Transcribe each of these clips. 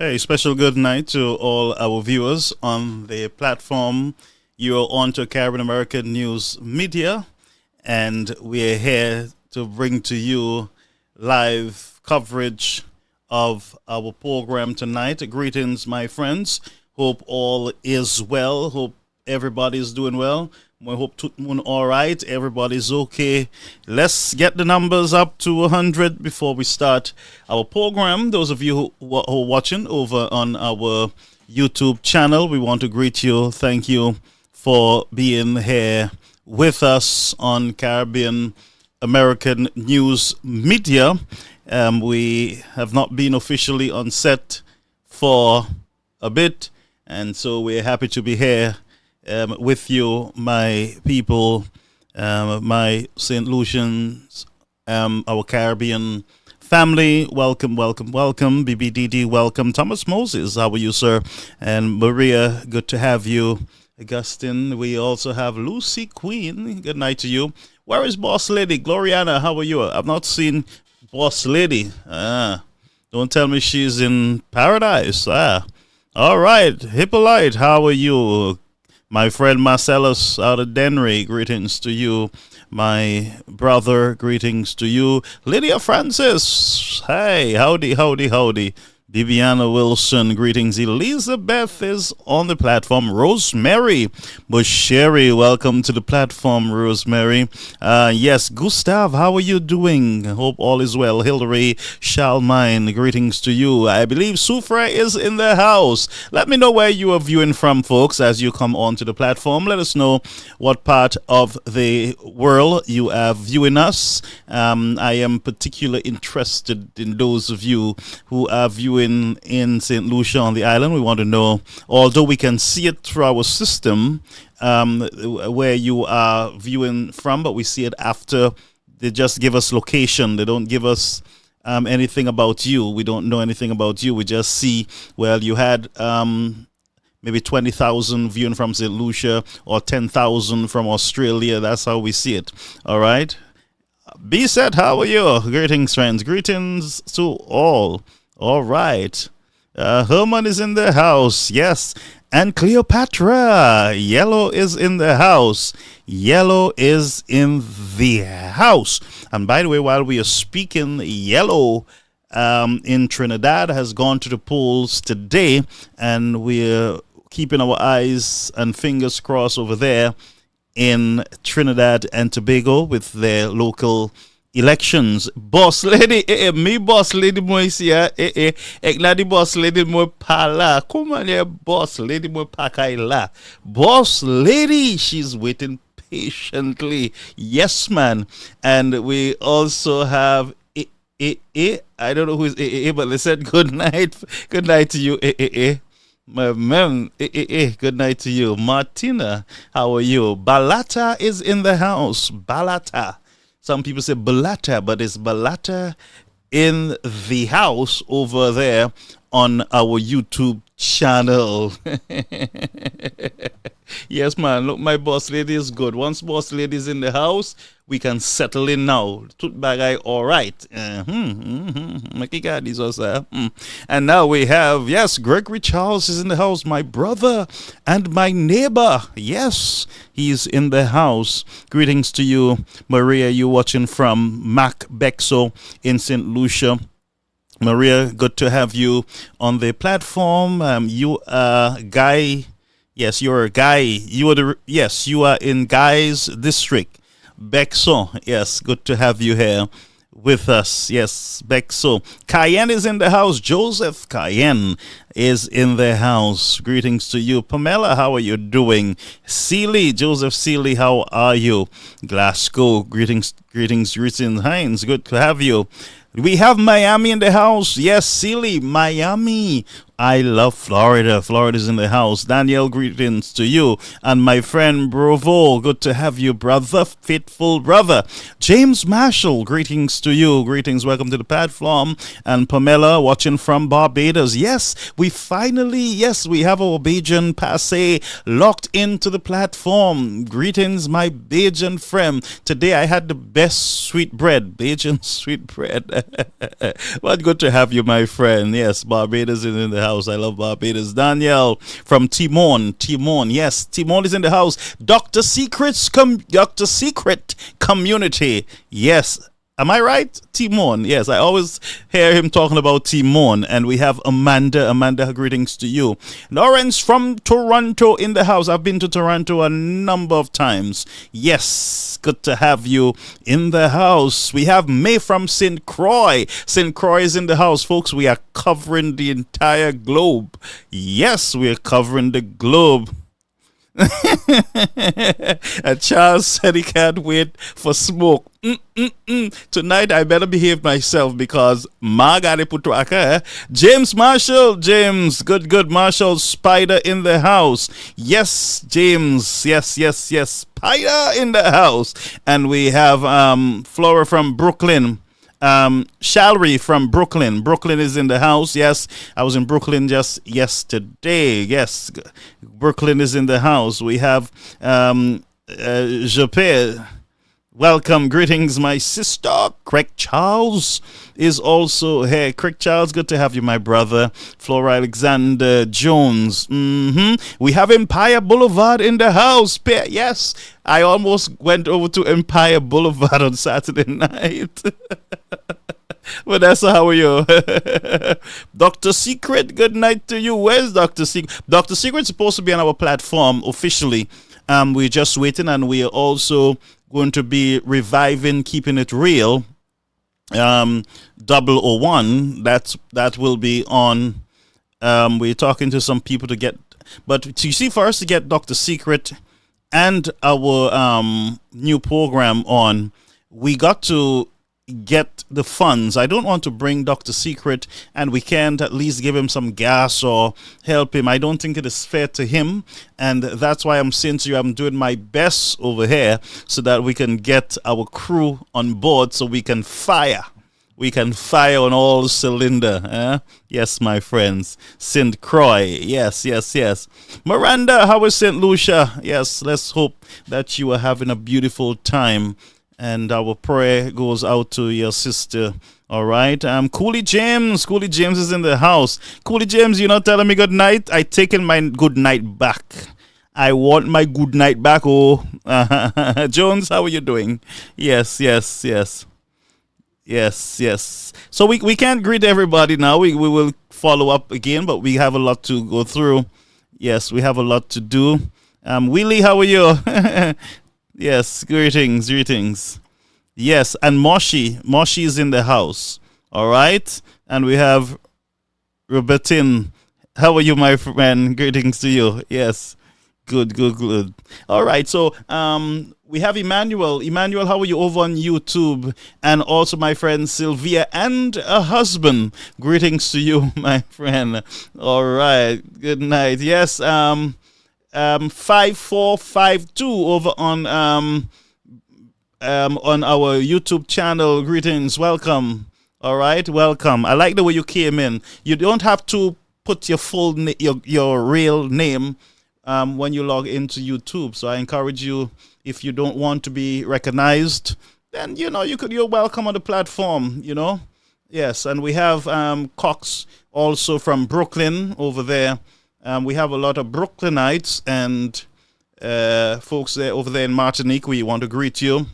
A special good night to all our viewers on the platform. You're on to Caribbean American News Media, and we're here to bring to you live coverage of our program tonight. Greetings, my friends. Hope all is well. Hope everybody's doing well. We hope to all right. Everybody's okay. Let's get the numbers up to 100 before we start our program. Those of you who are watching over on our YouTube channel, we want to greet you. Thank you for being here with us on Caribbean American News Media. We have not been officially on set for a bit, and so we're happy to be here with you, my people, my St. Lucians, our Caribbean family. Welcome, welcome, welcome. BBDD, welcome. Thomas Moses, how are you, sir? And Maria, good to have you. Augustine, we also have Lucy Queen. Good night to you. Where is Boss Lady? Gloriana, how are you? I've not seen Boss Lady. Don't tell me she's in paradise. All right. Hippolyte, how are you? My friend Marcellus out of Denry, greetings to you. My brother, greetings to you. Lydia Francis, hey, howdy, howdy, howdy. Viviana Wilson, greetings. Elizabeth is on the platform. Rosemary Busheri, welcome to the platform, Rosemary. Yes, Gustav, how are you doing? Hope all is well. Hilary Shalmine, greetings to you. I believe Sufra is in the house. Let me know where you are viewing from, folks, as you come onto the platform. Let us know what part of the world you are viewing us. I am particularly interested in those of you who are viewing in St. Lucia on the island. We want to know, although we can see it through our system, where you are viewing from, but we see it after they just give us location. They don't give us anything about you. We don't know anything about you. We just see, well, you had maybe 20,000 viewing from St. Lucia or 10,000 from Australia. That's how we see it. All right. B-Set, how are you? Greetings, friends. Greetings to all. All right. Herman is in the house. Yes. And Cleopatra. Yellow is in the house. Yellow is in the house. And by the way, while we are speaking, Yellow in Trinidad has gone to the polls today. And we're keeping our eyes and fingers crossed over there in Trinidad and Tobago with their local elections. Boss lady, me boss lady mo siya, ekladi boss lady mo pala. Come on here, boss lady mo pakaila. Boss lady, she's waiting patiently. Yes, man. And we also have I don't know who is but they said good night. Good night to you, My man, good night to you. Martina, how are you? Balata is in the house. Balata. Some people say Balata, but it's Balata in the house over there on our YouTube channel. Yes, man. Look, my boss lady is good. Once boss lady is in the house, we can settle in now. Tut bagay, all right. And now we have, yes, Gregory Charles is in the house. My brother and my neighbor. Yes, he's in the house. Greetings to you, Maria. You watching from Mac Bexo in St. Lucia. Maria, good to have you on the platform. You are Guy. Yes, you're a Guy. You are in Guy's district. Bexo. Yes, good to have you here with us. Yes, Bexo. Cayenne is in the house. Joseph Cayenne is in the house. Greetings to you. Pamela, how are you doing? Seeley, Joseph Seeley, how are you? Glasgow, greetings, Hines, good to have you. We have Miami in the house. Yes, Seeley, Miami. I love Florida. Florida's in the house. Daniel, greetings to you. And my friend Brovo, good to have you, brother, faithful brother. James Marshall, greetings to you. Greetings, welcome to the platform. And Pamela, watching from Barbados. Yes, we have our Bajan Passe locked into the platform. Greetings, my Bajan friend. Today I had the best sweet bread, Bajan sweet bread. But good to have you, my friend. Yes, Barbados is in the house. I love Barbados. Daniel from Timon. Timon, yes, Timon is in the house. Dr. Dr. Secret Community. Yes. Am I right? Timon. Yes, I always hear him talking about Timon. And we have Amanda. Amanda, greetings to you. Lawrence from Toronto in the house. I've been to Toronto a number of times. Yes, good to have you in the house. We have May from St. Croix. St. Croix is in the house, folks. We are covering the entire globe. Yes, we are covering the globe. And Charles said he can't wait for smoke. Tonight I better behave myself because ma got it put to aka. James Marshall, James, good Marshall, Spider in the house. Yes, James, yes, Spider in the house. And we have Flora from Brooklyn. Shalry from Brooklyn. Brooklyn is in the house. Yes, I was in Brooklyn just yesterday. Yes, Brooklyn is in the house. We have Japet. Welcome, greetings, my sister. Craig Charles is also here. Craig Charles, good to have you, my brother. Flora Alexander Jones. We have Empire Boulevard in the house. Yes, I almost went over to Empire Boulevard on Saturday night. Vanessa, how are you? Dr. Secret, good night to you. Where's Dr. Secret? Dr. Secret's supposed to be on our platform officially. We're just waiting, and we are also going to be reviving Keeping It Real 001. That will be on. We're talking to some people to get, but you see, for us to get Dr. Secret and our new program on, we got to get the funds. I don't want to bring Dr. Secret and we can't at least give him some gas or help him. I don't think it is fair to him, and that's why I'm saying to you, I'm doing my best over here so that we can get our crew on board so we can fire. We can fire on all cylinder. Yes, my friends. St. Croix. Yes. Miranda, how is St. Lucia? Yes, let's hope that you are having a beautiful time. And our prayer goes out to your sister. All right. Cooley James is in the house. Cooley James, you're not telling me good night? I taken my good night back. I want my good night back. Oh, Jones, how are you doing? Yes. So we can't greet everybody now. We will follow up again, but we have a lot to go through. Yes, we have a lot to do. Willie, how are you? Yes, greetings. Yes, and Moshi is in the house. All right, and we have Robertine. How are you, my friend? Greetings to you. Yes, good. All right, so we have Emmanuel. Emmanuel, how are you over on YouTube? And also my friend Sylvia and a husband. Greetings to you, my friend. All right, good night. Yes, 5452 over on our YouTube channel. Greetings, welcome. All right, welcome. I like the way you came in. You don't have to put your full your real name when you log into YouTube. So I encourage you, if you don't want to be recognized, then you're welcome on the platform. Yes, and we have Cox also from Brooklyn over there. We have a lot of Brooklynites and folks over there in Martinique. We want to greet you.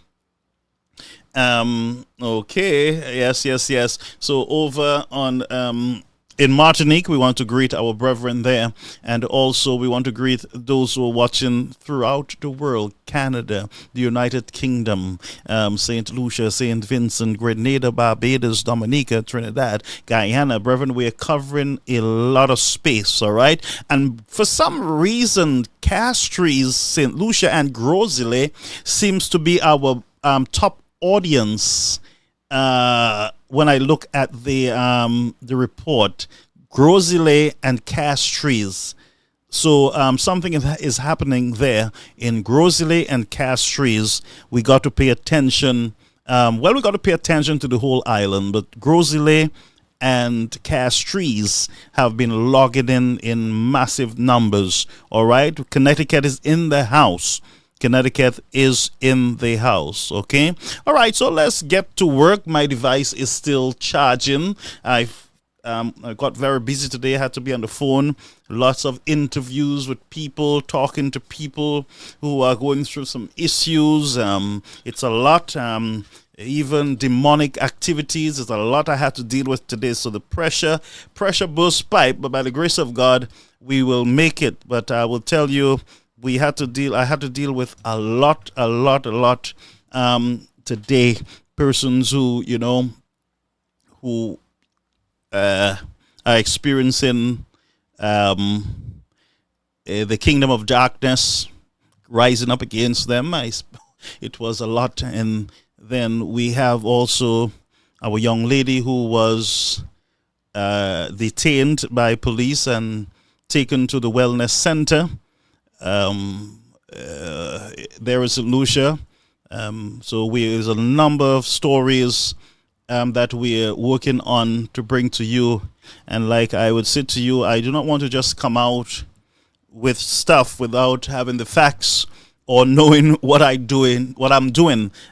Okay. Yes. So over on in Martinique, we want to greet our brethren there. And also we want to greet those who are watching throughout the world. Canada, the United Kingdom, St. Lucia, St. Vincent, Grenada, Barbados, Dominica, Trinidad, Guyana. Brethren, we are covering a lot of space, all right? And for some reason, Castries, St. Lucia, and Grosile seems to be our top audience. When I look at the report, Grosile and Castries. So something is happening there in Grosile and Castries. We got to pay attention. We got to pay attention to the whole island, but Grosile and Castries have been logging in massive numbers. All right, Connecticut is in the house. Okay. All right. So let's get to work. My device is still charging. I got very busy today. I had to be on the phone. Lots of interviews with people, talking to people who are going through some issues. It's a lot. Even demonic activities. It's a lot I had to deal with today. So the pressure burst pipe. But by the grace of God, we will make it. But I will tell you, I had to deal with a lot today. Persons who are experiencing the kingdom of darkness rising up against them. It was a lot. And then we have also our young lady who was detained by police and taken to the wellness center. There is Lucia. So there's a number of stories that we're working on to bring to you. And like I would say to you, I do not want to just come out with stuff without having the facts or knowing what I'm doing,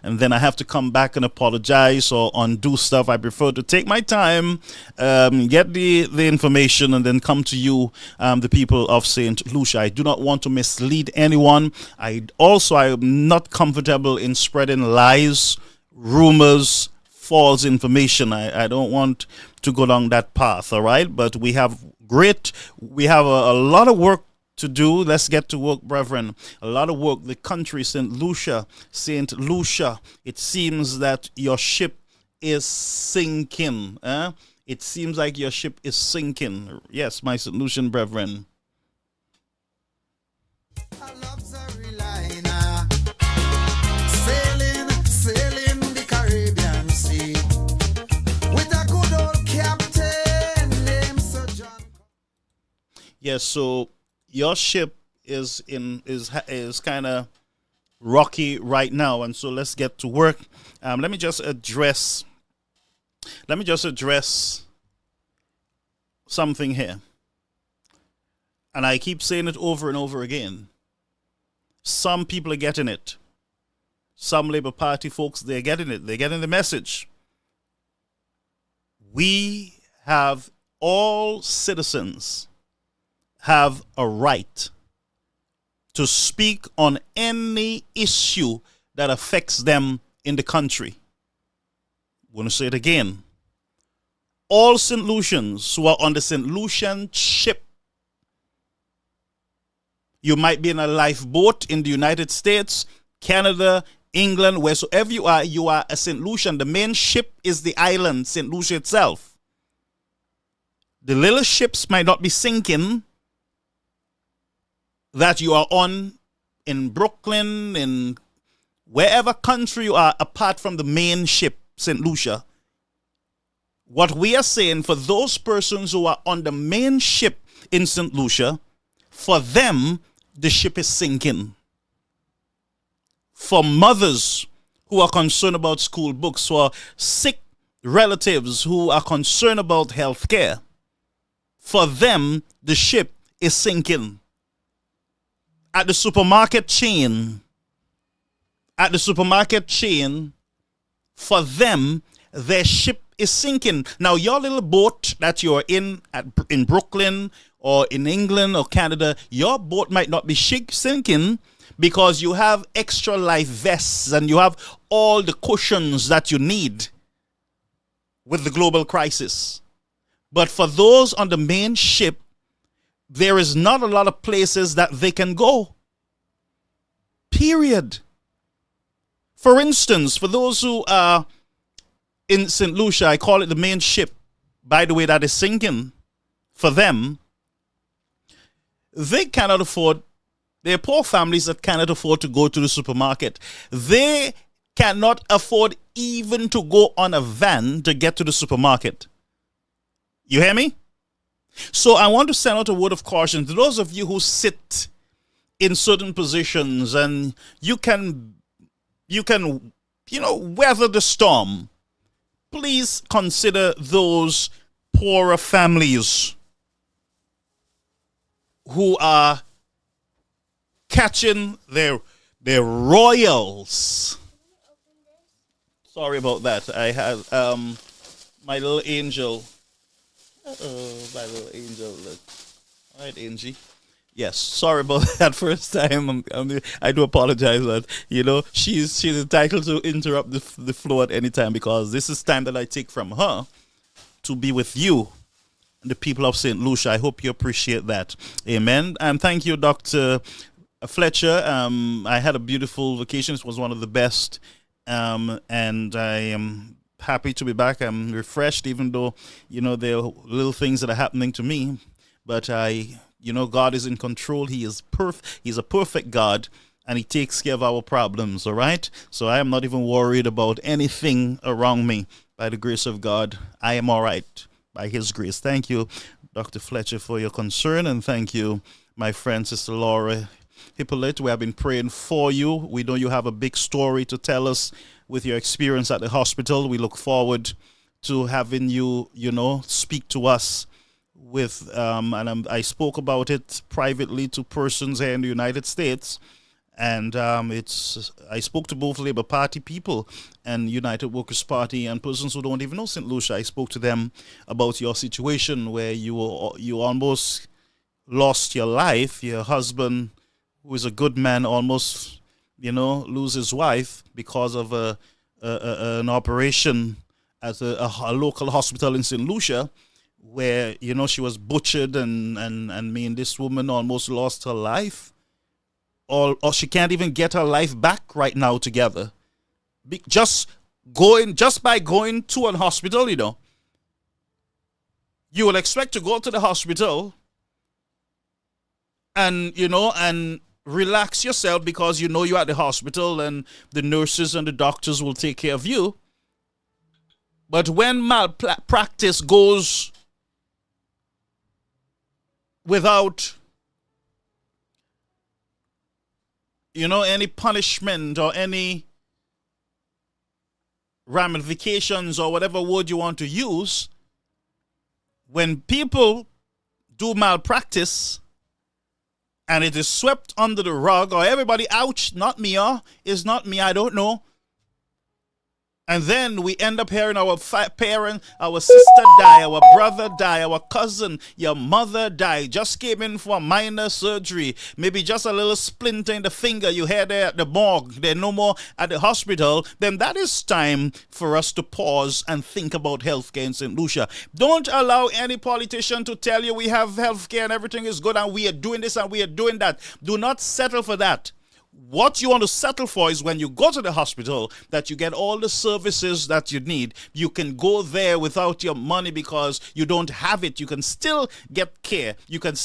and then I have to come back and apologize or undo stuff. I prefer to take my time, get the information, and then come to you, the people of St. Lucia. I do not want to mislead anyone. I am not comfortable in spreading lies, rumors, false information. I don't want to go down that path, all right? But we have a lot of work to do. Let's get to work, brethren. A lot of work. The country, St. Lucia, it seems that your ship is sinking. It seems like your ship is sinking. Yes, my St. Lucian brethren. Sailing the Caribbean Sea with a good old captain named Sir John. Yes, so your ship is kind of rocky right now, and so let's get to work. Let me just address something here, and I keep saying it over and over again. Some people are getting it. Some Labour Party folks, they're getting it. They're getting the message. All citizens have a right to speak on any issue that affects them in the country. I'm going to say it again. All St. Lucians who are on the St. Lucian ship, you might be in a lifeboat in the United States, Canada, England, wheresoever you are a St. Lucian. The main ship is the island, St. Lucia itself. The little ships might not be sinking that you are on in Brooklyn, in wherever country you are, apart from the main ship, St. Lucia. What we are saying, for those persons who are on the main ship in St. Lucia, for them, the ship is sinking. For mothers who are concerned about school books, for sick relatives who are concerned about health care, for them, the ship is sinking. At the supermarket chain, for them, their ship is sinking. Now, your little boat that you're in Brooklyn or in England or Canada, your boat might not be sinking because you have extra life vests and you have all the cushions that you need with the global crisis. But for those on the main ship, there is not a lot of places that they can go. Period. For instance, for those who are in St. Lucia, I call it the main ship, by the way, that is sinking. For them, they cannot afford, they're poor families that cannot afford to go to the supermarket. They cannot afford even to go on a van to get to the supermarket. You hear me? So I want to send out a word of caution to those of you who sit in certain positions and you can weather the storm. Please consider those poorer families who are catching their royals. Sorry about that. I have my little angel Oh, my little angel, look. All right, Angie. Yes, sorry about that first time. I do apologize, but she's entitled to interrupt the flow at any time because this is time that I take from her to be with you, the people of St. Lucia. I hope you appreciate that. Amen. And thank you, Dr. Fletcher. I had a beautiful vacation. It was one of the best. And I am happy to be back. I'm refreshed, even though, there are little things that are happening to me. But God is in control. He is He's a perfect God, and He takes care of our problems, all right? So I am not even worried about anything around me. By the grace of God, I am all right by His grace. Thank you, Dr. Fletcher, for your concern, and thank you, my friend, Sister Laura Hippolyte. We have been praying for you. We know you have a big story to tell us with your experience at the hospital. We look forward to having you, speak to us with, I spoke about it privately to persons here in the United States. And I spoke to both Labour Party people and United Workers Party and persons who don't even know St. Lucia. I spoke to them about your situation where you almost lost your life. Your husband, who is a good man, almost, lose his wife because of an operation at a local hospital in St. Lucia, where, she was butchered and this woman almost lost her life. Or she can't even get her life back right now together. Just by going to an hospital, you will expect to go to the hospital and relax yourself because you're at the hospital and the nurses and the doctors will take care of you. But when malpractice goes without any punishment or any ramifications or whatever word you want to use, when people do malpractice and it is swept under the rug, or everybody, ouch, not me, it's not me, I don't know. And then we end up hearing our parent, our sister die, our brother die, our cousin, your mother die, just came in for a minor surgery, maybe just a little splinter in the finger you had there at the morgue, they're no more at the hospital. Then that is time for us to pause and think about healthcare in St. Lucia. Don't allow any politician to tell you we have healthcare and everything is good and we are doing this and we are doing that. Do not settle for that. What you want to settle for is when you go to the hospital that you get all the services that you need. You can go there without your money because you don't have it. You can still get care. They can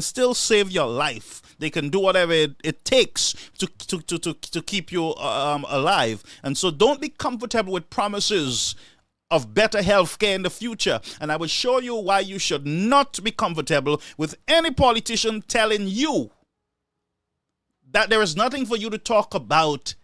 still save your life. They can do whatever it takes to keep you alive. And so don't be comfortable with promises of better health care in the future. And I will show you why you should not be comfortable with any politician telling you that there is nothing for you to talk about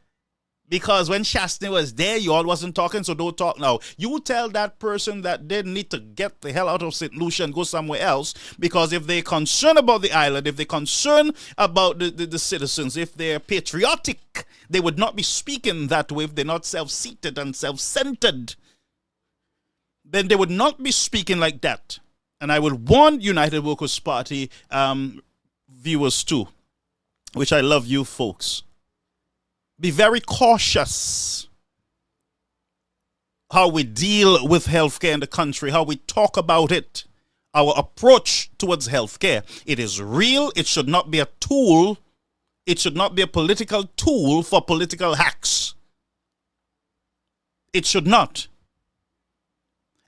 because when Shastny was there, you all wasn't talking, so don't talk now. You tell that person that they need to get the hell out of St. Lucia and go somewhere else, because if they're concerned about the island, if they're concerned about the citizens, if they're patriotic, they would not be speaking that way. If they're not self-seated and self-centered, then they would not be speaking like that. And I would warn United Workers Party viewers too, which I love you folks. Be very cautious how we deal with healthcare in the country, how we talk about it, our approach towards healthcare. It is real. It should not be a tool. It should not be a political tool for political hacks. It should not.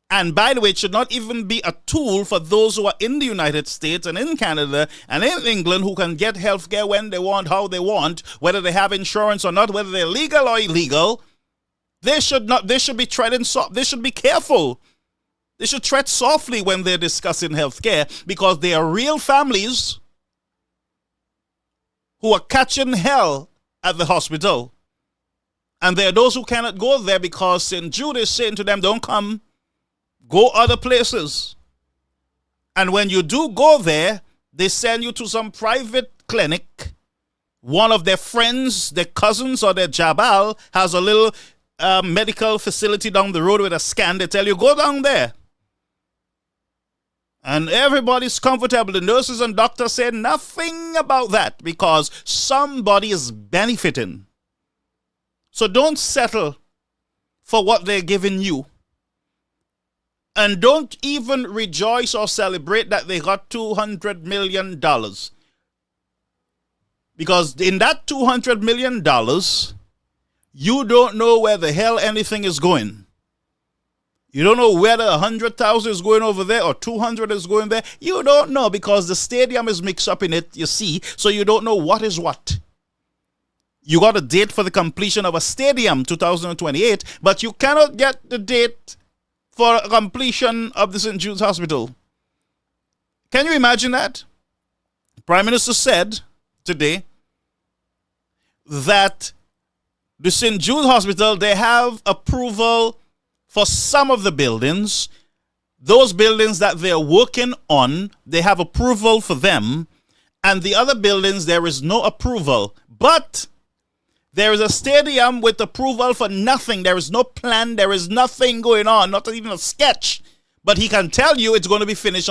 And by the way, it should not even be a tool for those who are in the United States and in Canada and in England who can get health care when they want, how they want, whether they have insurance or not, whether they're legal or illegal. They should be treading soft. They should be careful. They should tread softly when they're discussing health care, because they are real families who are catching hell at the hospital. And there are those who cannot go there because St. Jude is saying to them, don't come. Go other places. And when you do go there, they send you to some private clinic. One of their friends, their cousins, or their jabal has a little medical facility down the road with a scan. They tell you, go down there. And everybody's comfortable. The nurses and doctors say nothing about that because somebody is benefiting. So don't settle for what they're giving you. And don't even rejoice or celebrate that they got $200 million. Because in that $200 million, you don't know where the hell anything is going. You don't know whether 100,000 is going over there or 200 is going there. You don't know because the stadium is mixed up in it, you see, so you don't know what is what. You got a date for the completion of a stadium, 2028, but you cannot get the date for completion of the St. Jude's Hospital. Can you imagine that? Prime Minister said today that the St. Jude's Hospital, they have approval for some of the buildings. Those buildings that they're working on, they have approval for them. And the other buildings, there is no approval. But there is a stadium with approval for nothing. There is no plan. There is nothing going on, not even a sketch. But he can tell you it's going to be finished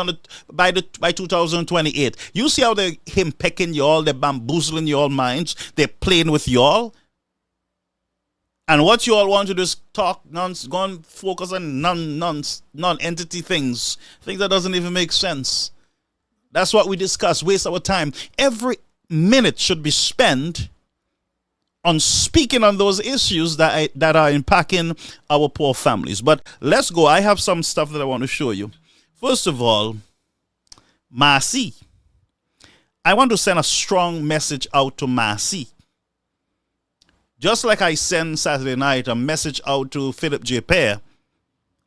by 2028. You see how they're him pecking you all, they're bamboozling your all minds, they're playing with you all. And what you all want to do is talk nonsense, go and focus on non-entity things that doesn't even make sense. That's what we discuss, waste our time. Every minute should be spent on speaking on those issues that are impacting our poor families. But let's go. I have some stuff that I want to show you. First of all, Massy. I want to send a strong message out to Massy. Just like I sent Saturday night a message out to Philip J. Pear,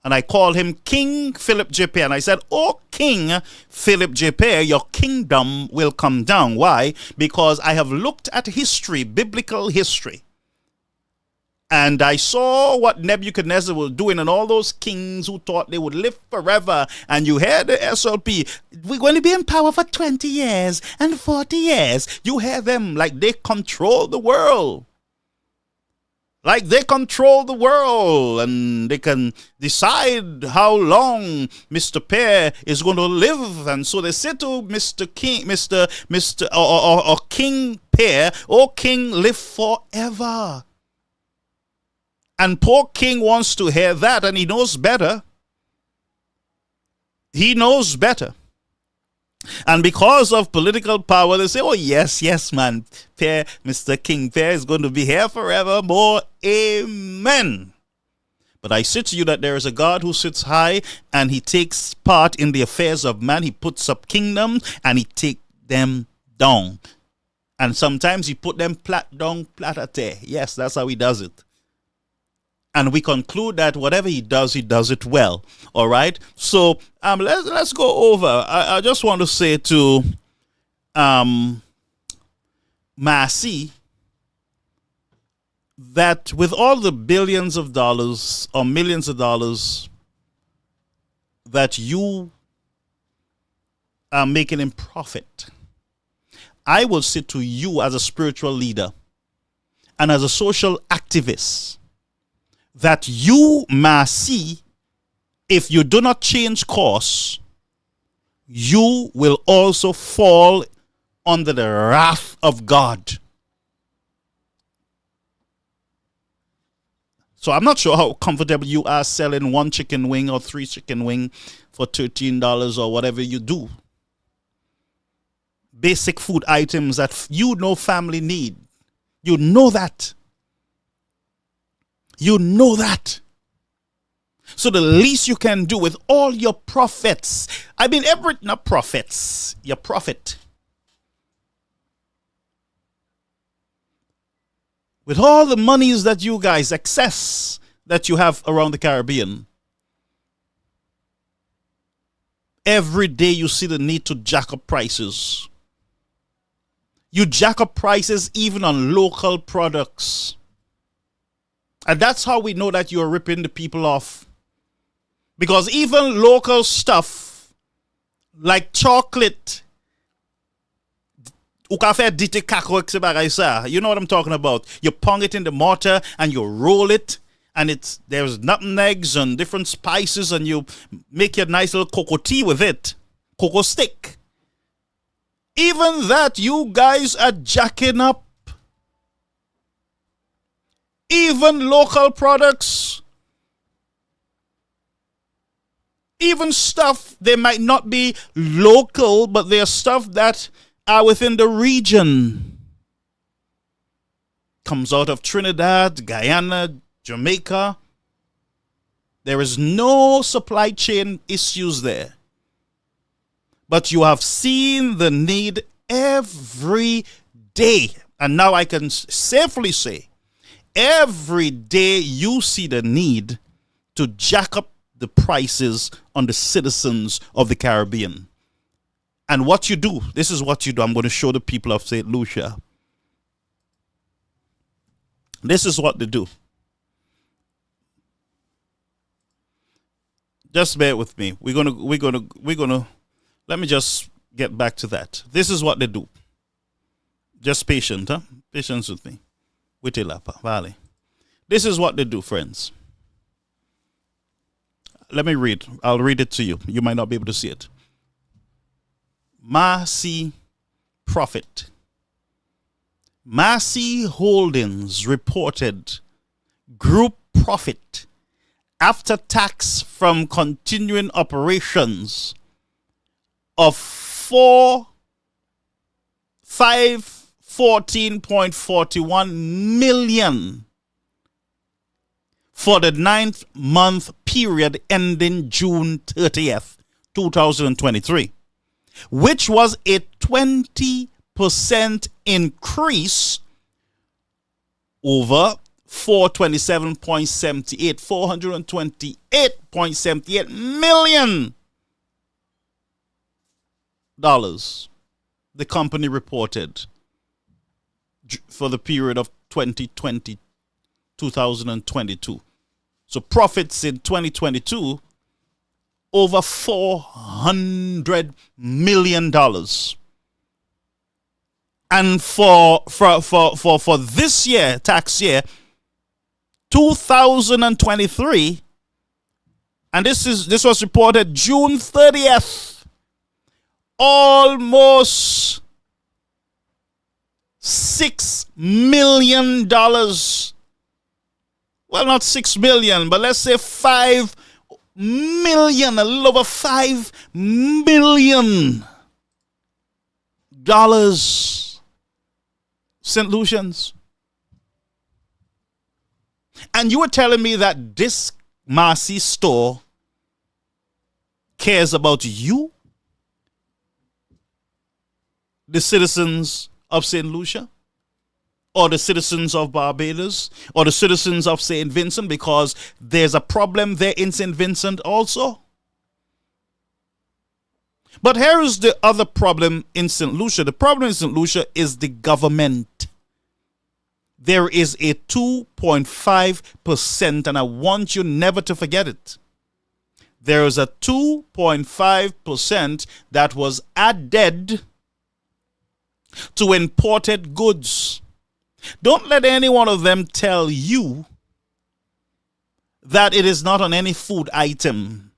and I called him King Philip J. Pear, and I said, "Oh, King Philip J. Pear, your kingdom will come down." Why? Because I have looked at history, biblical history, and I saw what Nebuchadnezzar was doing and all those kings who thought they would live forever. And you hear the SLP, we're going to be in power for 20 years and 40 years. You hear them like they control the world. Like they control the world and they can decide how long Mr. Pear is going to live. And so they say to Mr. King, or King Pear, "Oh, King, live forever." And poor King wants to hear that, and he knows better. He knows better. And because of political power, they say, "Oh, yes, man, Pear, Mr. King Pear is going to be here forevermore. Amen." But I say to you that there is a God who sits high and he takes part in the affairs of man. He puts up kingdoms and he takes them down. And sometimes he put them flat down, flat at there. Yes, that's how he does it. And we conclude that whatever he does it well. All right. So let's go over. I just want to say to Massy that with all the billions of dollars or millions of dollars that you are making in profit, I will say to you as a spiritual leader and as a social activist that you, Massy, if you do not change course, you will also fall under the wrath of God. So I'm not sure how comfortable you are selling 1 chicken wing or 3 chicken wing for $13 or whatever you do. Basic food items that you know family need. You know that. You know that. So the least you can do with all your profits, not profits, your profit. With all the monies that you guys, excess that you have around the Caribbean, every day you see the need to jack up prices. You jack up prices even on local products. And that's how we know that you're ripping the people off. Because even local stuff like chocolate, you know what I'm talking about. You pong it in the mortar and you roll it, and there's nutmegs and different spices, and you make your nice little cocoa tea with it. cocoa stick. Even that, you guys are jacking up. Even local products. Even stuff, they might not be local, but they're stuff that are within the region. Comes out of Trinidad, Guyana, Jamaica. There is no supply chain issues there. But you have seen the need every day. And now I can safely say, every day you see the need to jack up the prices on the citizens of the Caribbean. And what you do, this is what you do. I'm going to show the people of St. Lucia. This is what they do. Just bear with me. We're gonna let me just get back to that. This is what they do. Just patient, huh? Patience with me. Witilapa, Valley. This is what they do, friends. Let me read. I'll read it to you. You might not be able to see it. Massy profit. Massy Holdings reported group profit after tax from continuing operations of 514.41 million for the 9-month period ending June 30th, 2023, which was a 20% increase over 428.78 million dollars the company reported for the period of 2022. So profits in 2022 over $400 million. And for this year, tax year, 2023, and this was reported June 30th, almost $6 million. Well, not 6 million, but let's say 5 million, a little over $5 million. St. Lucians. And you were telling me that this Massy store cares about you, the citizens of St. Lucia, or the citizens of Barbados, or the citizens of St. Vincent, because there's a problem there in St. Vincent also. But here is the other problem in St. Lucia. The problem in St. Lucia is the government. There is a 2.5%, and I want you never to forget it. There is a 2.5% that was added to imported goods. Don't let any one of them tell you that it is not on any food item.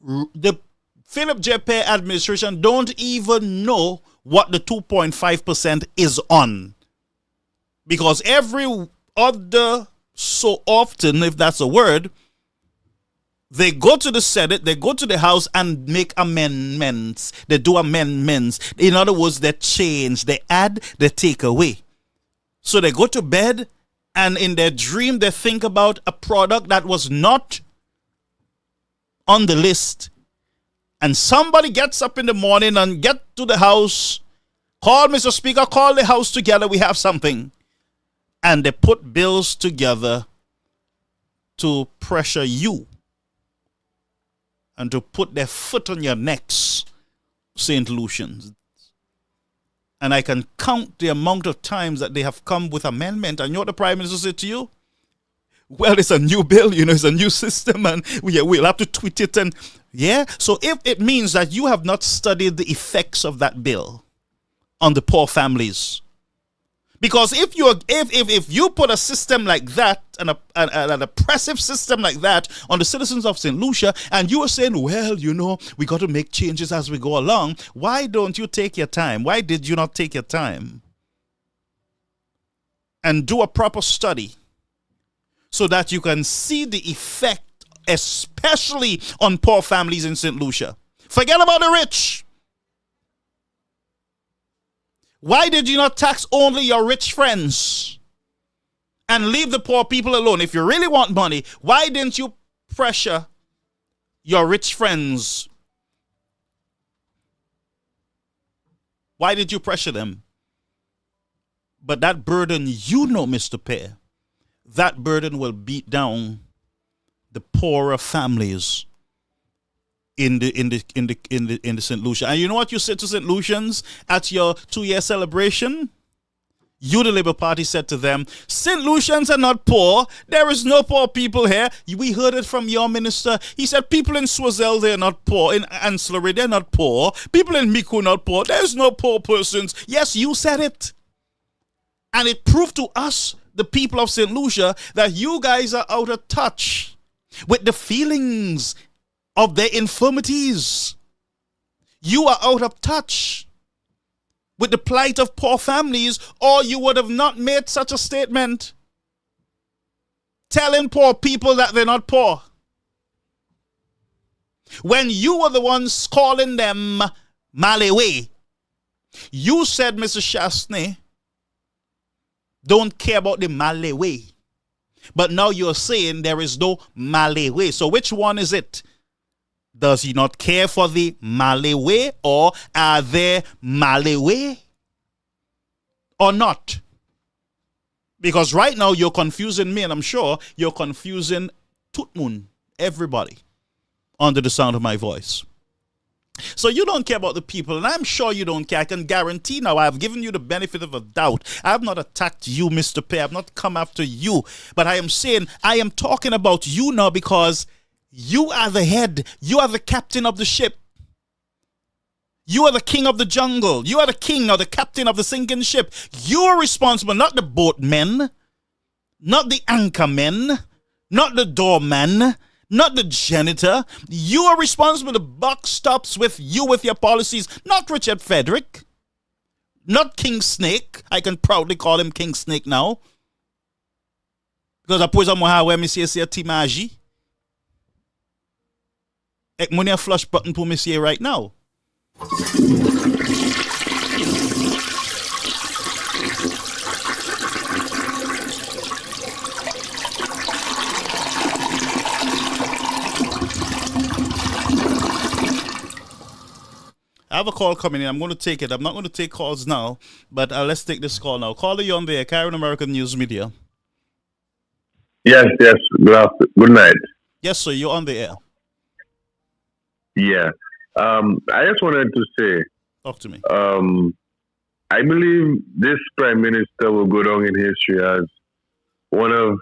The Philip J. Perry administration don't even know what the 2.5% is on. Because every other so often, if that's a word, they go to the Senate, they go to the House and make amendments. They do amendments. In other words, they change, they add, they take away. So they go to bed and in their dream they think about a product that was not on the list. And somebody gets up in the morning and get to the House, call Mr. Speaker, call the House together, we have something. And they put bills together to pressure you and to put their foot on your necks, St. Lucians. And I can count the amount of times that they have come with amendment. And you know what the Prime Minister said to you? Well, it's a new bill, it's a new system, and we'll have to tweet it. And yeah, so if it means that you have not studied the effects of that bill on the poor families, Because if you put a system like that, an oppressive system like that on the citizens of St. Lucia, and you are saying, well, we got to make changes as we go along, why don't you take your time? Why did you not take your time and do a proper study so that you can see the effect, especially on poor families in St. Lucia? Forget about the rich. Why did you not tax only your rich friends and leave the poor people alone? If you really want money, why didn't you pressure your rich friends? Why did you pressure them? But that burden, Mr. Pear, that burden will beat down the poorer families in the St. Lucia. And you know what you said to St. Lucians at your 2-year celebration? You, the Labour Party, said to them, St. Lucians are not poor. There is no poor people here. We heard it from your minister. He said people in Swazel, they're not poor. In Ancillary, they're not poor. People in Miku, not poor. There's no poor persons. Yes, you said it. And it proved to us, the people of St. Lucia, that you guys are out of touch with the feelings of their infirmities. You are out of touch with the plight of poor families, or you would have not made such a statement telling poor people that they're not poor. When you were the ones calling them Malewe, you said, Mr. Shastney, don't care about the Malewe. But now you're saying there is no Malewe. So which one is it? Does he not care for the Malewe, or are there Malewe or not? Because right now you're confusing me, and I'm sure you're confusing Tutmun, everybody, under the sound of my voice. So you don't care about the people, and I'm sure you don't care. I can guarantee now, I've given you the benefit of a doubt. I have not attacked you, Mr. Pear. I have not come after you. But I am saying, I am talking about you now because you are the head. You are the captain of the ship. You are the king of the jungle. You are the king or the captain of the sinking ship. You are responsible, not the boatmen, not the anchormen, not the doorman, not the janitor. You are responsible. The buck stops with you with your policies, not Richard Frederick, not King Snake. I can proudly call him King Snake now. Because I pose a where me say Timaji. Ek money a flush button pour me say right now. I have a call coming in. I'm going to take it. I'm not going to take calls now, but let's take this call now. Caller, you on the air, Caribbean American News Media. Yes. Good night. Yes, sir. You're on the air. Yeah. I just wanted to say, talk to me. I believe this prime minister will go down in history as one of,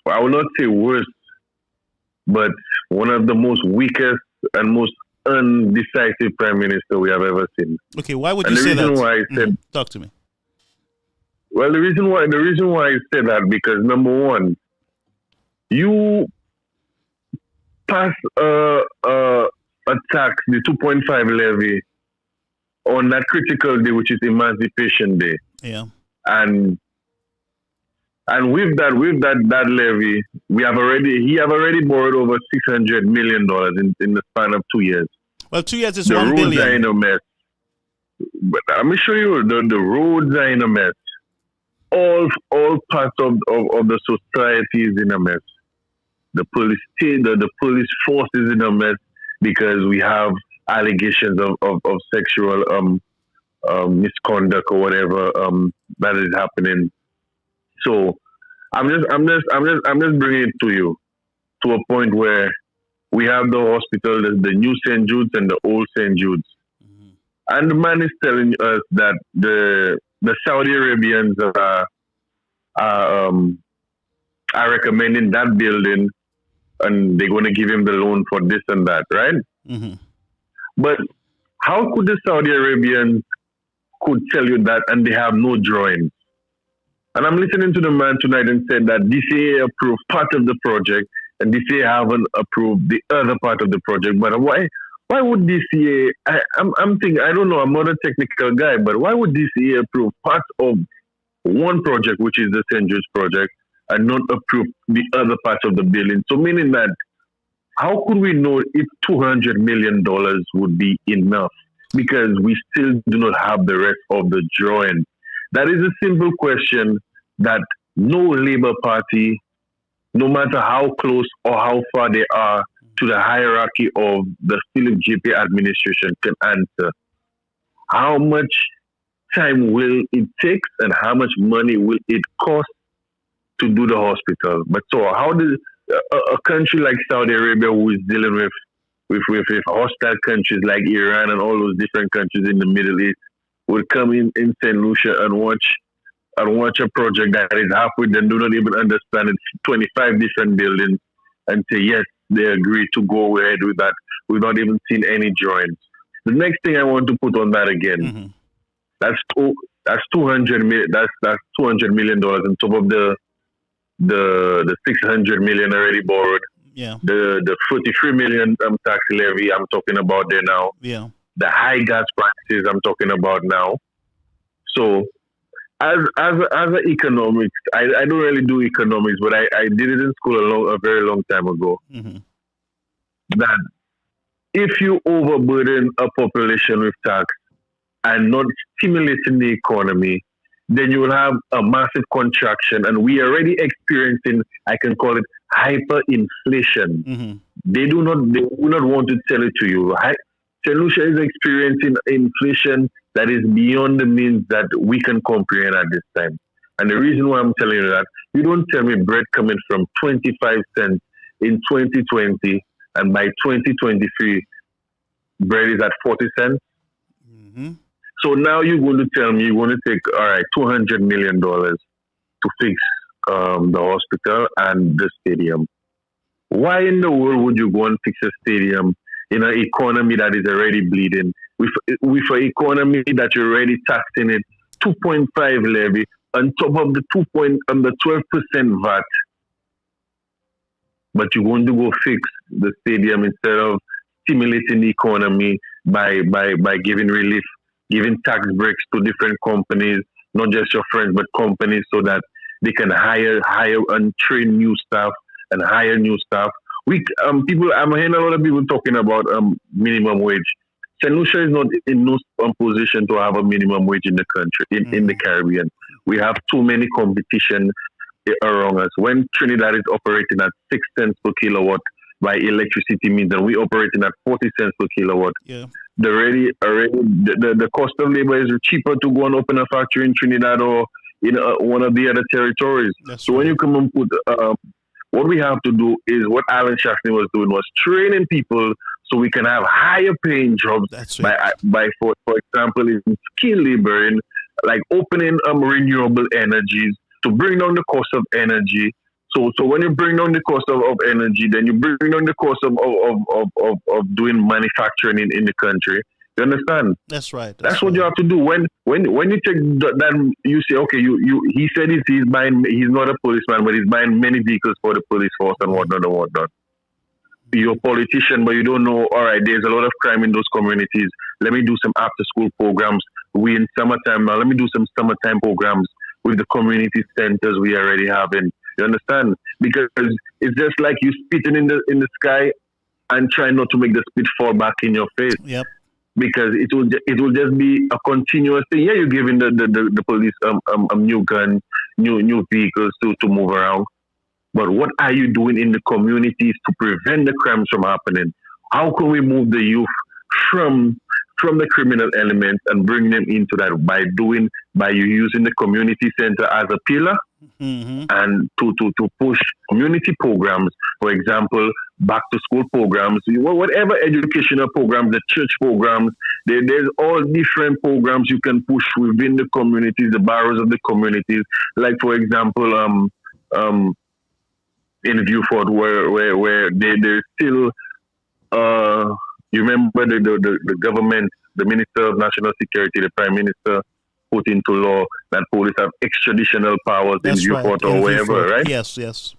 I will not say worst, but one of the most weakest and most undecisive prime minister we have ever seen. Okay, why would you say that? The reason why I said, talk to me. Well, the reason why I said that, because number one, you pass a tax, the 2.5 levy, on that critical day, which is Emancipation Day. Yeah. And with that levy, he have already borrowed over $600 million in the span of 2 years. Well, 2 years is the $1 billion. The roads are in a mess. But let me show you, the roads are in a mess. All parts of the society is in a mess. The police force is in a mess because we have allegations of sexual misconduct or whatever that is happening. So I'm just bringing it to you to a point where we have the hospital, the new St. Jude's and the old St. Jude's, and the man is telling us that the Saudi Arabians are recommending that building, and they're going to give him the loan for this and that, right? Mm-hmm. But how could the Saudi Arabians could tell you that, and they have no drawings. And I'm listening to the man tonight and said that DCA approved part of the project and DCA haven't approved the other part of the project. But why would DCA? I'm thinking, I don't know, I'm not a technical guy, but why would DCA approve part of one project, which is the St. Jude's project, and not approve the other parts of the building? So meaning that, how could we know if $200 million would be enough? Because we still do not have the rest of the drawing. That is a simple question that no Labour Party, no matter how close or how far they are to the hierarchy of the Philip JP administration, can answer. How much time will it take and how much money will it cost to do the hospital? But so how does a country like Saudi Arabia, who is dealing with hostile countries like Iran and all those different countries in the Middle East, would come in St. Lucia and watch a project that is halfway, then do not even understand it's 25 different buildings, and say yes, they agree to go ahead with that. We've not even seen any drawings. The next thing I want to put on that again, that's $200 million. That's $200 million on top of the $600 million already borrowed. Yeah. The $43 million tax levy I'm talking about there now. Yeah. The high gas prices I'm talking about now. So, as an economics, I don't really do economics, but I did it in school a very long time ago. That if you overburden a population with tax and not stimulating the economy, then you will have a massive contraction. And we are already experiencing, I can call it hyperinflation. They do not want to tell it to you. St. Lucia is experiencing inflation that is beyond the means that we can comprehend at this time. And the reason why I'm telling you that, you don't tell me bread coming from 25 cents in 2020, and by 2023, bread is at 40 cents. So now you're going to tell me you're going to take, all right, $200 million to fix the hospital and the stadium. Why in the world would you go and fix a stadium in an economy that is already bleeding, with an economy that you're already taxing it 2.5 levy on top of the 12% VAT? But you're going to go fix the stadium instead of stimulating the economy by giving relief, giving tax breaks to different companies, not just your friends, but companies, so that they can hire and train new staff and hire new staff. I'm hearing a lot of people talking about minimum wage. St. Lucia is not in no position to have a minimum wage in the country, in the Caribbean. We have too many competition around us. When Trinidad is operating at 6 cents per kilowatt by electricity means, and we operating at 40 cents per kilowatt. Yeah. The cost of labor is cheaper to go and open a factory in Trinidad or in one of the other territories. That's so right. when you come and put, what we have to do is what Alan Shackney was doing, was training people so we can have higher paying jobs. That's right. by for example, in skilled labor, in like opening renewable energies to bring down the cost of energy. So when you bring down the cost of energy, then you bring down the cost of doing manufacturing in the country. You understand? That's right. That's what you have to do. When you take that, you say, okay, he said he's not a policeman, but he's buying many vehicles for the police force and whatnot. You're a politician, but you don't know, all right, there's a lot of crime in those communities. Let me do some after school programs. We in summertime now, let me do some summertime programs with the community centers we already have in. You understand? Because it's just like you spitting in the sky and trying not to make the spit fall back in your face. Yep. Because it will just be a continuous thing. Yeah, you're giving the police new guns, new vehicles to move around. But what are you doing in the communities to prevent the crimes from happening? How can we move the youth from the criminal elements and bring them into that by you using the community center as a pillar, and to push community programs, for example, back to school programs, whatever educational programs, the church programs, there's all different programs you can push within the communities, the boroughs of the communities. Like, for example, in Viewford, where there's still, you remember the government, the Minister of National Security, the Prime Minister, put into law that police have extraditional powers in That's right. Beaufort or In wherever, Beaufort. right? Yes, yes.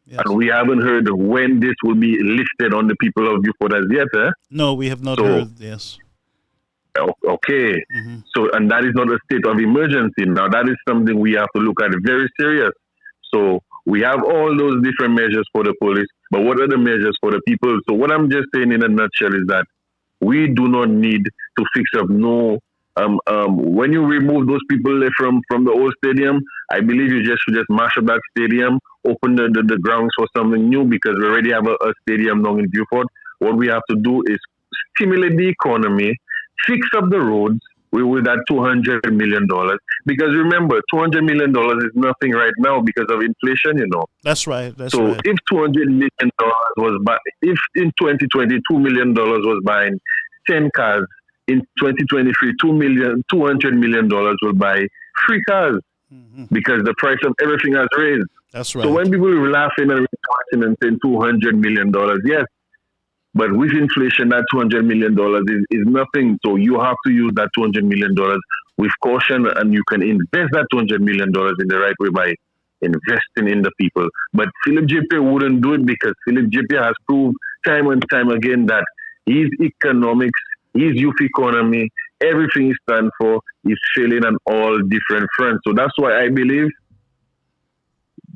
Yes. And we haven't heard when this will be lifted on the people of Beaufort as yet, eh? No, we have not So- heard. Yes. Okay. Mhm. So, and that is not a state of emergency. Now, that is something we have to look at very serious. So, we have all those different measures for the police, but what are the measures for the people? So, what I'm just saying in a nutshell is that we do not need to fix up when you remove those people from the old stadium, I believe you just should just mash up that stadium, open the grounds for something new, because we already have a stadium now in Beaufort. What we have to do is stimulate the economy, fix up the roads with that $200 million. Because remember, $200 million is nothing right now because of inflation, you know. That's right. That's So right. if $200 million if in 2020 $2 million was buying 10 cars, in 2023 $200 million will buy 3 cars, because the price of everything has raised. That's right. So when people are laughing and retorting and saying $200 million, yes, but with inflation, that $200 million is nothing. So you have to use that $200 million with caution, and you can invest that $200 million in the right way by investing in the people. But Philip J.P. wouldn't do it, because Philip J.P. has proved time and time again that his economics, his youth economy, everything he stands for is failing on all different fronts. So that's why I believe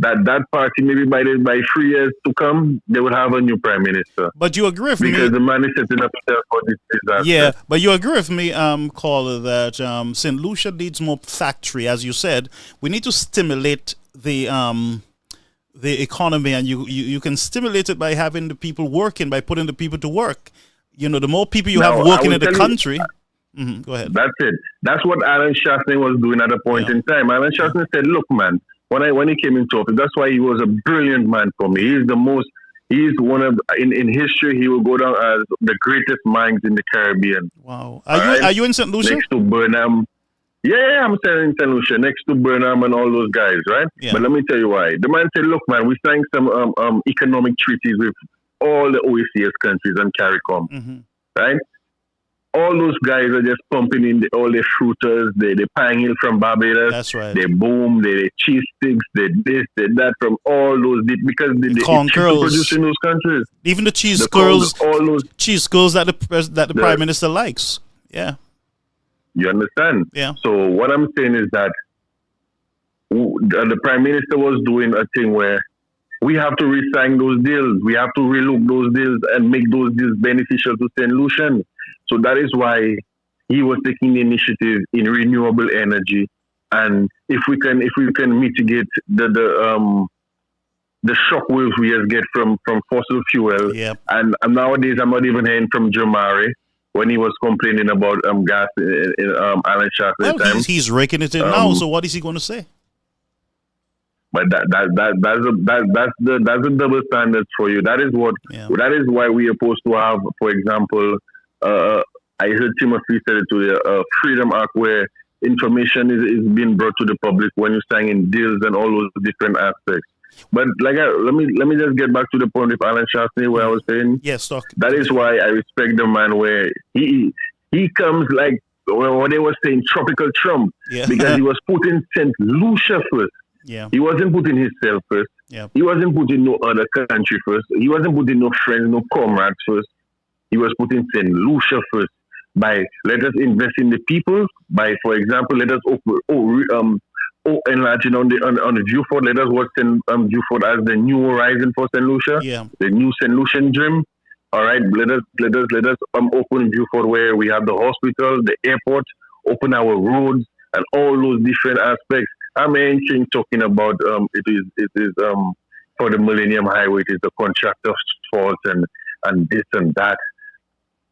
that party, maybe by 3 years to come, they will have a new prime minister. But you agree with Because me? the man is setting up himself for this disaster. Yeah, but you agree with me, caller, that St. Lucia needs more factory, as you said. We need to stimulate the economy, and you can stimulate it by having the people working, by putting the people to work. You know, the more people you Now, have I working will in the tell you- country. Go ahead. That's it. That's what Alan Shastney was doing at a point in time. Alan Shastney said, "Look, man, when he came into office, that's why he was a brilliant man for me. He's one of in history. He will go down as the greatest minds in the Caribbean. Wow. Alright. Are you in St. Lucia? Next to Burnham." Yeah, I'm saying in St. Lucia, next to Burnham and all those guys, right? Yeah. But let me tell you why. The man said, "Look, man, we signed some economic treaties with all the OECS countries and CARICOM, right? All those guys are just pumping in all their shooters, they pang in from Barbados, That's right. they boom, they cheese sticks, they this, they that from all those, because they corn cheap to curls. produce in those countries. Even the cheese The curls, corn, all those, cheese curls that the prime minister likes. Yeah. you understand? Yeah. So what I'm saying is that the prime minister was doing a thing where we have to re-sign those deals. We have to relook those deals and make those deals beneficial to St. Lucian. So that is why he was taking the initiative in renewable energy. And if we can mitigate the shockwaves we just get from fossil fuel. Yep. And nowadays I'm not even hearing from Jamari when he was complaining about gas in Alan Shastney's Well, time. he's raking it in now. So what is he going to say? But that's the double standards for you. That is what. Yeah. That is why we are supposed to have, for example, I heard Timothy said it to the Freedom Act, where information is being brought to the public when you're signing deals and all those different aspects. But let me just get back to the point with Alan Shastney, where I was saying. Yes, doc. That is why I respect the man, where he comes like what they were saying, tropical Trump, Yeah. because he was putting St. Lucia first. Yeah. He wasn't putting himself first. Yeah. He wasn't putting no other country first. He wasn't putting no friends, no comrades first. He was putting St. Lucia first. By let us invest in the people. By, for example, let us enlarging on the Beaufort. Let us work Beaufort as the new horizon for St. Lucia. Yeah. The new St. Lucian dream. All right. Let us open Beaufort, where we have the hospital, the airport, open our roads, and all those different aspects. I'm anything talking about it is for the Millennium Highway. It is the contractor's fault and this and that.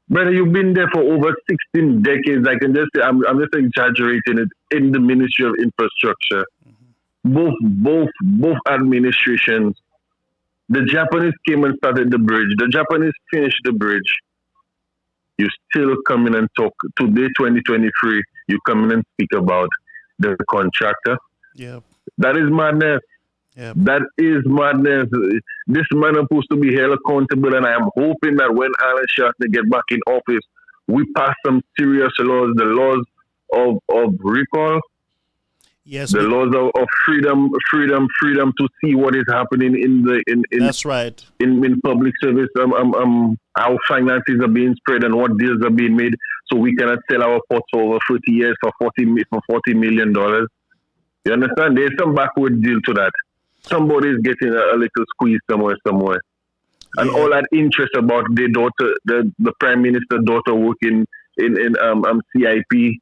Brother, you've been there for over 16 decades. I can just say I'm just exaggerating it in the Ministry of Infrastructure. Both administrations. The Japanese came and started the bridge. The Japanese finished the bridge. You still come in and talk today, 2023. You come in and speak about the contractor. Yeah. That is madness. Yeah. That is madness. This man is supposed to be held accountable, and I am hoping that when Alan Shastney get back in office, we pass some serious laws. The laws of recall, Yes, the laws of freedom to see what is happening in that's right. in public service, how finances are being spread and what deals are being made, so we cannot sell our ports for over 30 years for $40 million. You understand? There's some backward deal to that. Somebody's getting a little squeeze somewhere, and all that interest about their daughter, the prime minister's daughter working in CIP,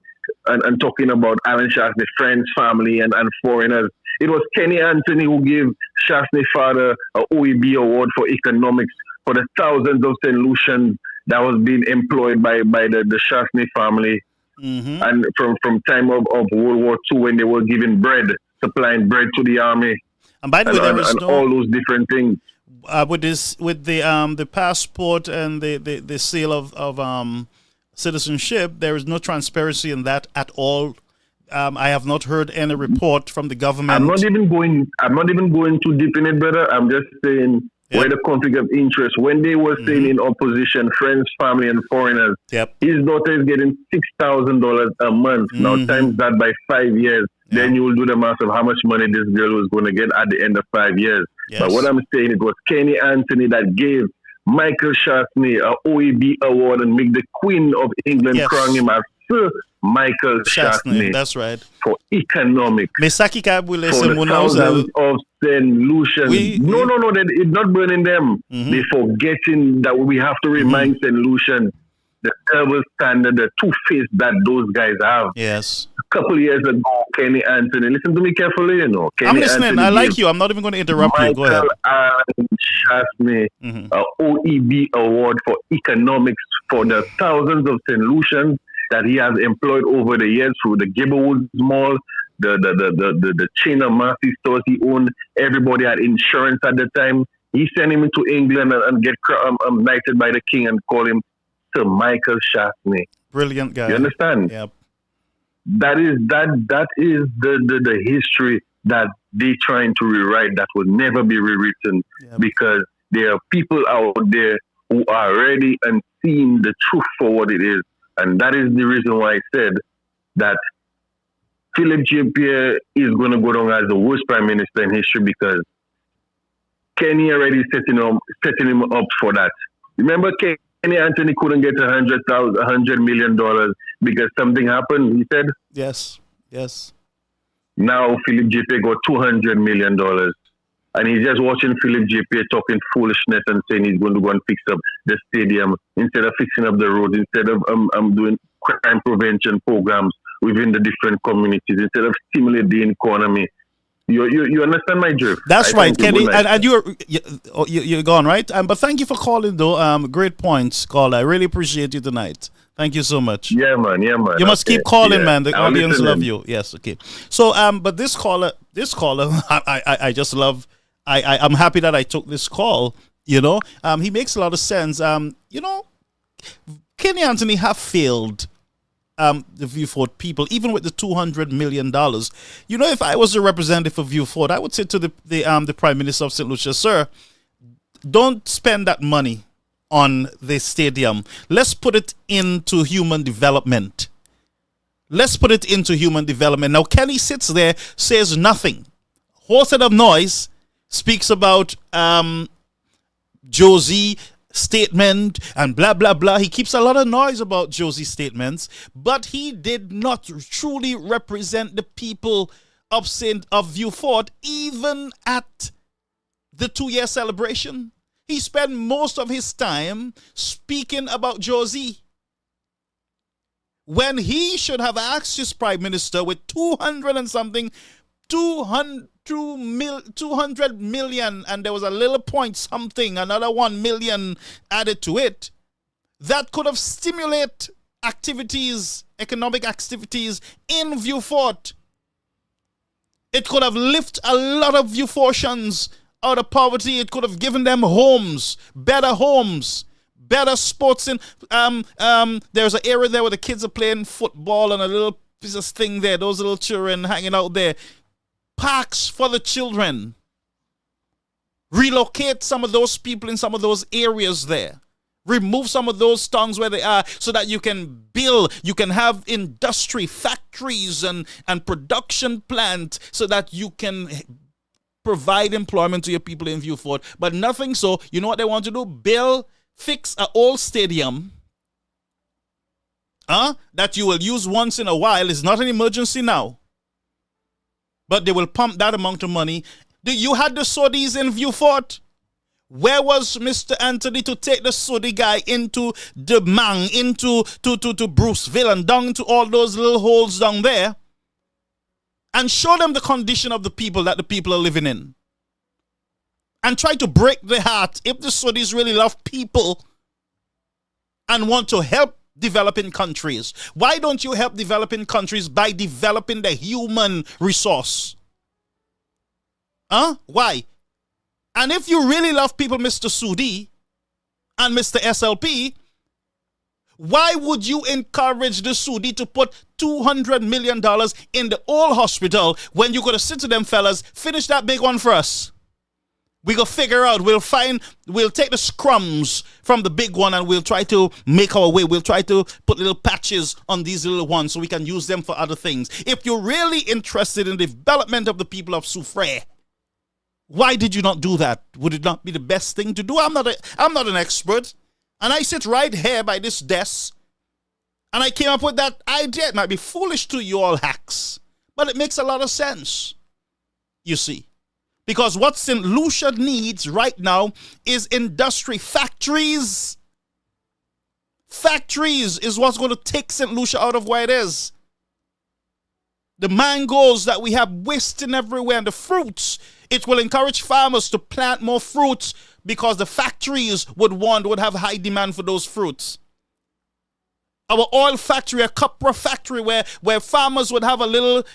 and talking about Alan Shaftney, friends, family, and foreigners. It was Kenny Anthony who gave Shaftney's father a OEB award for economics for the thousands of St. Lucians that was being employed by the Shaftney family. Mm-hmm. And from time of World War II, when they were giving bread, supplying bread to the army, And by the way, there is and no all those different things. with the passport and the seal of citizenship. There is no transparency in that at all. I have not heard any report from the government. I'm not even going too deep in it, brother. I'm just saying where the conflict of interest. When they were saying in opposition, friends, family, and foreigners, his daughter is getting $6,000 a month. Now times that by 5 years, then you will do the math of how much money this girl was going to get at the end of 5 years. Yes. But what I'm saying, it was Kenny Anthony that gave Michael Shaftney a OEB award and make the Queen of England crown him as Sir Michael Shaftney. That's right. For economics. Mesaki Kabule For the thousands of St. Lucians. No, it's not burning them. They're forgetting that we have to remind St. Lucians the double standard, the two-face that those guys have. Yes. A couple of years ago, Kenny Anthony, listen to me carefully, Kenny I'm listening. Anthony I like you. I'm not even going to interrupt you. Go ahead. Michael Shaftney, a OEB award for economics for the thousands of St. Lucians that he has employed over the years through the Cabot Mall, the chain of Massy stores he owned. Everybody had insurance at the time. He sent him into England and get knighted by the king and call him Sir Michael Shaftney. Brilliant guy. You understand? Yep. That is the history that they're trying to rewrite that will never be rewritten because there are people out there who are ready and seeing the truth for what it is. And that is the reason why I said that Philip J. Pierre is going to go down as the worst prime minister in history because Kenny already setting him up for that. Remember, Kenny Anthony couldn't get $100 million because something happened, he said? Yes. Now Philip J. Pierre got $200 million. And he's just watching Philip J. Pierre talking foolishness and saying he's going to go and fix up the stadium instead of fixing up the roads, instead of doing crime prevention programs within the different communities, instead of stimulating the economy. You understand my drift? That's right, Kenny. And you're gone, right? But thank you for calling, though. Great points, caller. I really appreciate you tonight. Thank you so much. Yeah, man. You must keep calling, man. The audience love you. Yes, okay. So, but this caller, I just love. I'm happy that I took this call. He makes a lot of sense. Kenny Anthony have failed the View Fort people, even with the $200 million. If I was a representative of View Fort, I would say to the Prime Minister of St. Lucia, sir, don't spend that money on the stadium. Let's put it into human development. Now, Kenny sits there, says nothing. Whole set of noise, speaks about Josie statement and blah, blah, blah. He keeps a lot of noise about Josie's statements, but he did not truly represent the people of View Fort, even at the 2-year celebration. He spent most of his time speaking about Josie, when he should have asked his prime minister with 200 million, and there was a little point something, another 1 million added to it, that could have stimulated economic activities in View Fort. It could have lifted a lot of View Fortians out of poverty. It could have given them homes, better sports. There's an area there where the kids are playing football and a little piece of thing there, those little children hanging out there. Parks for the children. Relocate some of those people in some of those areas there. Remove some of those towns where they are so that you can build, you can have industry, factories and production plant so that you can provide employment to your people in Vieux Fort. But nothing so. You know what they want to do? Fix an old stadium that you will use once in a while. It's not an emergency now. But they will pump that amount of money. You had the Saudis in Vieux Fort. Where was Mr. Anthony to take the Saudi guy into the Mang, into to Bruceville and down to all those little holes down there and show them the condition of the people that the people are living in? And try to break their heart if the Saudis really love people and want to help developing countries. Why don't you help developing countries by developing the human resource? Why? And if you really love people, Mr. Sudi and Mr. SLP, why would you encourage the Sudi to put $200 million in the old hospital when you got to sit to them fellas, finish that big one for us? We go figure out, we'll take the scrums from the big one and we'll try to make our way. We'll try to put little patches on these little ones so we can use them for other things. If you're really interested in the development of the people of Soufrière, why did you not do that? Would it not be the best thing to do? I'm not an expert. And I sit right here by this desk. And I came up with that idea. It might be foolish to you all hacks. But it makes a lot of sense. You see. Because what St. Lucia needs right now is industry. Factories. Factories is what's going to take St. Lucia out of where it is. The mangoes that we have wasting everywhere and the fruits. It will encourage farmers to plant more fruits because the factories would have high demand for those fruits. Our oil factory, a copra factory where farmers would have a little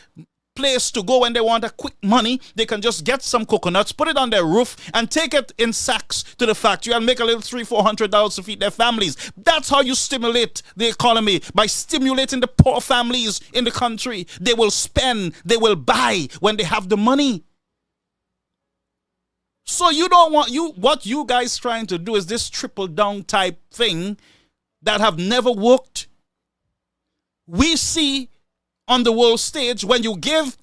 place to go when they want a quick money. They can just get some coconuts, put it on their roof and take it in sacks to the factory and make a little $300-400 to feed their families. That's how you stimulate the economy, by stimulating the poor families in the country. They will spend, they will buy when they have the money. So you don't want what you guys trying to do is this triple down type thing that have never worked. We see on the world stage when you give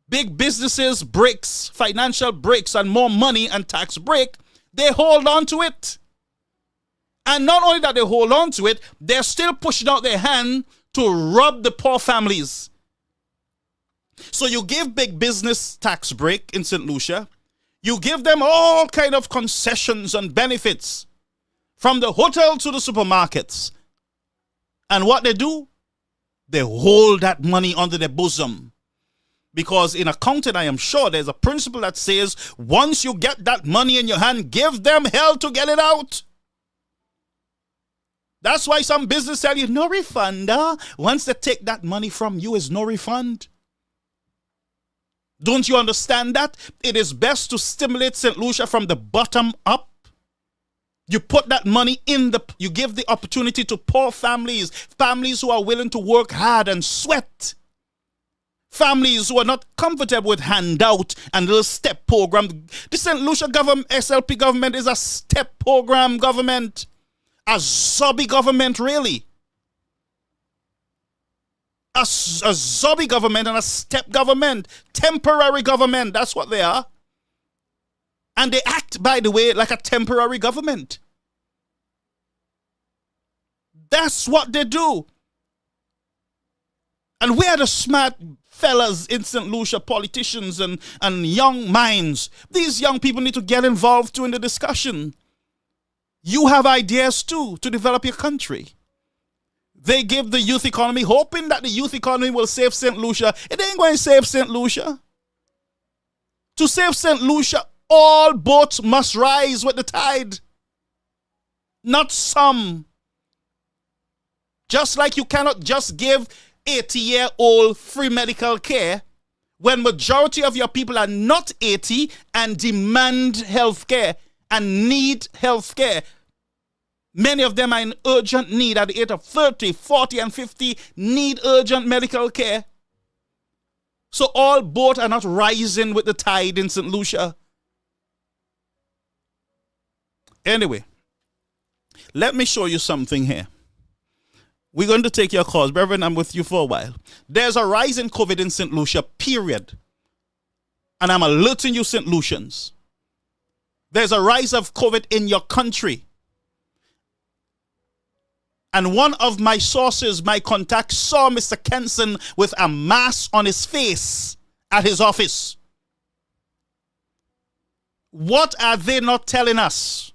big businesses breaks, financial breaks and more money and tax break, they hold on to it. And not only that they hold on to it, they're still pushing out their hand to rob the poor families. So you give big business tax break in St. Lucia. You give them all kind of concessions and benefits from the hotel to the supermarkets. And what they do? They hold that money under their bosom. Because in accounting, I am sure there's a principle that says once you get that money in your hand, give them hell to get it out. That's why some business tell you no refund. Once they take that money from you, is no refund. Don't you understand that? It is best to stimulate St. Lucia from the bottom up. You put that money you give the opportunity to poor families who are willing to work hard and sweat. Families who are not comfortable with handout and little step program. The St. Lucia government, SLP government is a step program government. A zombie government, really. A zombie government and a step government. Temporary government, that's what they are. And they act, by the way, like a temporary government. That's what they do. And we are the smart fellas in St. Lucia, politicians and young minds. These young people need to get involved too in the discussion. You have ideas too to develop your country. They give the youth economy, hoping that the youth economy will save St. Lucia. It ain't going to save St. Lucia. To save St. Lucia, all boats must rise with the tide. Not some. Just like you cannot just give 80-year-old free medical care when majority of your people are not 80 and demand health care and need health care. Many of them are in urgent need at the age of 30, 40, and 50, need urgent medical care. So all boats are not rising with the tide in St. Lucia. Anyway, Let me show you something here. We're going to take your calls. Reverend, I'm with you for a while. There's a rise in COVID in St. Lucia, period. And I'm alerting you, St. Lucians. There's a rise of COVID in your country. And one of my sources, my contacts, saw Mr. Kenson with a mask on his face at his office. What are they not telling us?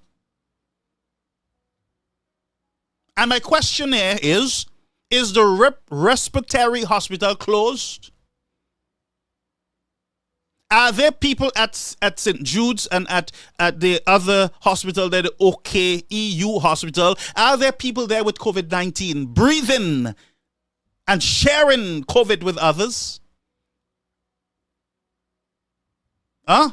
And my question here is the respiratory hospital closed? Are there people at St. Jude's and at the other hospital, the OKEU hospital, are there people there with COVID-19 breathing and sharing COVID with others? Huh?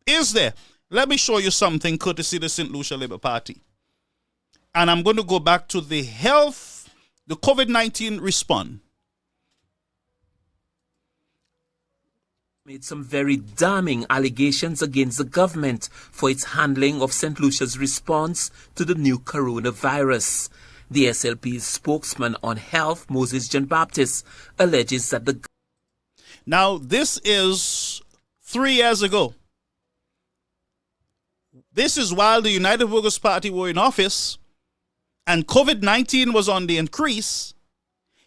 Is there? Let me show you something courtesy the St. Lucia Labour Party. And I'm going to go back to the COVID-19 response. Made some very damning allegations against the government for its handling of St. Lucia's response to the new coronavirus. The SLP's spokesman on health, Moses John Baptist, alleges that the... Now, this is 3 years ago. This is while the United Workers' Party were in office and COVID-19 was on the increase.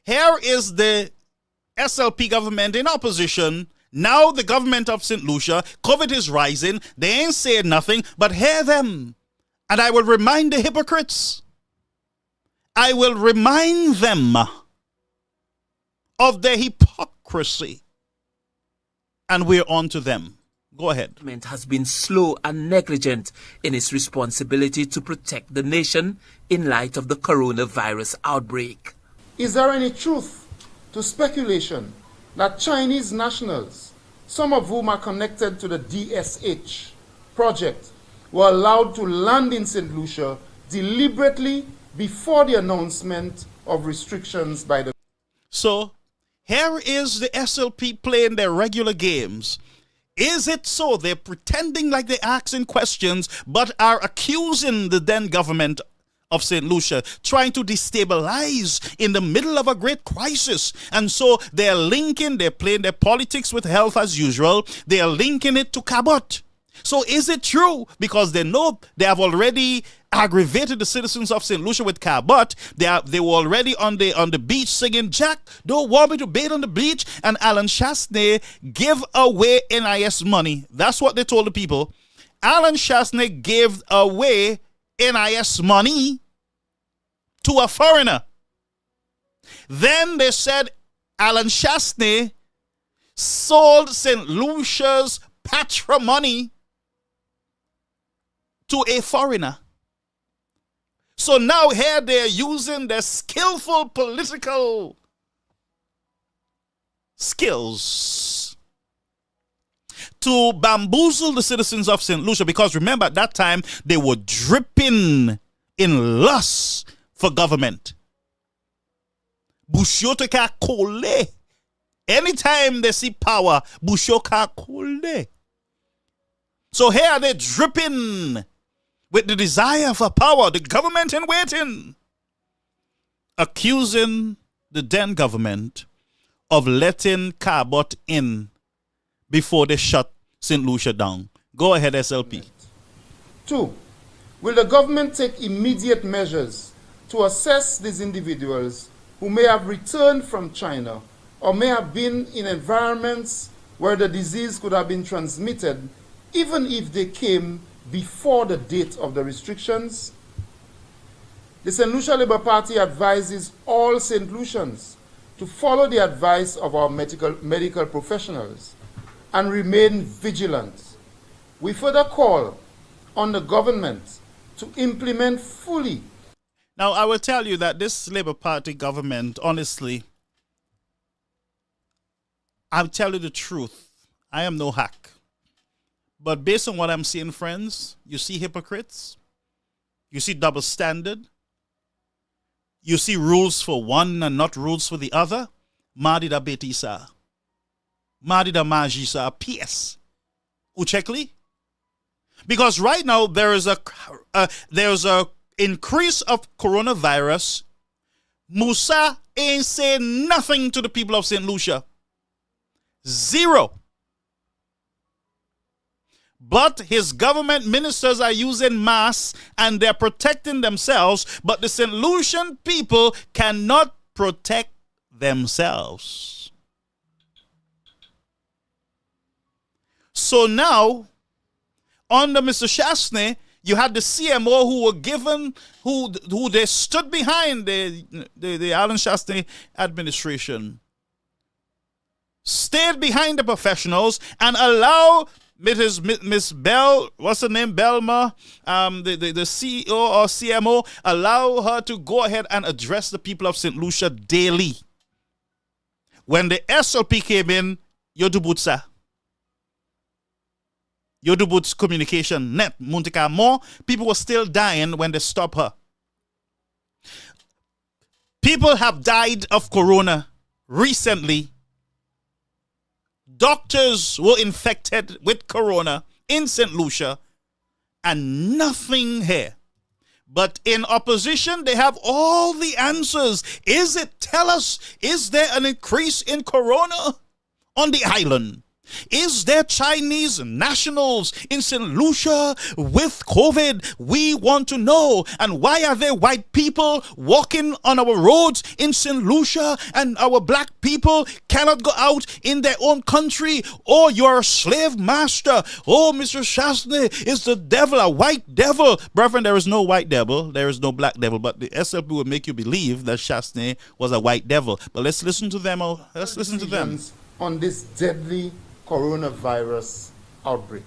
Here is the SLP government in opposition. Now the government of St. Lucia, COVID is rising. They ain't saying nothing, but hear them. And I will remind the hypocrites. I will remind them of their hypocrisy. And we're on to them. Go ahead. The government has been slow and negligent in its responsibility to protect the nation in light of the coronavirus outbreak. Is there any truth to speculation that Chinese nationals, some of whom are connected to the DSH project, were allowed to land in St. Lucia deliberately before the announcement of restrictions by the... So, here is the SLP playing their regular games. Is it so they're pretending like they're asking questions, but are accusing the then government of St. Lucia, trying to destabilize in the middle of a great crisis? And so they're playing their politics with health as usual. They are linking it to Cabot. So is it true? Because they know they have already aggravated the citizens of St. Lucia with Cabot. They were already on the beach singing, "Jack, don't want me to bathe on the beach." And Alan Chasney give away NIS money. That's what they told the people. Alan Chasney gave away NIS money to a foreigner. Then they said Alan Chasney sold St. Lucia's patrimony to a foreigner. So now here they're using their skillful political skills to bamboozle the citizens of St. Lucia, because remember at that time they were dripping in lust for government. Bushoka kole. Anytime they see power, Bushoka kole. So here they're dripping with the desire for power, the government in waiting, accusing the then government of letting Cabot in before they shut St. Lucia down. Go ahead, SLP. 2. Will the government take immediate measures to assess these individuals who may have returned from China or may have been in environments where the disease could have been transmitted, even if they came before the date of the restrictions? The St. Lucia Labour Party advises all St. Lucians to follow the advice of our medical professionals and remain vigilant. We further call on the government to implement fully. Now, I will tell you that this Labour Party government, honestly, I'll tell you the truth. I am no hack. But based on what I'm seeing, friends, you see hypocrites. You see double standard. You see rules for one and not rules for the other. Madida betisa. Madida majisa PS. Uchekli. Because right now there's a increase of coronavirus. Musa ain't saying nothing to the people of St. Lucia. Zero. But his government ministers are using masks and they're protecting themselves, but the St. Lucian people cannot protect themselves. So now, under Mr. Chastney, you had the CMO who were given, who they stood behind the Alan Chastney administration, stayed behind the professionals and allow Miss Bell, what's her name, Belma, the CEO or CMO, allow her to go ahead and address the people of St. Lucia daily. When the SLP came in, Yodubutsa. Yodubut's communication net, Muntika more, people were still dying when they stopped her. People have died of corona recently. Doctors were infected with corona in St. Lucia and nothing here. But in opposition, they have all the answers. Tell us, is there an increase in corona on the island? Is there Chinese nationals in St. Lucia with COVID? We want to know. And why are there white people walking on our roads in St. Lucia and our black people cannot go out in their own country? Oh, you're a slave master. Oh, Mr. Chastney is the devil, a white devil. Brethren, there is no white devil. There is no black devil. But the SLP will make you believe that Chastney was a white devil. But let's listen to them. Let's listen to them. On this deadly coronavirus outbreak.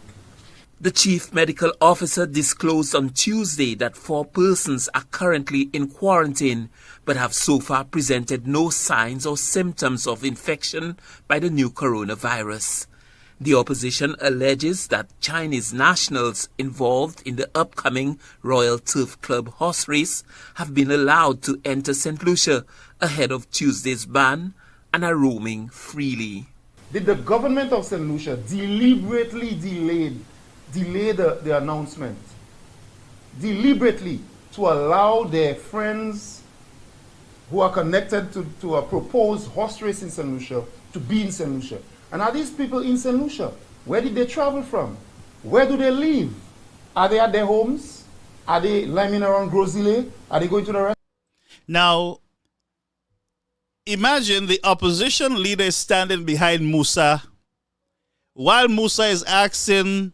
The chief medical officer disclosed on Tuesday that 4 persons are currently in quarantine but have so far presented no signs or symptoms of infection by the new coronavirus. The opposition alleges that Chinese nationals involved in the upcoming Royal Turf Club horse race have been allowed to enter St. Lucia ahead of Tuesday's ban and are roaming freely. Did the government of St. Lucia deliberately delay the announcement? Deliberately to allow their friends who are connected to a proposed horse race in St. Lucia to be in St. Lucia? And are these people in St. Lucia? Where did they travel from? Where do they live? Are they at their homes? Are they liming around Grosile? Are they going to the rest? Now, imagine the opposition leader is standing behind Musa while Musa is asking.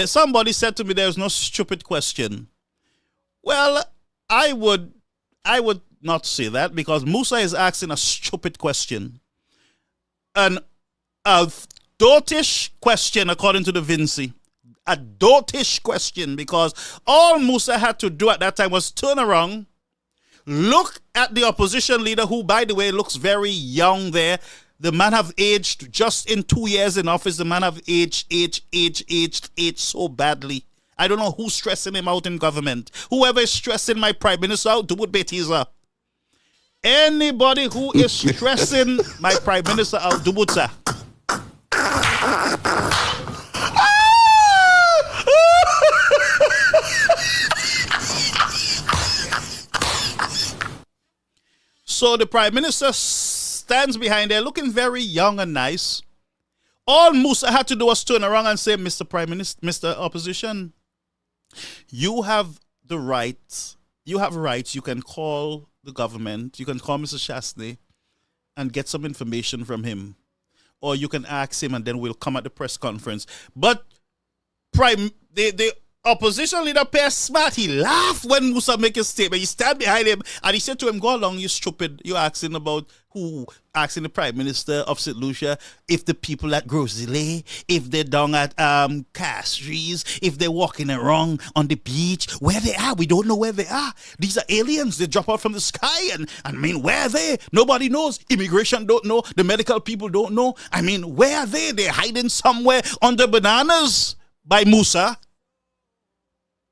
Somebody said to me, there's no stupid question. Well, I would not say that because Musa is asking a stupid question. A dotish question, according to the Vinci. A dotish question, because all Musa had to do at that time was turn around, look at the opposition leader, who, by the way, looks very young there. The man have aged just in 2 years in office. The man have aged so badly. I don't know who's stressing him out in government. Whoever is stressing my prime minister out, do it betiza. Anybody who is stressing my prime minister out, do it, sir. So the prime minister stands behind there looking very young and nice. All Musa had to do was turn around and say, Mr. Prime Minister, Mr. Opposition, you have the rights. You have rights. You can call the government. You can call Mr. Chastney and get some information from him. Or you can ask him and then we'll come at the press conference. But the opposition leader, Per Smart, he laughed when Musa make a statement. He stand behind him and he said to him, go along, you stupid. You're asking about who? Asking the Prime Minister of St. Lucia if the people at Grosile, if they're down at Castries, if they're walking around on the beach, where they are. We don't know where they are. These are aliens. They drop out from the sky. And I mean, where are they? Nobody knows. Immigration don't know. The medical people don't know. I mean, where are they? They're hiding somewhere under bananas by Musa.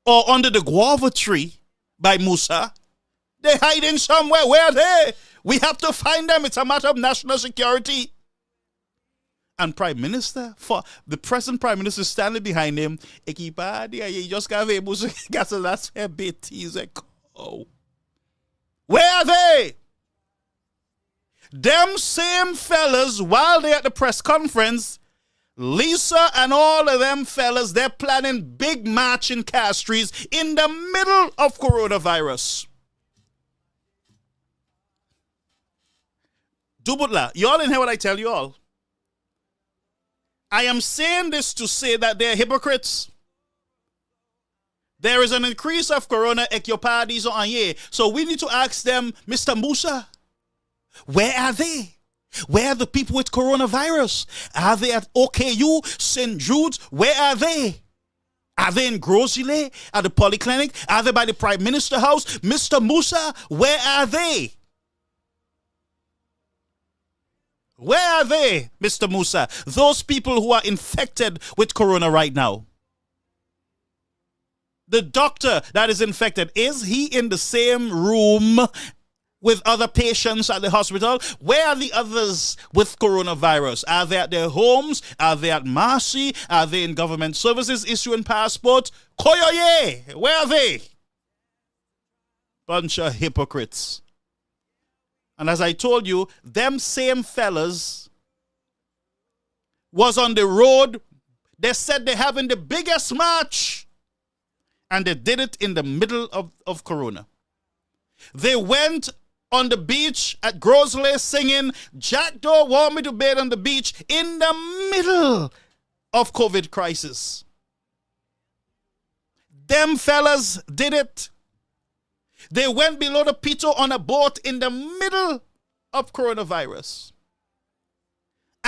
Or under the guava tree by Musa. They're hiding somewhere. Where are they? We have to find them. It's a matter of national security. and Prime Minister, for the present Prime Minister standing behind him, you just got to that's where BT's a oh. Where are they? Them same fellas, while they're at the press conference, Lisa and all of them fellas, they're planning big march in Castries in the middle of coronavirus. Dubutla, you all didn't hear what I tell you all. I am saying this to say that they're hypocrites. There is an increase of corona equiparties on here. So we need to ask them, Mr. Musa, where are they? Where are the people with coronavirus? Are they at OKU, St. Jude's? Where are they? Are they in Grosile? At the polyclinic? Are they by the Prime Minister house? Mr. Musa, where are they? Where are they, Mr. Musa? Those people who are infected with corona right now. The doctor that is infected, is he in the same room with other patients at the hospital? Where are the others with coronavirus? Are they at their homes? Are they at Massy? Are they in government services issuing passport? Koyoye, where are they? Bunch of hypocrites. And as I told you, them same fellas was on the road. They said they're having the biggest march. And they did it in the middle of Corona. They went on the beach at Grosley singing, Jack Doe want me to bathe on the beach in the middle of COVID crisis. Them fellas did it. They went below the Pito on a boat in the middle of coronavirus.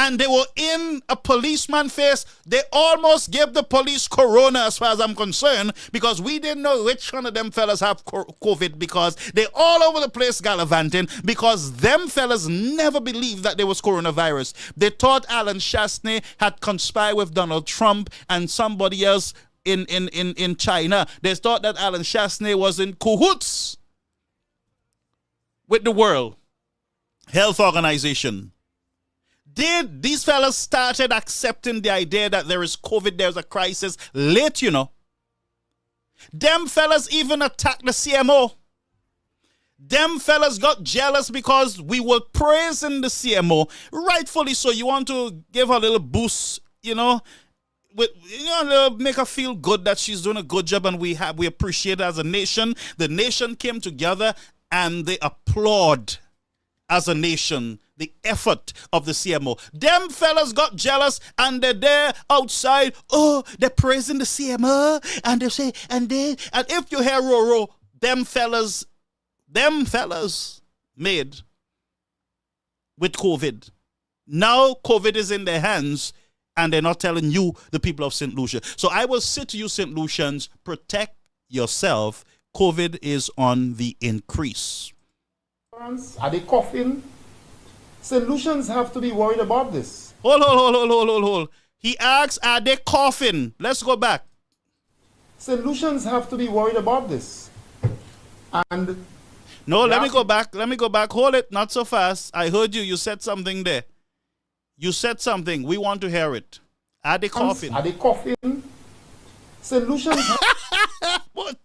And they were in a policeman face. They almost gave the police corona as far as I'm concerned, because we didn't know which one of them fellas have COVID, because they all over the place gallivanting, because them fellas never believed that there was coronavirus. They thought Alan Shastney had conspired with Donald Trump and somebody else in China. They thought that Alan Shastney was in cahoots with the World Health Organization. These fellas started accepting the idea that there is COVID, there's a crisis late, you know. Them fellas even attacked the CMO. Them fellas got jealous because we were praising the CMO. Rightfully so. You want to give her a little boost, you know, make her feel good that she's doing a good job, and we appreciate it as a nation. The nation came together and they applaud as a nation the effort of the CMO. Them fellas got jealous and they're there outside. Oh, they're praising the CMO, and they say, and if you hear Roro, them fellas made with COVID. Now COVID is in their hands, and they're not telling you, the people of St. Lucia. So I will say to you, St. Lucians, protect yourself. COVID is on the increase. Are they coughing? St. Lucians have to be worried about this. Hold. He asks, are they coughing? Let's go back. St. Lucians have to be worried about this. And no, let me go back. Hold it, not so fast. I heard you. You said something there. You said something. We want to hear it. Are they coughing? Are they coughing? St. Lucians What?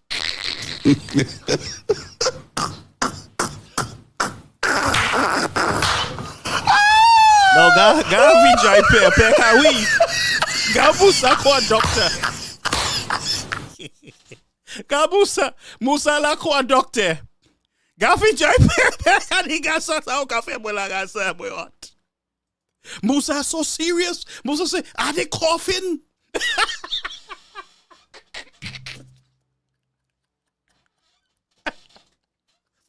No, Gavi Jai Pekawi. Gabusa kwa doctor. Gabusa Musa la kwa doctor. Gavi Jai Pekawi gasa sa cafe bola gasa boy what? Musa so serious. Musa say, are they coughing?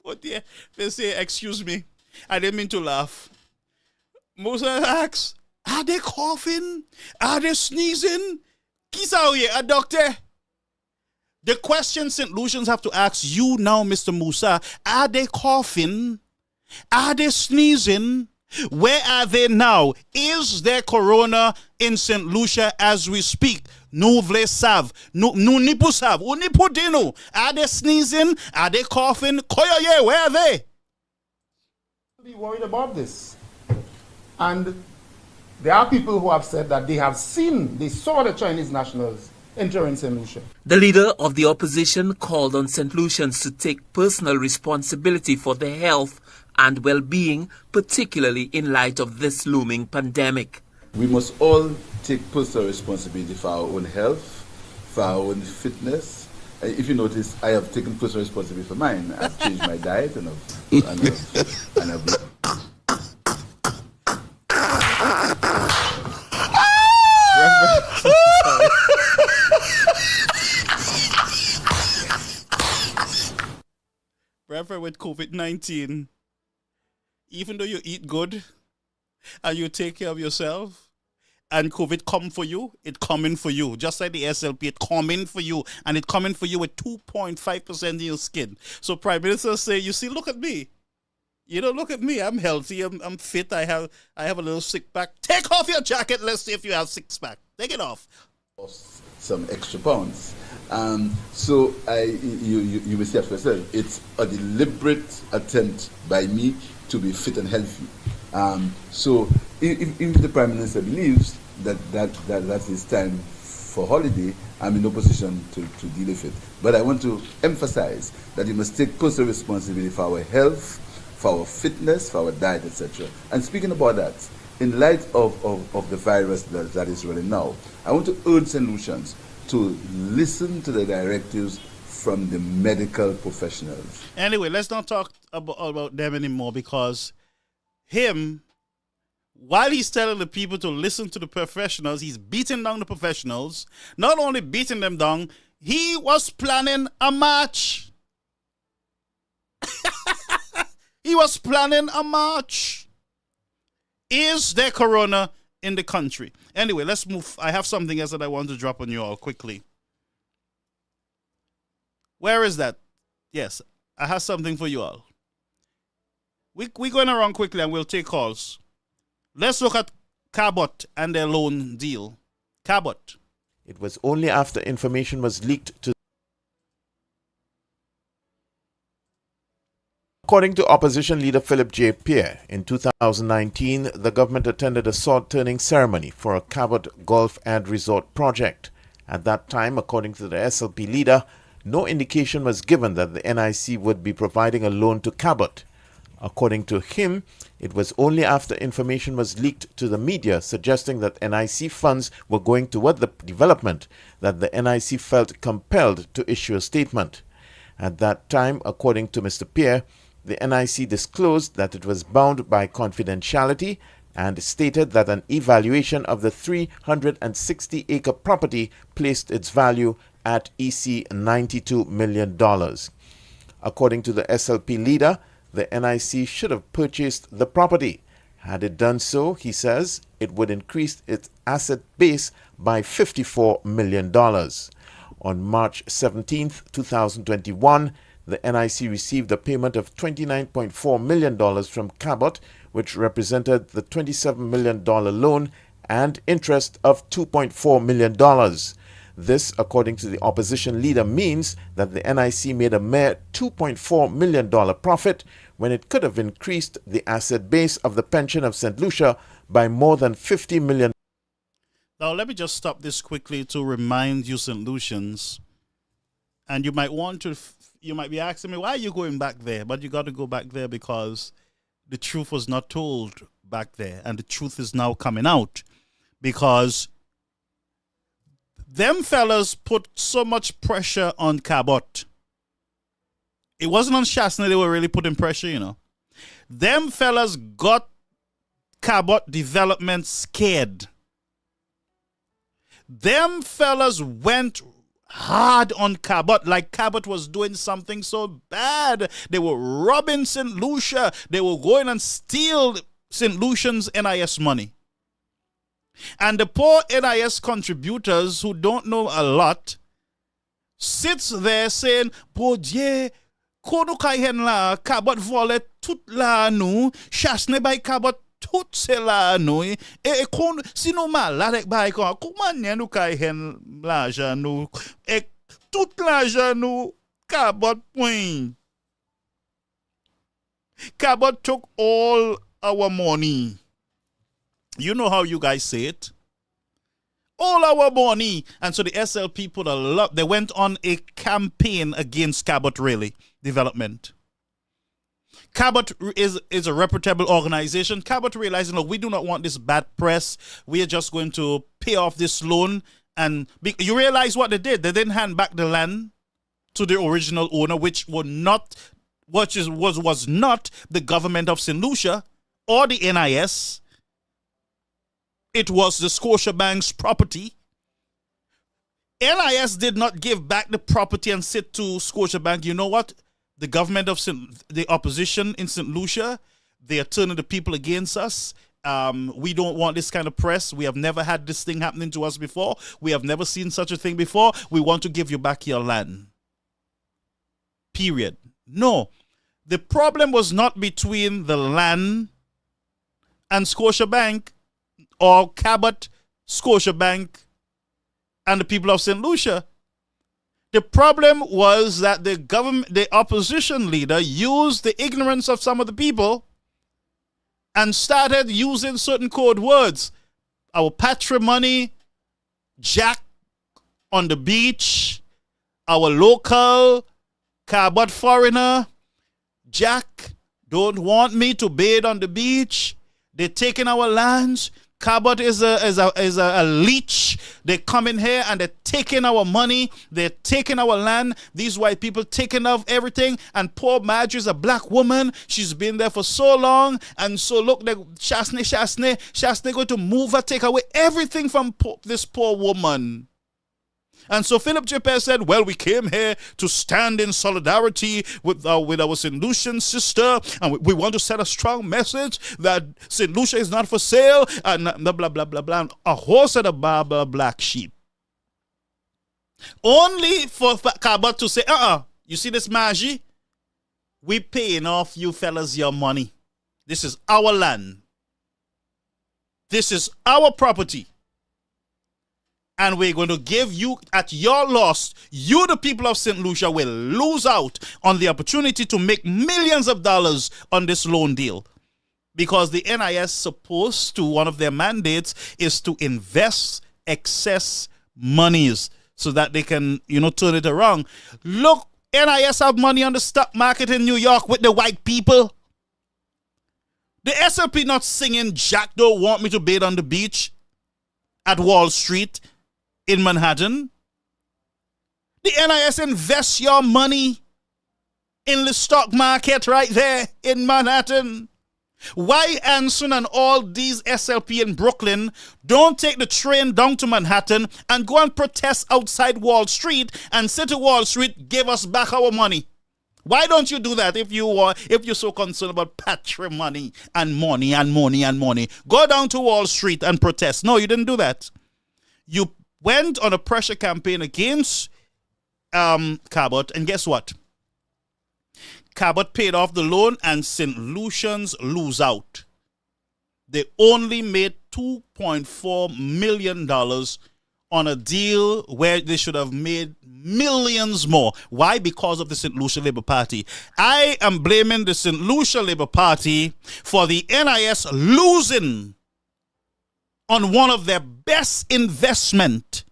Oh dear. They say, excuse me. I didn't mean to laugh. Musa asks, are they coughing? Are they sneezing? Kisaoye, a doctor. The question St. Lucians have to ask you now, Mr. Musa, are they coughing? Are they sneezing? Where are they now? Is there corona in St. Lucia as we speak? Nou vle sav. Nou nipu sav. Ou nipu dino. Are they sneezing? Are they coughing? Koyoye, where are they? be worried about this. And There are people who have said that they saw the Chinese nationals entering St. Lucia. The leader of the opposition called on St. Lucians to take personal responsibility for their health and well-being, particularly in light of this looming pandemic. We must all take personal responsibility for our own health, for our own fitness. If you notice, I have taken personal responsibility for mine. I've changed my diet and I've Reverend, with COVID-19, even though you eat good and you take care of yourself, and COVID come for you, it coming for you. Just like the SLP, it coming for you. And it coming for you with 2.5% in your skin. So Prime Minister say, you see, look at me. You know, look at me. I'm healthy. I'm fit. I have a little six pack. Take off your jacket. Let's see if you have six pack. Take it off. Some extra pounds. So you will see after yourself, it's a deliberate attempt by me to be fit and healthy. So if the Prime Minister believes that is time for holiday, I'm in no position to deal with it. But I want to emphasize that you must take personal responsibility for our health, for our fitness, for our diet, etc. And speaking about that, in light of the virus that is running now, I want to urge St. Lucians to listen to the directives from the medical professionals. Anyway, let's not talk about them anymore, because him, while he's telling the people to listen to the professionals, he's beating down the professionals. Not only beating them down, he was planning a march. He was planning a march. Is there corona in the country? Anyway, let's move. I have something else that I want to drop on you all quickly. Where is that? Yes, I have something for you all. We're going around quickly and we'll take calls. Let's look at Cabot and their loan deal. Cabot. It was only after information was leaked to. According to opposition leader Philip J. Pierre, in 2019, the government attended a sword-turning ceremony for a Cabot Golf and Resort project. At that time, according to the SLP leader, no indication was given that the NIC would be providing a loan to Cabot. According to him, it was only after information was leaked to the media suggesting that NIC funds were going toward the development that the NIC felt compelled to issue a statement. At that time, according to Mr. Pierre, the NIC disclosed that it was bound by confidentiality and stated that an evaluation of the 360-acre property placed its value at EC $92 million. According to the SLP leader, the NIC should have purchased the property. Had it done so, he says, it would increase its asset base by $54 million. On March 17, 2021, the NIC received a payment of $29.4 million from Cabot, which represented the $27 million loan and interest of $2.4 million. This, according to the opposition leader, means that the NIC made a mere $2.4 million profit when it could have increased the asset base of the pension of St. Lucia by more than $50 million. Now, let me just stop this quickly to remind you, St. Lucians, and you might be asking me, why are you going back there? But you got to go back there because the truth was not told back there, and the truth is now coming out, because them fellas put so much pressure on Cabot. It wasn't on Shasna they were really putting pressure, you know. Them fellas got Cabot development scared. Them fellas went hard on Cabot, like Cabot was doing something so bad. They were robbing St. Lucia. They were going and steal St. Lucian's NIS money. And the poor NIS contributors who don't know a lot sits there saying, Bodye, kono kai hen la, Cabot vole tout la nou, chasne bay Cabot tout se la nou, kon, sino maladek bay kon, kouman yen nou kai hen la jan nou, tout la jan nou, Cabot point. Cabot took all our money. You know how you guys say it. All our money. And so the SLP put a lot. They went on a campaign against Cabot really development. Cabot is a reputable organization. Cabot realizing, look, we do not want this bad press. We are just going to pay off this loan. And you realize what they did? They didn't hand back the land to the original owner, which was not the government of St. Lucia or the NIS. It was the Scotiabank's property. NIS did not give back the property and said to Scotiabank, you know what? The government of the opposition in St. Lucia, they are turning the people against us. We don't want this kind of press. We have never had this thing happening to us before. We have never seen such a thing before. We want to give you back your land. Period. No. The problem was not between the land and Scotiabank or Cabot, Scotiabank, and the people of St. Lucia. The problem was that the opposition leader used the ignorance of some of the people and started using certain code words. Our patrimony, Jack on the beach, our local Cabot foreigner, Jack don't want me to bathe on the beach. They're taking our lands. Cabot is a leech. They come in here and they're taking our money. They're taking our land. These white people taking off everything. And poor Marjorie is a black woman. She's been there for so long. And so look, Shasne going to move her, take away everything from this poor woman. And so Philip J. Perry said, well, we came here to stand in solidarity with our St. Lucian sister, and we want to send a strong message that St. Lucia is not for sale, and blah, blah, blah, blah, blah. A horse and a barber, black sheep. Only for Cabot to say, you see this Massy? We paying off you fellas your money. This is our land. This is our property. And we're going to give you, at your loss, you, the people of St. Lucia, will lose out on the opportunity to make millions of dollars on this loan deal. Because the NIS supposed to, one of their mandates is to invest excess monies so that they can, turn it around. Look, NIS have money on the stock market in New York with the white people. The SLP not singing Jack don't want me to bathe on the beach at Wall Street in Manhattan. The NIS invests your money in the stock market right there in Manhattan. Why Anson and all these SLP in Brooklyn don't take the train down to Manhattan and go and protest outside Wall Street and say to Wall Street, give us back our money? Why don't you do that if you're so concerned about patrimony and money and money and money? Go down to Wall Street and protest. No, you didn't do that. You went on a pressure campaign against Cabot, and guess what? Cabot paid off the loan and St. Lucians lose out. They only made $2.4 million on a deal where they should have made millions more. Why? Because of the St. Lucia Labour Party. I am blaming the St. Lucia Labour Party for the NIS losing on one of their best investment,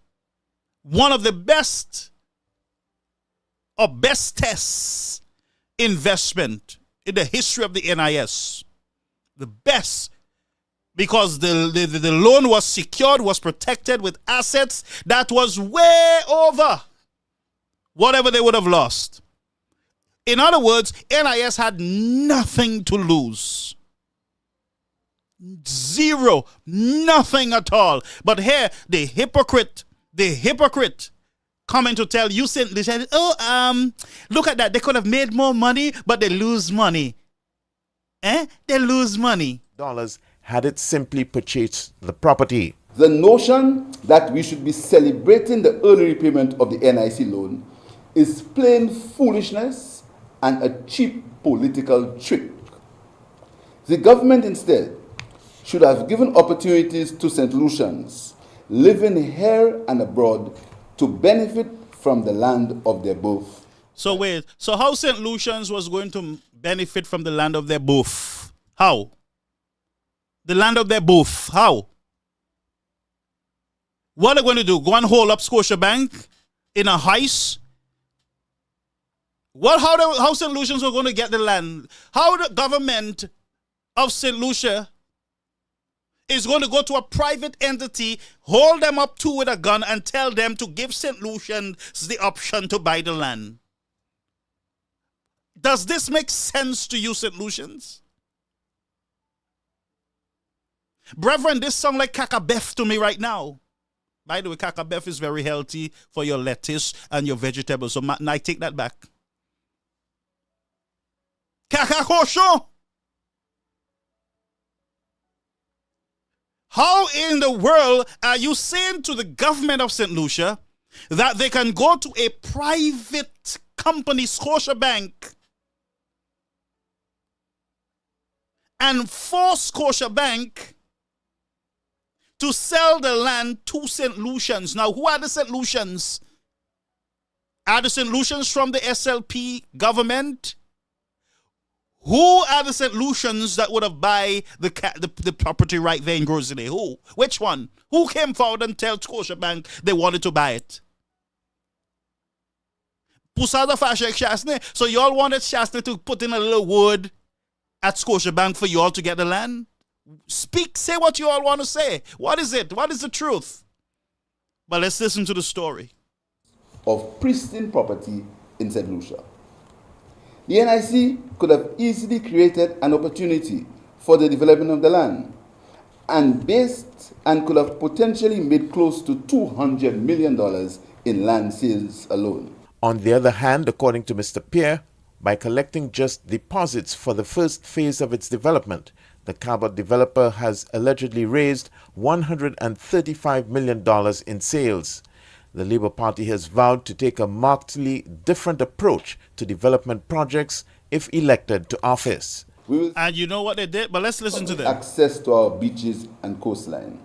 one of the best or bestest investment in the history of the NIS. The best, because the loan was secured, was protected with assets that was way over whatever they would have lost. In other words, NIS had nothing to lose. Zero, nothing at all. But here, the hypocrite coming to tell you, they said, look at that, they could have made more money, but they lose money. They lose money. Dollars had it simply purchased the property. The notion that we should be celebrating the early repayment of the NIC loan is plain foolishness and a cheap political trick. The government instead should have given opportunities to St. Lucians living here and abroad to benefit from the land of their birth. So wait, so how St. Lucians was going to benefit from the land of their birth? How? the land of their booth. How? What are they going to do? Go and hold up Scotiabank in a heist? How St. Lucians are going to get the land? How the government of St. Lucia is going to go to a private entity, hold them up to with a gun, and tell them to give St. Lucians the option to buy the land? Does this make sense to you, St. Lucians? Brethren, this sounds like Cabot to me right now. By the way, Cabot is very healthy for your lettuce and your vegetables. So I take that back. Cacacochon. How in the world are you saying to the government of St. Lucia that they can go to a private company, Scotiabank, and force Scotiabank to sell the land to St. Lucians? Now, who are the St. Lucians? Are the St. Lucians from the SLP government? Who are the St. Lucians that would have buy the property right there in Grosley? Who? Which one? Who came forward and tell Scotiabank they wanted to buy it? Pusada Fashek Shasne. So y'all wanted Shasne to put in a little word at Scotiabank for y'all to get the land? Speak, say what you all want to say. What is it? What is the truth? But let's listen to the story. Of pristine property in St. Lucia. The NIC could have easily created an opportunity for the development of the land and could have potentially made close to $200 million in land sales alone. On the other hand, according to Mr. Pierre, by collecting just deposits for the first phase of its development, the Cabot developer has allegedly raised $135 million in sales. The Labour Party has vowed to take a markedly different approach to development projects if elected to office. And you know what they did? But let's listen to them. Access to our beaches and coastline.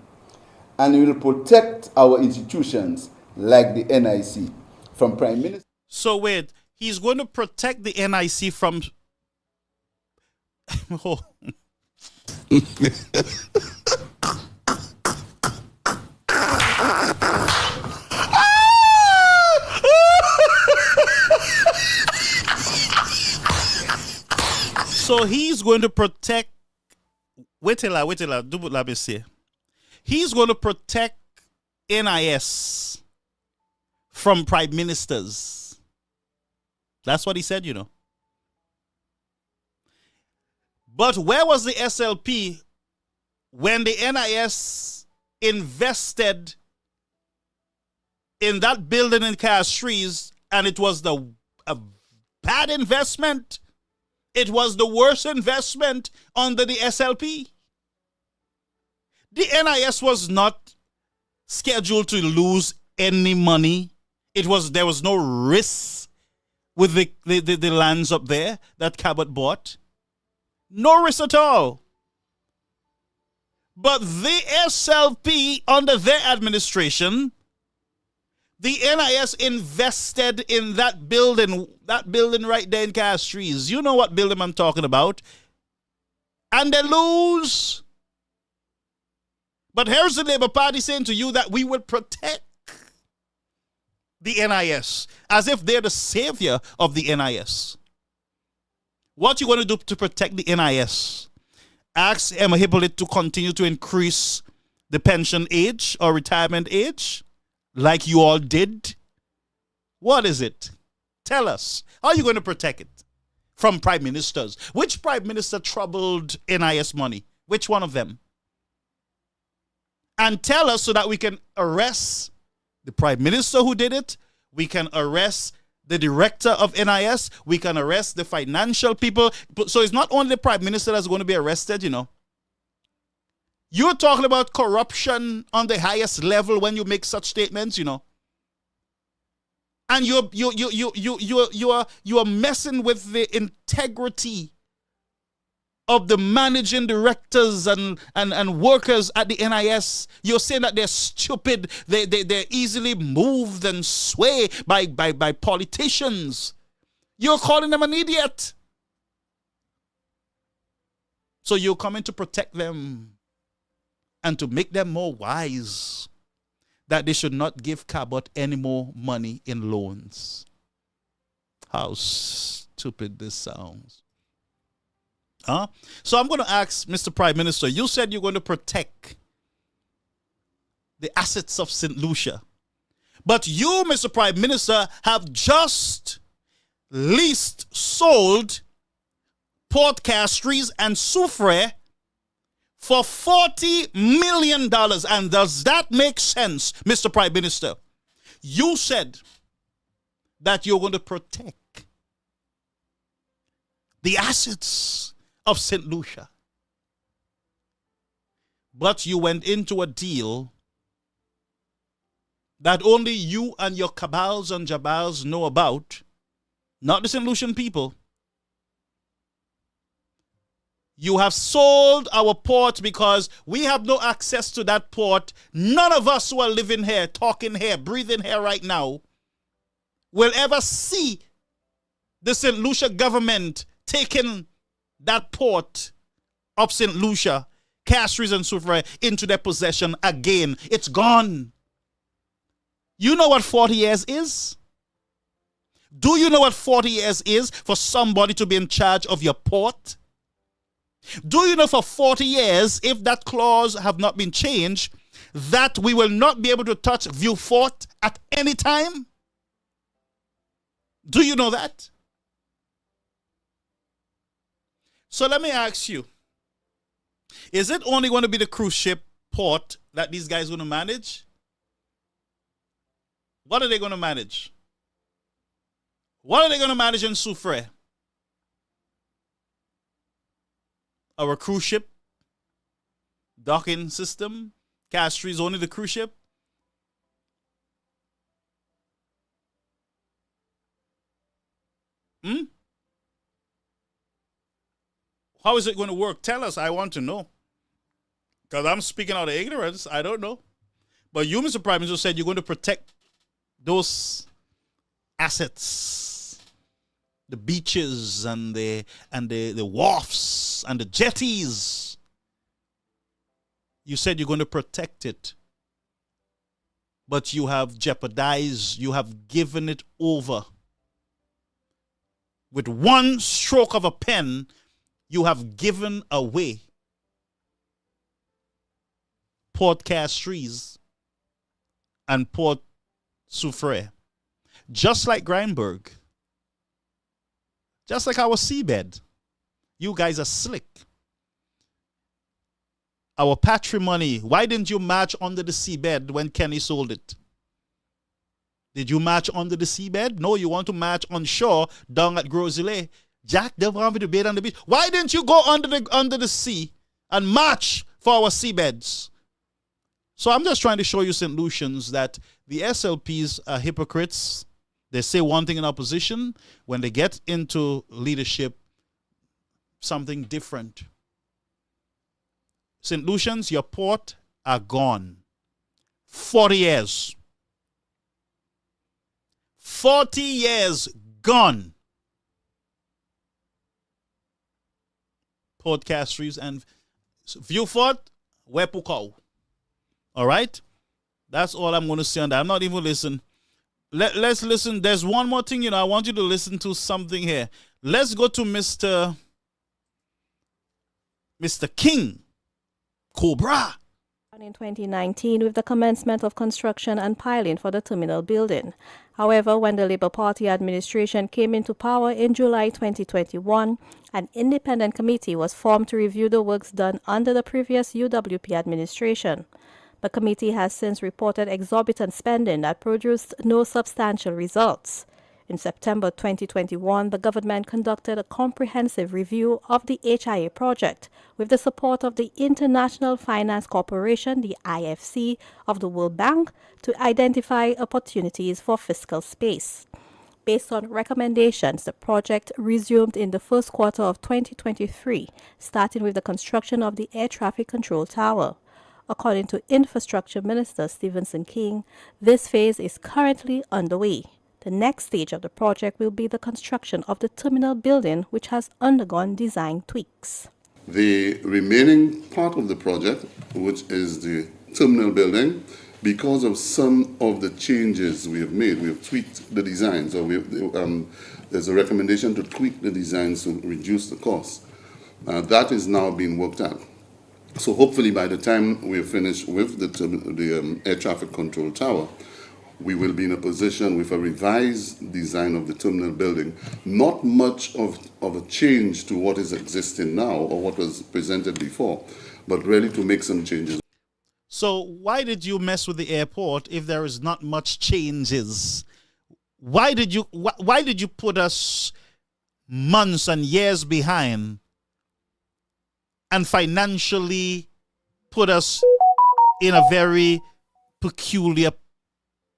And we will protect our institutions like the NIC from Prime Minister. So wait, he's going to protect the NIC from... Oh. So he's going to protect. Wait till I do what let me say. He's going to protect NIS from prime ministers. That's what he said, you know. But where was the SLP when the NIS invested in that building in Castries and it was a bad investment? It was the worst investment under the SLP. The NIS was not scheduled to lose any money. There was no risk with the lands up there that Cabot bought. No risk at all. But the SLP, under their administration, the NIS invested in that building right there in Castries. You know what building I'm talking about. And they lose. But here's the Labour Party saying to you that we will protect the NIS as if they're the savior of the NIS. What you going to do to protect the NIS? Ask Emma Hippolyte to continue to increase the pension age or retirement age like you all did? What is it? Tell us. How are you going to protect it from prime ministers? Which prime minister troubled NIS money? Which one of them? And tell us so that we can arrest the prime minister who did it. We can arrest the director of NIS. We can arrest the financial people. So it's not only the prime minister that's going to be arrested, you know. You're talking about corruption on the highest level when you make such statements, you know. And you are messing with the integrity of the managing directors and workers at the NIS. You're saying that they're stupid, they're easily moved and swayed by politicians. You're calling them an idiot. So you're coming to protect them and to make them more wise that they should not give Cabot any more money in loans. How stupid this sounds. Huh? So I'm going to ask Mr. Prime Minister, you said you're going to protect the assets of St. Lucia. But you, Mr. Prime Minister, have just leased, sold Port Castries and Soufrière for $40 million. And does that make sense, Mr. Prime Minister? You said that you're going to protect the assets of St. Lucia. But you went into a deal that only you and your cabals and jabals know about, not the St. Lucian people. You have sold our port because we have no access to that port. None of us who are living here, talking here, breathing here right now will ever see the St. Lucia government taking that port of St. Lucia, Castries and Soufrière, into their possession again. It's gone. You know what 40 years is? Do you know what 40 years is for somebody to be in charge of your port? Do you know for 40 years, if that clause have not been changed, that we will not be able to touch Vieux Fort at any time? Do you know that? So let me ask you, is it only going to be the cruise ship port that these guys are going to manage? What are they going to manage? What are they going to manage in Soufrière? Our cruise ship docking system? Castries only the cruise ship? How is it going to work? Tell us. I want to know. Because I'm speaking out of ignorance. I don't know. But you, Mr. Prime Minister, said you're going to protect those assets, the beaches and the wharfs and the jetties. You said you're going to protect it. But you have jeopardized, you have given it over. With one stroke of a pen, you have given away Port Castries and Port Soufrière. Just like Grindberg. Just like our seabed. You guys are slick. Our patrimony. Why didn't you march under the seabed when Kenny sold it? Did you march under the seabed? No, you want to march on shore down at Grosley. Jack, they want me to bathe on the beach. Why didn't you go under the sea and march for our seabeds? So I'm just trying to show you, St. Lucians, that the SLPs are hypocrites. They say one thing in opposition. When they get into leadership, something different. St. Lucians, your port are gone. 40 years. 40 years gone. Port Castries and Vieux Fort, Wepukau. All right? That's all I'm going to say on that. I'm not even listening. Let's listen. There's one more thing, I want you to listen to something here. Let's go to Mr. King Cobra. In 2019 with the commencement of construction and piling for the terminal building. However, when the Labour Party administration came into power in July 2021, an independent committee was formed to review the works done under the previous UWP administration. The committee has since reported exorbitant spending that produced no substantial results. In September 2021, the government conducted a comprehensive review of the HIA project with the support of the International Finance Corporation, the IFC, of the World Bank to identify opportunities for fiscal space. Based on recommendations, the project resumed in the first quarter of 2023, starting with the construction of the Air Traffic Control Tower. According to Infrastructure Minister Stephenson King, this phase is currently underway. The next stage of the project will be the construction of the terminal building, which has undergone design tweaks. The remaining part of the project which is the terminal building, because of some of the changes we have made, we have tweaked the design. So there's a recommendation to tweak the designs to reduce the cost. That is now being worked at. So hopefully by the time we're finished with the air traffic control tower, we will be in a position with a revised design of the terminal building, not much of a change to what is existing now or what was presented before, but really to make some changes. So why did you mess with the airport if there is not much changes? Why did you put us months and years behind and financially put us in a very peculiar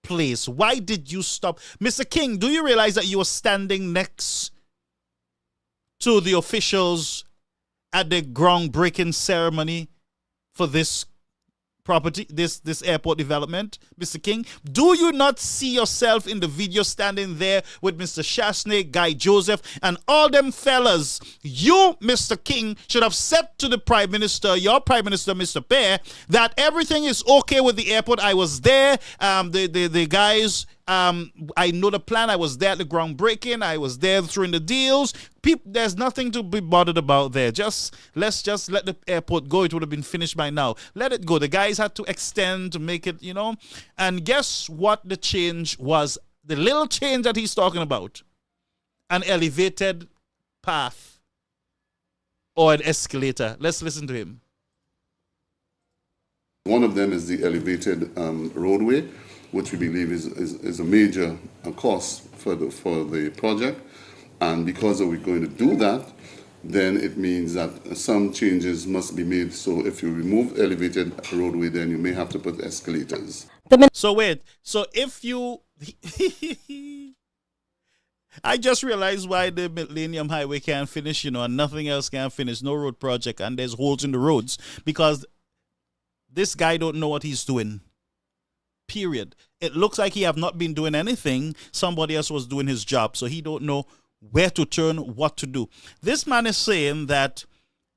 place? Why did you stop? Mr. King, do you realize that you were standing next to the officials at the groundbreaking ceremony for this property, this airport development, Mr. King? Do you not see yourself in the video standing there with Mr. Shasney, Guy Joseph, and all them fellas? You, Mr. King, should have said to the Prime Minister, your Prime Minister, Mr. Pear, that everything is okay with the airport. I was there. The guys, I know the plan. I was there at the groundbreaking. I was there during the deals. There's nothing to be bothered about there. Let's just let the airport go. It would have been finished by now. Let it go. The guys had to extend to make it, And guess what the change was? The little change that he's talking about. An elevated path or an escalator. Let's listen to him. One of them is the elevated roadway, which we believe is a major cost for the project. And because we're going to do that, then it means that some changes must be made. So if you remove elevated roadway, then you may have to put escalators. So wait, so if you... I just realized why the Millennium Highway can't finish, and nothing else can finish, no road project, and there's holes in the roads, because this guy don't know what he's doing. Period. It looks like he have not been doing anything. Somebody else was doing his job, so he don't know where to turn, what to do. This man is saying that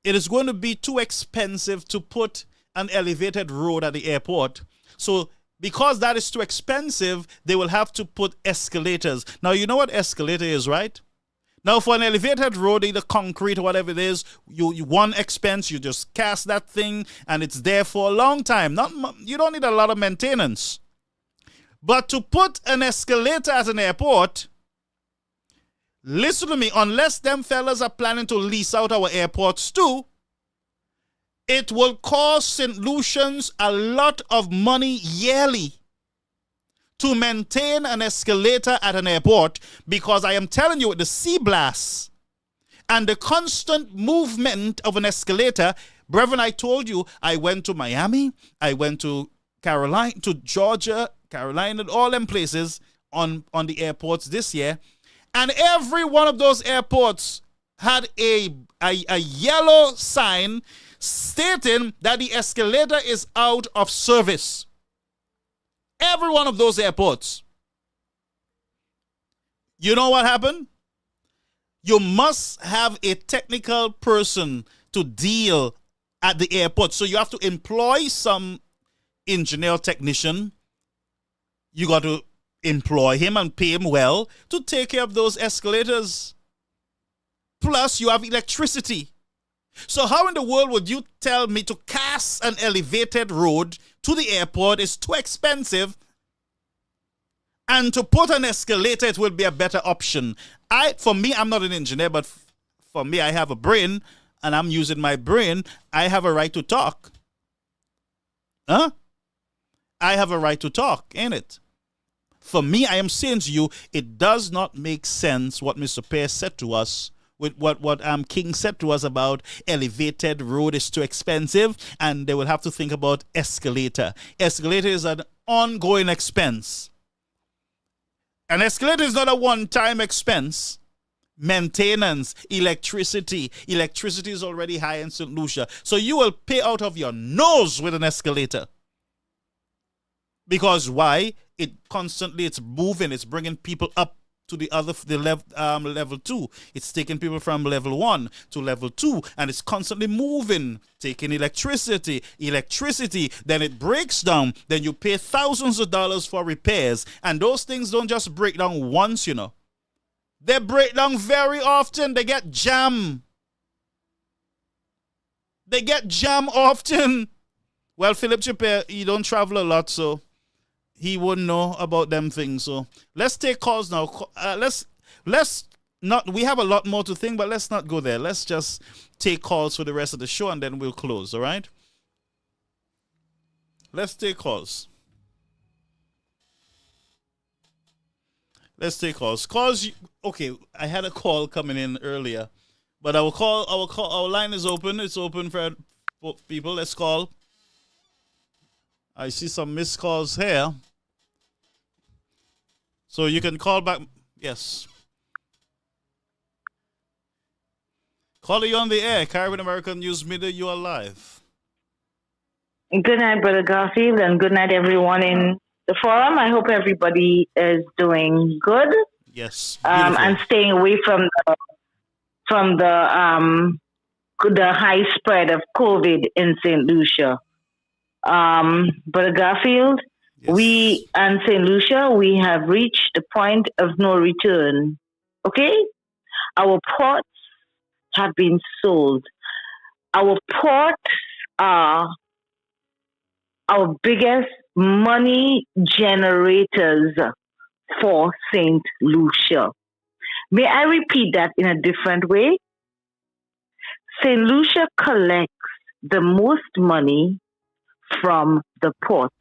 it is going to be too expensive to put an elevated road at the airport. So because that is too expensive, they will have to put escalators. Now, you know what escalator is, right? Now, for an elevated road, either concrete or whatever it is, you one expense, you just cast that thing, and it's there for a long time. You don't need a lot of maintenance. But to put an escalator at an airport, listen to me, unless them fellas are planning to lease out our airports too, it will cost St. Lucians a lot of money yearly to maintain an escalator at an airport, because I am telling you, with the sea blasts and the constant movement of an escalator, brethren, I told you, I went to Miami, I went to Carolina, to Georgia, Carolina, all them places on the airports this year, and every one of those airports had a yellow sign stating that the escalator is out of service. Every one of those airports. You know what happened? You must have a technical person to deal at the airport. So you have to employ some engineer technician. You got to employ him and pay him well to take care of those escalators. Plus, you have electricity. So how in the world would you tell me to cast an elevated road to the airport is too expensive, and to put an escalator, it will be a better option? For me, I'm not an engineer, but for me, I have a brain, and I'm using my brain. I have a right to talk. Huh? I have a right to talk, ain't it? For me, I am saying to you, it does not make sense what Mr. Pear said to us, with what King said to us about elevated road is too expensive, and they will have to think about escalator. Escalator is an ongoing expense. An escalator is not a one-time expense. Maintenance, electricity. Electricity is already high in St. Lucia. So you will pay out of your nose with an escalator. Because why? It's moving, it's bringing people up to level 2. It's taking people from level 1 to level 2, and it's constantly moving, taking electricity, then it breaks down, then you pay thousands of dollars for repairs, and those things don't just break down once, They break down very often. They get jam. Often. Well, Philip Chappelle, he don't travel a lot, so he wouldn't know about them things. So let's take calls now. Let's not. We have a lot more to think, but let's not go there. Let's just take calls for the rest of the show, and then we'll close. All right? Let's take calls. Okay, I had a call coming in earlier, but our line is open. It's open for people. Let's call. I see some missed calls here. So you can call back. Yes. Caller, you on the air. Caribbean American News Media, you are live. Good night, Brother Garfield, and good night, everyone in the forum. I hope everybody is doing good. Yes. And staying away from the high spread of COVID in St. Lucia. Brother Garfield, yes. We and St. Lucia, we have reached the point of no return. Okay? Our ports have been sold. Our ports are our biggest money generators for St. Lucia. May I repeat that in a different way? St. Lucia collects the most money from the ports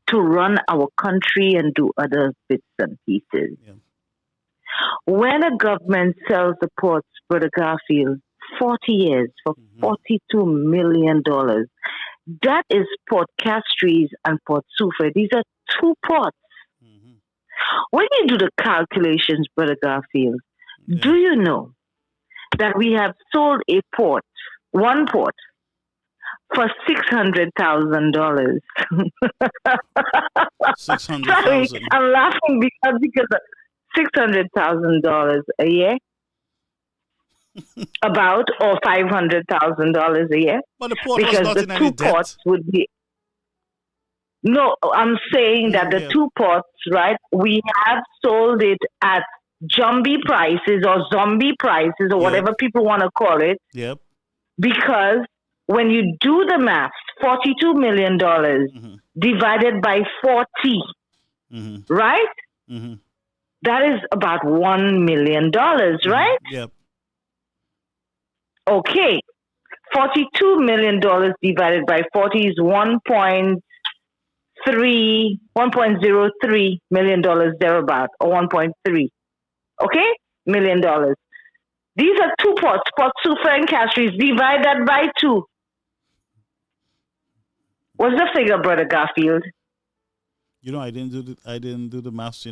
to run our country and do other bits and pieces. Yeah. When a government sells the ports, Brother Garfield, 40 years for $42 million, that is Port Castries and Port Soufrière. These are two ports. When you do the calculations, Brother Garfield, do you know that we have sold one port, for $600,000? Sorry, I'm laughing because $600,000 a year, about, or $500,000 a year. But the port because was not the in any two debt. ports would be. No, I'm saying that the two ports, right? We have sold it at zombie prices or whatever people want to call it. Yep. Because when you do the math, $42 million divided by 40, right? That is about $1 million, right? Yep. Okay. $42 million divided by 40 is $1.03 million thereabout, or 1.3. Okay? $million. These are two ports, Port Soufrière and Castries. Divide that by 2. What's the figure, Brother Garfield? I didn't do the maths,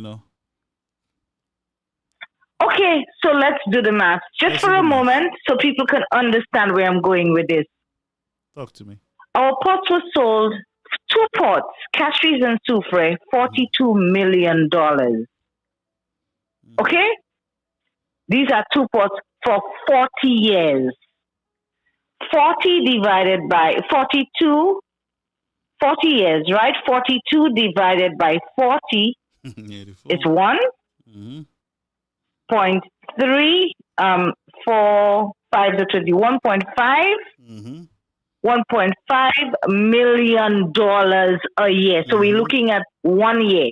Okay, so let's do the math. Just for a moment, so people can understand where I'm going with this. Talk to me. Our ports were sold, 2 ports, Castries and Soufrière, $42 million. Okay? These are 2 ports for 40 years. 40 divided by 42, 40 years, right? 42 divided by 40 is 1.3, 4, 5 to 20, 1.5, $1.5 million a year. So we're looking at 1 year.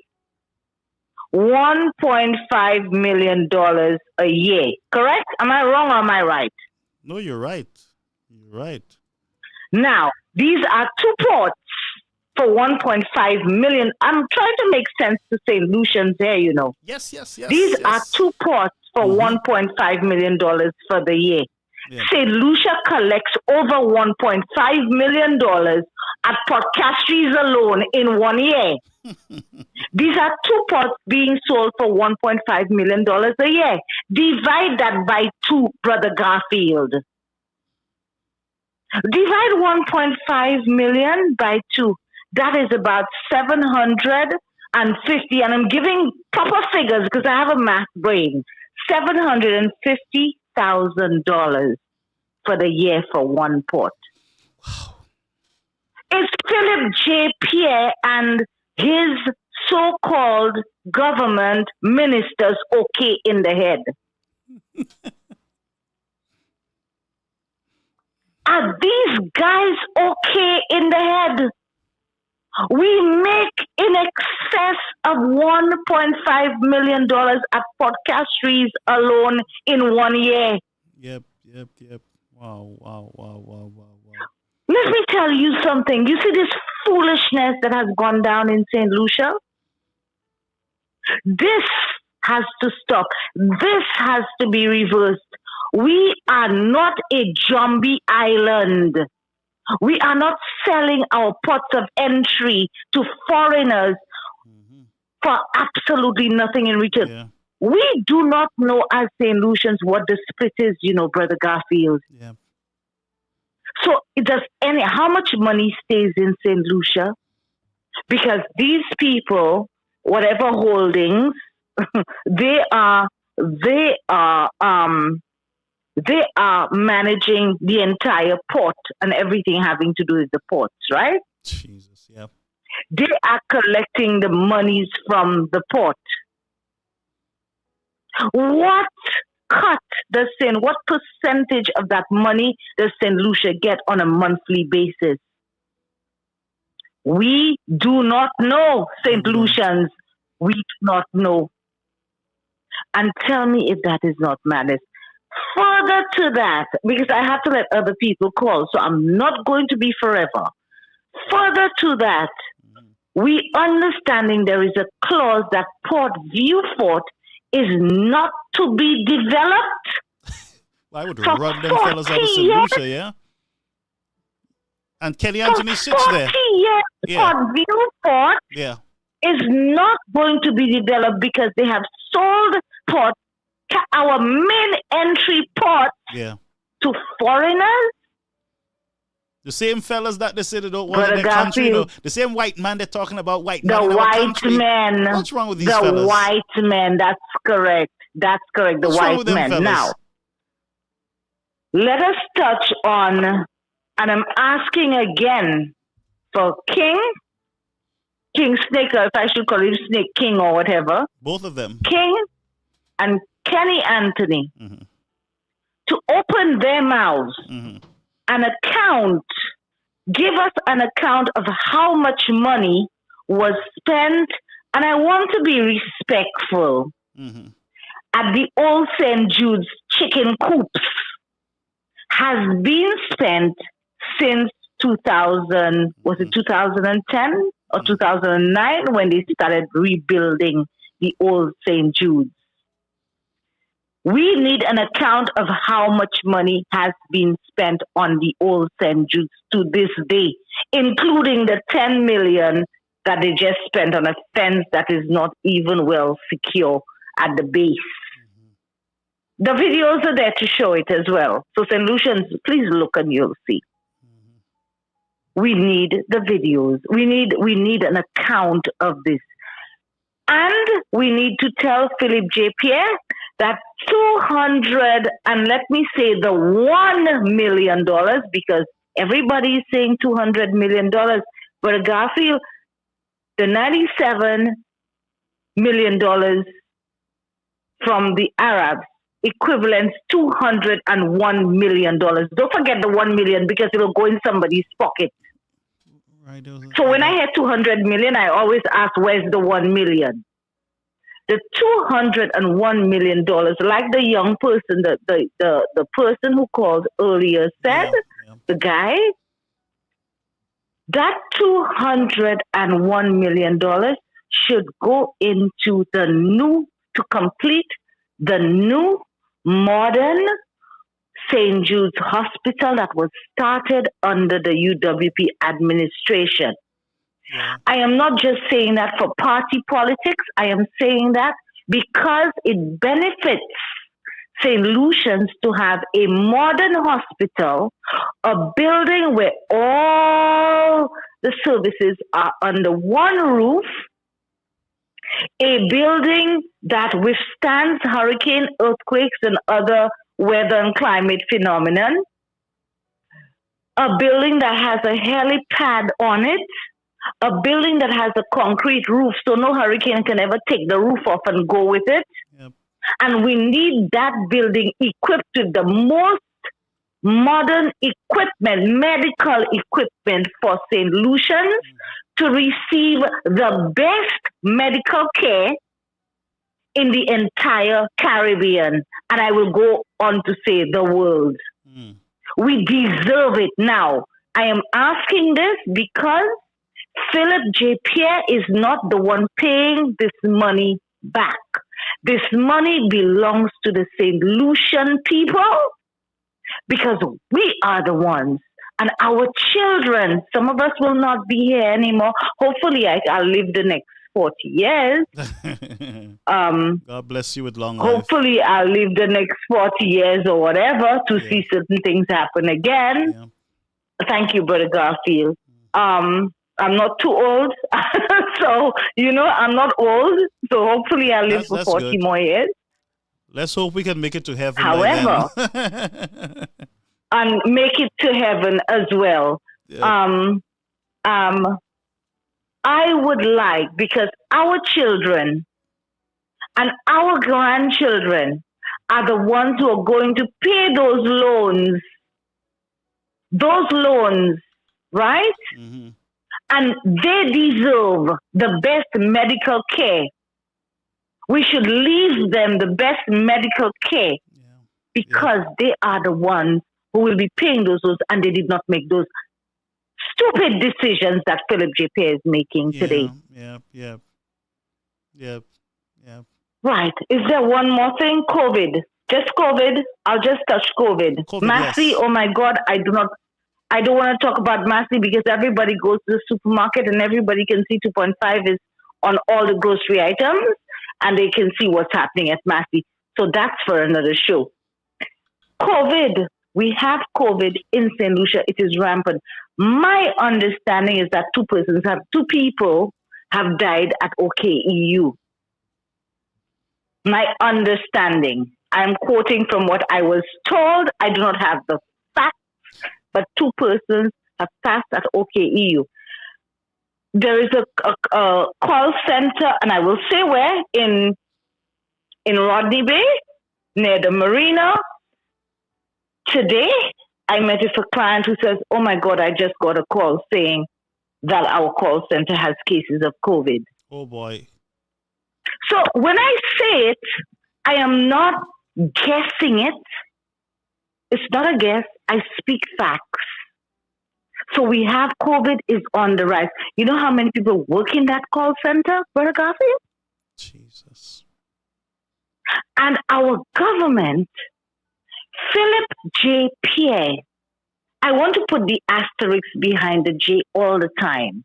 $1.5 million a year. Correct? Am I wrong or am I right? No, you're right. You're right. Now, these are 2 ports for 1.5 million. I'm trying to make sense to St. Lucians here, Yes. These are 2 ports for $1.5 million for the year. Yeah. St. Lucia collects over $1.5 million at Port Castries alone in 1 year. These are 2 ports being sold for $1.5 million a year. Divide that by 2, Brother Garfield. Divide 1.5 million by 2. That is about $750,000 and I'm giving proper figures because I have a math brain. $750,000 for the year for one port. Wow. Is Philip J. Pierre and his so-called government ministers okay in the head? Are these guys okay in the head? We make in excess of $1.5 million at Port Castries alone in 1 year. Yep. Wow. Let me tell you something. You see this foolishness that has gone down in St. Lucia? This has to stop. This has to be reversed. We are not a zombie island. We are not selling our ports of entry to foreigners for absolutely nothing in return. Yeah. We do not know as St. Lucians what the split is, Brother Garfield. Yeah. So how much money stays in St. Lucia? Because these people, whatever holdings, they are managing the entire port and everything having to do with the ports, right? Jesus, yeah. They are collecting the monies from the port. What what percentage of that money does St. Lucia get on a monthly basis? We do not know, St. Lucians. We do not know. And tell me if that is not madness. Further to that, because I have to let other people call, so I'm not going to be forever. Further to that, we understanding there is a clause that Port View Fort is not to be developed. Well, I would run them fellas out of St. Lucia, yeah? And Kenny Anthony sits there. 40 years, Yeah. Port View Fort Yeah. is not going to be developed because they have sold port, our main entry port, Yeah. to foreigners. The same fellas that they say they don't want Brother in their country, Garfield, the same white man they're talking about white the man in our white country. men. What's wrong with these the fellas? white men. That's correct. That's correct. The What's wrong white with them men. fellas? Now, let us touch on, and I'm asking again for King Snake, or if I should call him Snake King or whatever. Both of them. King and Kenny Anthony to open their mouths and give us an account of how much money was spent, and I want to be respectful, at the old St. Jude's chicken coops has been spent since 2000, was it 2010 or 2009 when they started rebuilding the old St. Jude's. We need an account of how much money has been spent on the old St. Jude's to this day, including the $10 million that they just spent on a fence that is not even well secure at the base. The videos are there to show it as well. So St. Lucians, please look and you'll see. We need the videos. We need an account of this. And we need to tell Philip J. Pierre that 200, and let me say the $1 million, because everybody is saying $200 million. But Garfield, the $97 million from the Arabs equivalents $201 million. Don't forget the 1 million because it will go in somebody's pocket. Right. So when I hear 200 million, I always ask, where's the 1 million? The $201 million, like the young person, the person who called earlier said, the guy, that $201 million should go into to complete the new modern St. Jude's Hospital that was started under the UWP administration. Yeah. I am not just saying that for party politics. I am saying that because it benefits St. Lucians to have a modern hospital, a building where all the services are under one roof, A building that withstands hurricane, earthquakes, and other weather and climate phenomenon. A building that has a helipad on it. A building that has a concrete roof so no hurricane can ever take the roof off and go with it. Yep. And we need that building equipped with the most modern equipment, medical equipment for St. Lucians to receive the best medical care in the entire Caribbean. And I will go on to say the world. Mm. We deserve it now. I am asking this because Philip J. Pierre is not the one paying this money back. This money belongs to the St. Lucian people because we are the ones. And our children, some of us will not be here anymore. Hopefully, I'll live the next 40 years. God bless you with long life. Hopefully, I'll live the next 40 years or whatever to see certain things happen again. Yeah. Thank you, Brother Garfield. I'm not too old. So, I'm not old. So hopefully I'll live for 40 good. more years. Let's hope we can make it to heaven. However, and make it to heaven as well. Yeah. I would like, because our children and our grandchildren are the ones who are going to pay those loans. Those loans, right? Mm-hmm. And they deserve the best medical care. We should leave them the best medical care because they are the ones who will be paying those loans, and they did not make those stupid decisions that Philip J. Pierre is making today. Yep. Right. Is there one more thing? COVID. Just COVID. I'll just touch COVID. Massy, yes. Oh my God, I don't want to talk about Massy because everybody goes to the supermarket and everybody can see 2.5 is on all the grocery items and they can see what's happening at Massy. So that's for another show. COVID. We have COVID in St. Lucia. It is rampant. My understanding is that two people have died at OKEU. My understanding. I'm quoting from what I was told. I do not have the facts, but 2 persons have passed at OKEU. There is a call center, and I will say where, in Rodney Bay, near the marina. Today, I met with a client who says, oh my God, I just got a call saying that our call center has cases of COVID. Oh boy. So when I say it, I am not guessing it. It's not a guess. I speak facts. So we have COVID is on the rise. You know how many people work in that call center, Brother Garfield? Jesus. And our government, Philip J. Pierre, I want to put the asterisk behind the J all the time.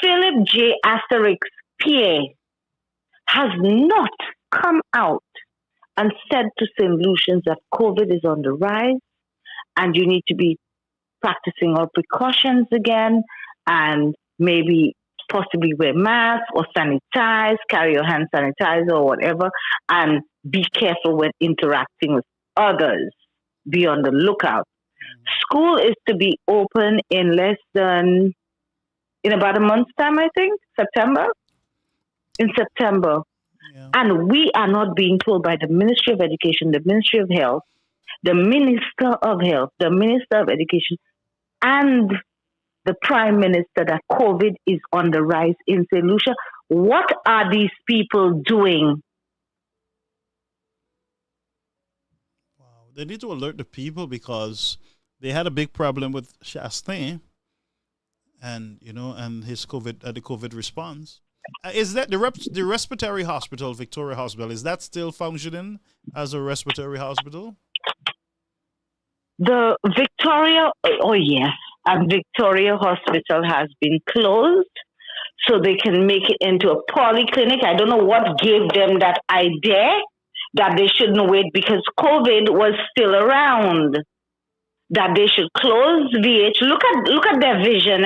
Philip J. asterisk Pierre has not come out and said to St. Lucians that COVID is on the rise and you need to be practicing all precautions again and maybe possibly wear masks or sanitize, carry your hand sanitizer or whatever, and be careful when interacting with others. Be on the lookout. School is to be open in about a month's time, I think, September. In September. Yeah. And we are not being told by the Ministry of Education, the Ministry of Health, the Minister of Health, the Minister of Education, and the Prime Minister that COVID is on the rise in St. Lucia. What are these people doing? Wow. They need to alert the people because they had a big problem with Chastain and his the COVID response. Is that the respiratory hospital, Victoria Hospital, is that still functioning as a respiratory hospital? The Victoria, oh yes, and Victoria Hospital has been closed so they can make it into a polyclinic. I don't know what gave them that idea that they shouldn't wait because COVID was still around, that they should close VH. Look at their vision,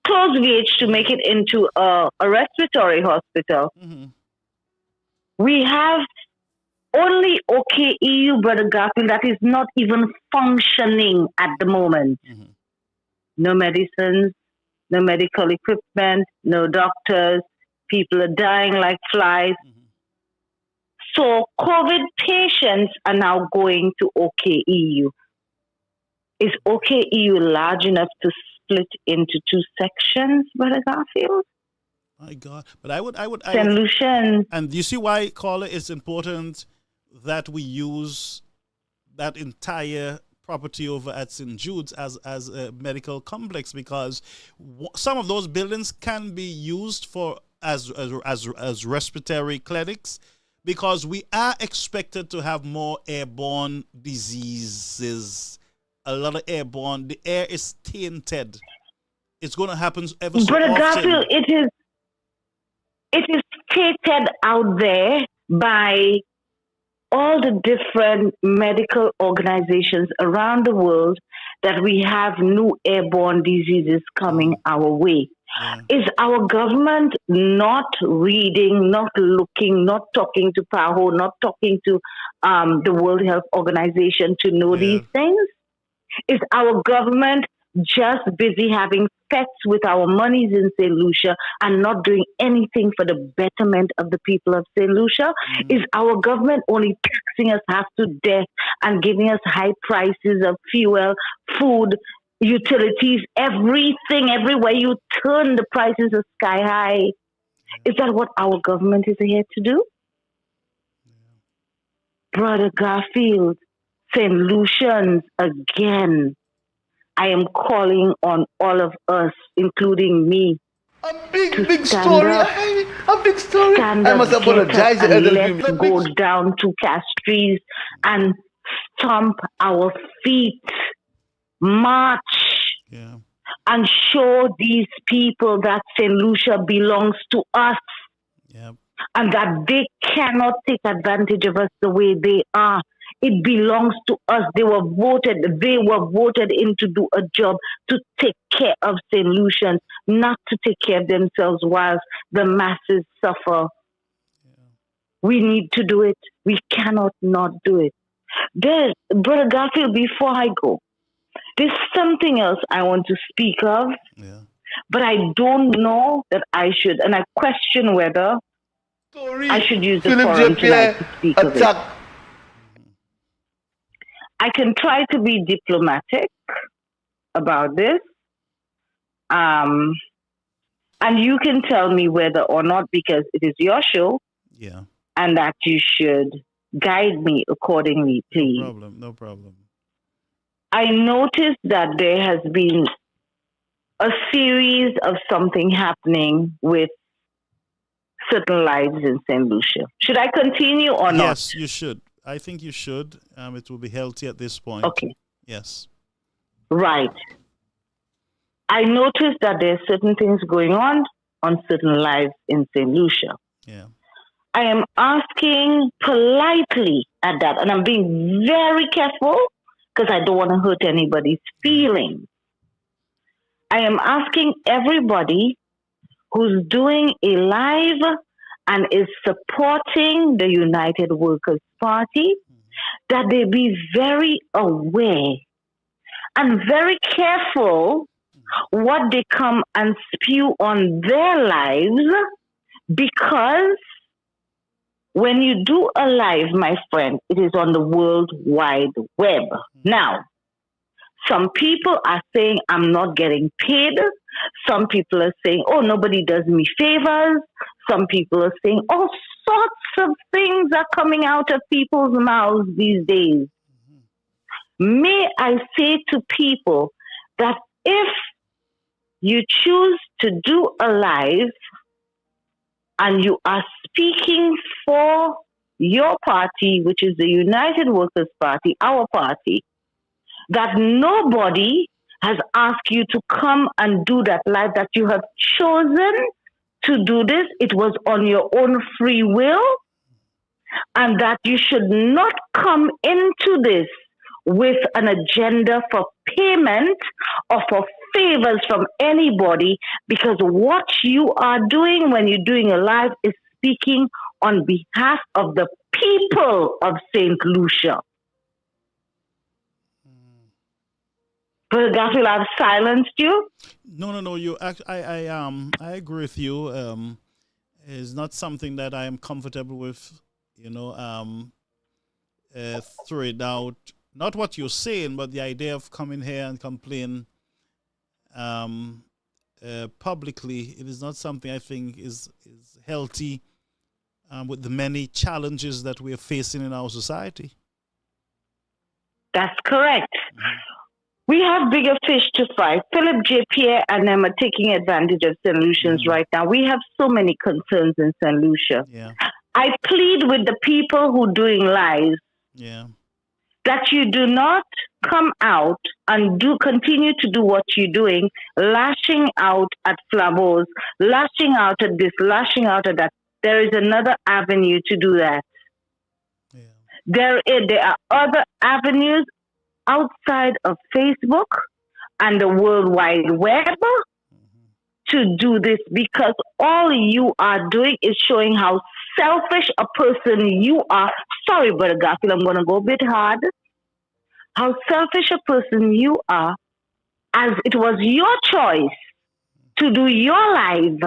Close VH to make it into a respiratory hospital. Mm-hmm. We have only OKEU, Brother Garfield, that is not even functioning at the moment. Mhm. No medicines, no medical equipment, no doctors. People are dying like flies. Mhm. So COVID patients are now going to OKEU. Is OKEU large enough to split into two sections, Brother Garfield? My God. But I St. would, Lucia and you see why, caller, it's important that we use that entire property over at St. Jude's as a medical complex, because some of those buildings can be used for as respiratory clinics, because we are expected to have more airborne diseases. A lot of airborne. The air is tainted. It's going to happen ever so Brother often. Garfield, it is stated out there by all the different medical organizations around the world that we have new airborne diseases coming our way. Yeah. Is our government not reading, not looking, not talking to PAHO, not talking to the World Health Organization to know these things? Is our government just busy having pets with our monies in St. Lucia and not doing anything for the betterment of the people of St. Lucia? Is our government only taxing us half to death and giving us high prices of fuel, food, utilities, everything, everywhere you turn, the prices are sky high? Is that what our government is here to do? Brother Garfield, St. Lucians, again, I am calling on all of us, including me, A big stand story. up. A big story. Stand I up, must get apologize up, to and elderly let's people. go down to Castries and stomp our feet, march, Yeah. and show these people that St. Lucia belongs to us Yeah. and that they cannot take advantage of us the way they are. It belongs to us. They were voted in to do a job to take care of St. Lucians, not to take care of themselves whilst the masses suffer. We need to do it. We cannot not do it. Brother Garfield, before I go, there's something else I want to speak of, Yeah. but I don't know that I should, and I question whether I should use the Philip forum J. tonight Pierre to speak of it. attack. I can try to be diplomatic about this, and you can tell me whether or not, because it is your show, Yeah. and that you should guide me accordingly, please. No problem. I noticed that there has been a series of something happening with certain lives in St. Lucia. Should I continue or not? Yes, you should. I think you should. It will be healthy at this point. Okay. Yes. Right. I noticed that there are certain things going on certain lives in St. Lucia. Yeah. I am asking politely at that, and I'm being very careful because I don't want to hurt anybody's feelings. I am asking everybody who's doing a live and is supporting the United Workers' Party that they be very aware and very careful what they come and spew on their lives, because when you do a live, my friend, it is on the World Wide Web. Now, some people are saying I'm not getting paid. Some people are saying, oh, nobody does me favors. Some people are saying all sorts of things are coming out of people's mouths these days. May I say to people that if you choose to do a live and you are speaking for your party, which is the United Workers' Party, our party, that nobody has asked you to come and do that live, that you have chosen to do this. It was on your own free will, and that you should not come into this with an agenda for payment or for favors from anybody, because what you are doing when you're doing a live is speaking on behalf of the people of St. Lucia. Brother Garfield, I've silenced you. No. You I agree with you. It's not something that I am comfortable with. Throw it out. Not what you're saying, but the idea of coming here and complain publicly. It is not something I think is healthy with the many challenges that we are facing in our society. That's correct. We have bigger fish to fry. Philip J. Pierre and them are taking advantage of St. Lucians right now. We have so many concerns in St. Lucia. Yeah. I plead with the people who are doing lives that you do not come out and continue to do what you're doing, lashing out at Flambeaus, lashing out at this, lashing out at that. There is another avenue to do that. Yeah. There are other avenues outside of Facebook and the World Wide Web to do this, because all you are doing is showing how selfish a person you are. Sorry, Brother Garfield, I'm going to go a bit hard. How selfish a person you are, as it was your choice to do your life,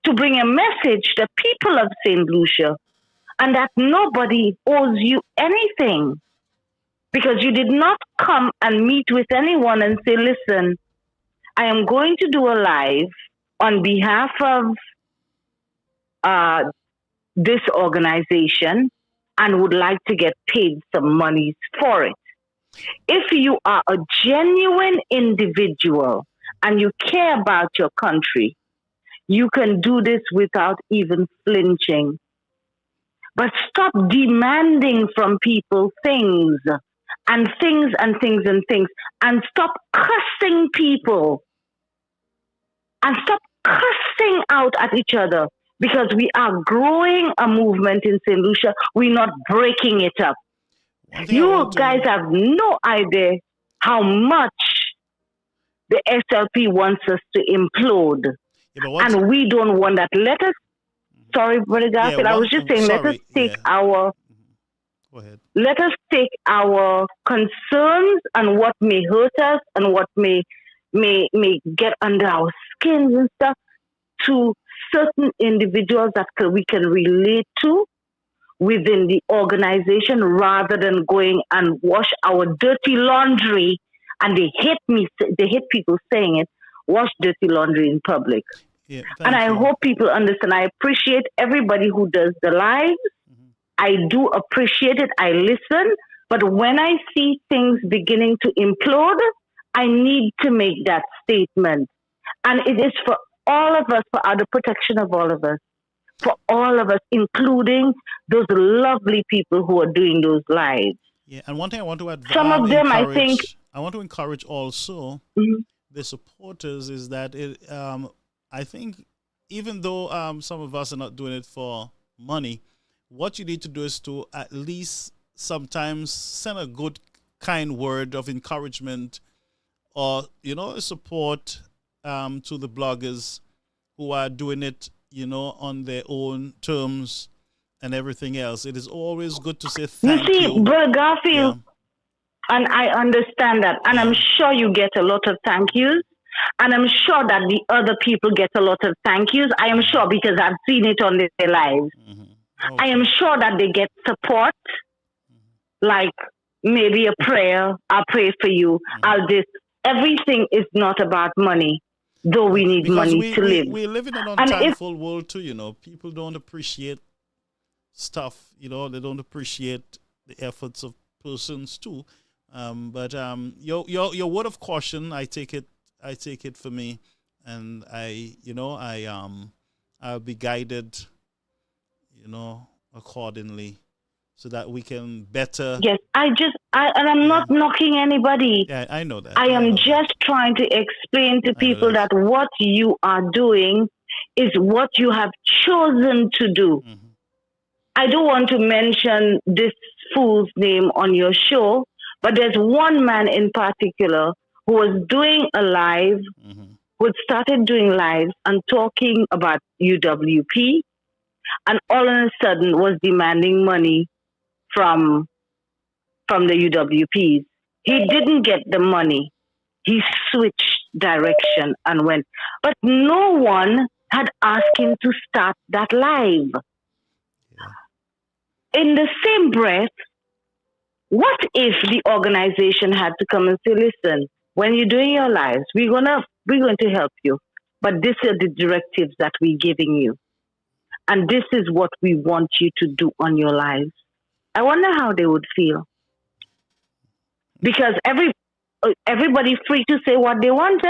to bring a message to the people of St. Lucia, and that nobody owes you anything. Because you did not come and meet with anyone and say, listen, I am going to do a live on behalf of this organization and would like to get paid some monies for it. If you are a genuine individual and you care about your country, you can do this without even flinching. But stop demanding from people things. And things, and stop cussing people, and stop cussing out at each other, because we are growing a movement in St. Lucia. We're not breaking it up. You guys have no idea how much the SLP wants us to implode, and we don't want that. Let us, sorry, Brother Garfield, I was just saying, let us take our... Go ahead. Let us take our concerns and what may hurt us and what may get under our skins and stuff to certain individuals that we can relate to within the organization, rather than going and wash our dirty laundry. And they hate people saying it, wash dirty laundry in public. Yeah, and I hope people understand. I appreciate everybody who does the lives. I do appreciate it. I listen. But when I see things beginning to implode, I need to make that statement. And it is for all of us, for the protection of all of us, for all of us, including those lovely people who are doing those lives. Yeah, and one thing I want to advise, some of them, I think, I want to encourage also the supporters is that I think even though some of us are not doing it for money, what you need to do is to at least sometimes send a good, kind word of encouragement or, support to the bloggers who are doing it, on their own terms and everything else. It is always good to say thank you. You see, Brother Garfield, and I understand that, and I'm sure you get a lot of thank yous, and I'm sure that the other people get a lot of thank yous. I am sure, because I've seen it on their lives. Okay. I am sure that they get support, like maybe a prayer, I'll pray for you, I'll this. Everything is not about money, though we need money to live. We live in an untimeful world too, People don't appreciate stuff, they don't appreciate the efforts of persons too. But your word of caution, I take it for me, and I'll be guided, accordingly, so that we can better. Yes, and I'm not knocking anybody. Yeah, I know that. I am just trying to explain to people that what you are doing is what you have chosen to do. I don't want to mention this fool's name on your show, but there's one man in particular who was doing a live, who had started doing lives and talking about UWP and all of a sudden was demanding money from the UWPs. He didn't get the money. He switched direction and went. But no one had asked him to start that live. In the same breath, what if the organization had to come and say, listen, when you're doing your lives, we're going to help you. But these are the directives that we're giving you. And this is what we want you to do on your lives. I wonder how they would feel. Because everybody free to say what they want.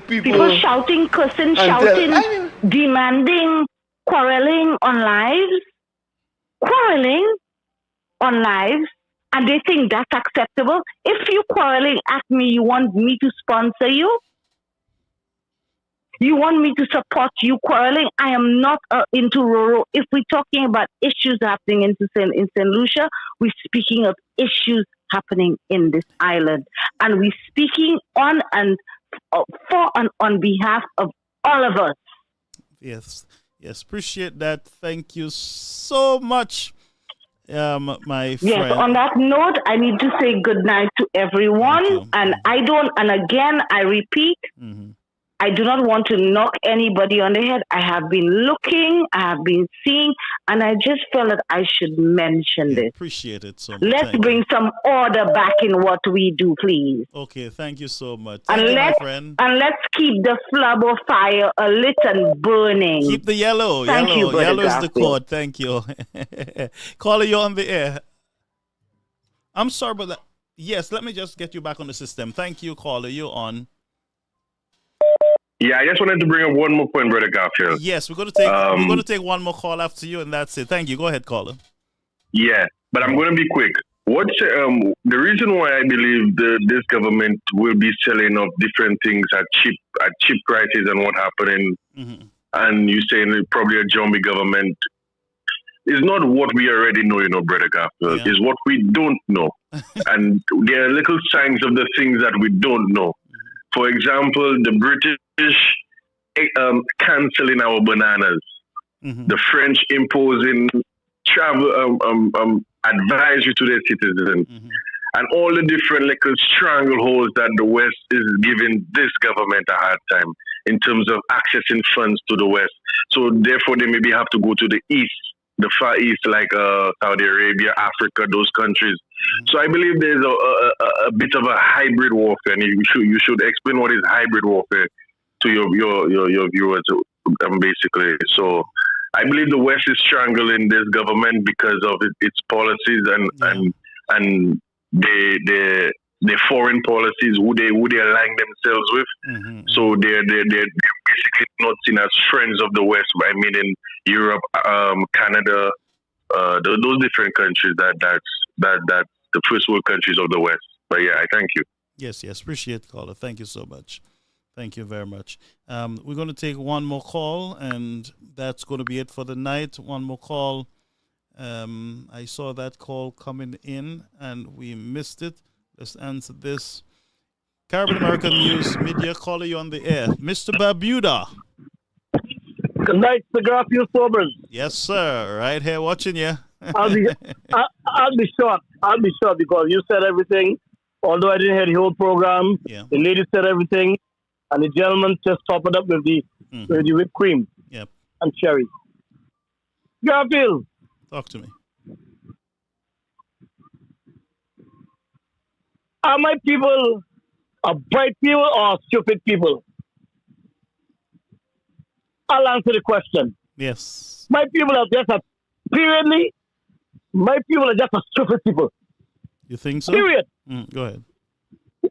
People shouting, cussing, shouting, demanding, quarreling on lives. Quarreling on lives. And they think that's acceptable. If you quarreling at me, you want me to sponsor you? You want me to support you quarreling? I am not into Roro. If we're talking about issues happening in St. Lucia, we're speaking of issues happening in this island. And we're speaking on and for and on behalf of all of us. Yes, appreciate that. Thank you so much. My friend. Yes, on that note, I need to say good night to everyone. And I repeat, I do not want to knock anybody on the head. I have been looking, I have been seeing, and I just felt that I should mention this. Appreciate it so much. Let's bring some order back in what we do, please. Okay, thank you so much. Thank you, my friend. And let's keep the flab of fire lit and burning. Keep the yellow. Thank you, Brother Yellow is the Garfield. code. Thank you. Caller, you on the air. I'm sorry about that. Yes, let me just get you back on the system. Thank you, caller. You're on. Yeah, I just wanted to bring up one more point, Brother Garfield. Yes, we're going to take one more call after you, and that's it. Thank you. Go ahead, caller. Yeah, but I'm going to be quick. What's the reason why I believe this government will be selling off different things at cheap prices and what happening, and you saying probably a zombie government is not what we already know, Brother Garfield. Is what we don't know, and there are little signs of the things that we don't know. For example, the British canceling our bananas, the French imposing travel advisory to their citizens, and all the different little strangleholds that the West is giving this government a hard time in terms of accessing funds to the West. So therefore, they maybe have to go to the East, the Far East, like Saudi Arabia, Africa, those countries. So I believe there's a bit of a hybrid warfare, and you should explain what is hybrid warfare to your viewers, basically. So I believe the West is strangling this government because of its policies and the foreign policies who they align themselves with. So they're basically not seen as friends of the West. I mean, in Europe, Canada, those different countries that's the first world countries of the West. But yeah, I thank you. Yes, appreciate the caller. Thank you so much. Thank you very much. We're going to take one more call, and that's going to be it for the night. One more call. I saw that call coming in, and we missed it. Let's answer this. Caribbean American News Media, caller, you on the air. Mr. Barbuda. Good night, the Garfield Sobers. Yes, sir. Right here watching you. I'll be short. I'll be short because you said everything. Although I didn't hear the whole program, the lady said everything, and the gentleman just topped it up with the whipped cream and cherry. Garfield, talk to me. Are my people bright people or stupid people? I'll answer the question. Yes. My people are just my people are just stupid people. You think so? Period. Go ahead.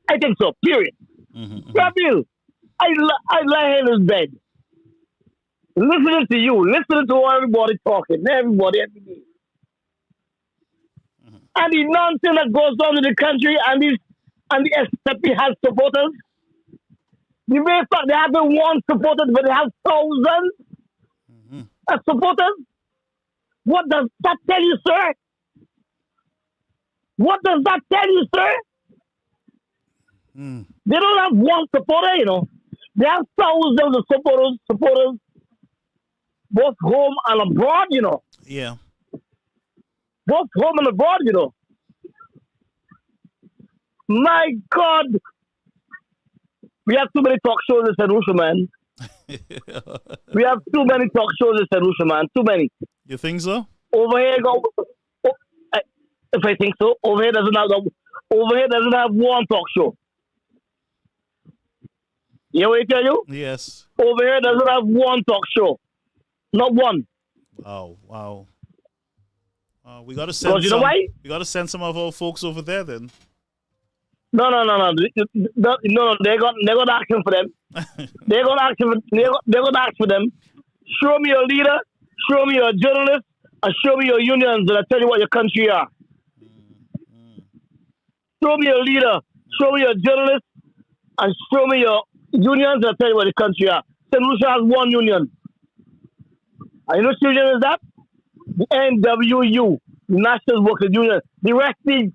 I think so. Period. Gabriel, I lie in his bed, listening to you, listening to everybody talking, everybody every day. And the nonsense that goes on in the country, and the SPP has supporters. The very fact they haven't one supporters, but they have thousands of supporters. What does that tell you, sir? What does that tell you, sir? They don't have one supporter, They have thousands of supporters. both home and abroad, you know. Yeah. Both home and abroad, you know. My God, we have too many talk shows in St. Lucia, man. We have too many talk shows in St. Lucia, man. Too many. You think so? Over here, if I think so, over here doesn't have one talk show. You know what I tell you? Yes. Over here doesn't have one talk show. Not one. Wow. We gotta send you know why? We gotta send some of our folks over there then. No. They're gonna action for them. They're gonna ask for them. Show me your leader, show me your journalist, and show me your unions, and I'll tell you what your country are. Show me your leader, show me your journalist, and show me your unions, and I'll tell you what your country are. St. Lucia has one union. And you know which union is that? The NWU, the National Workers Union. The rest is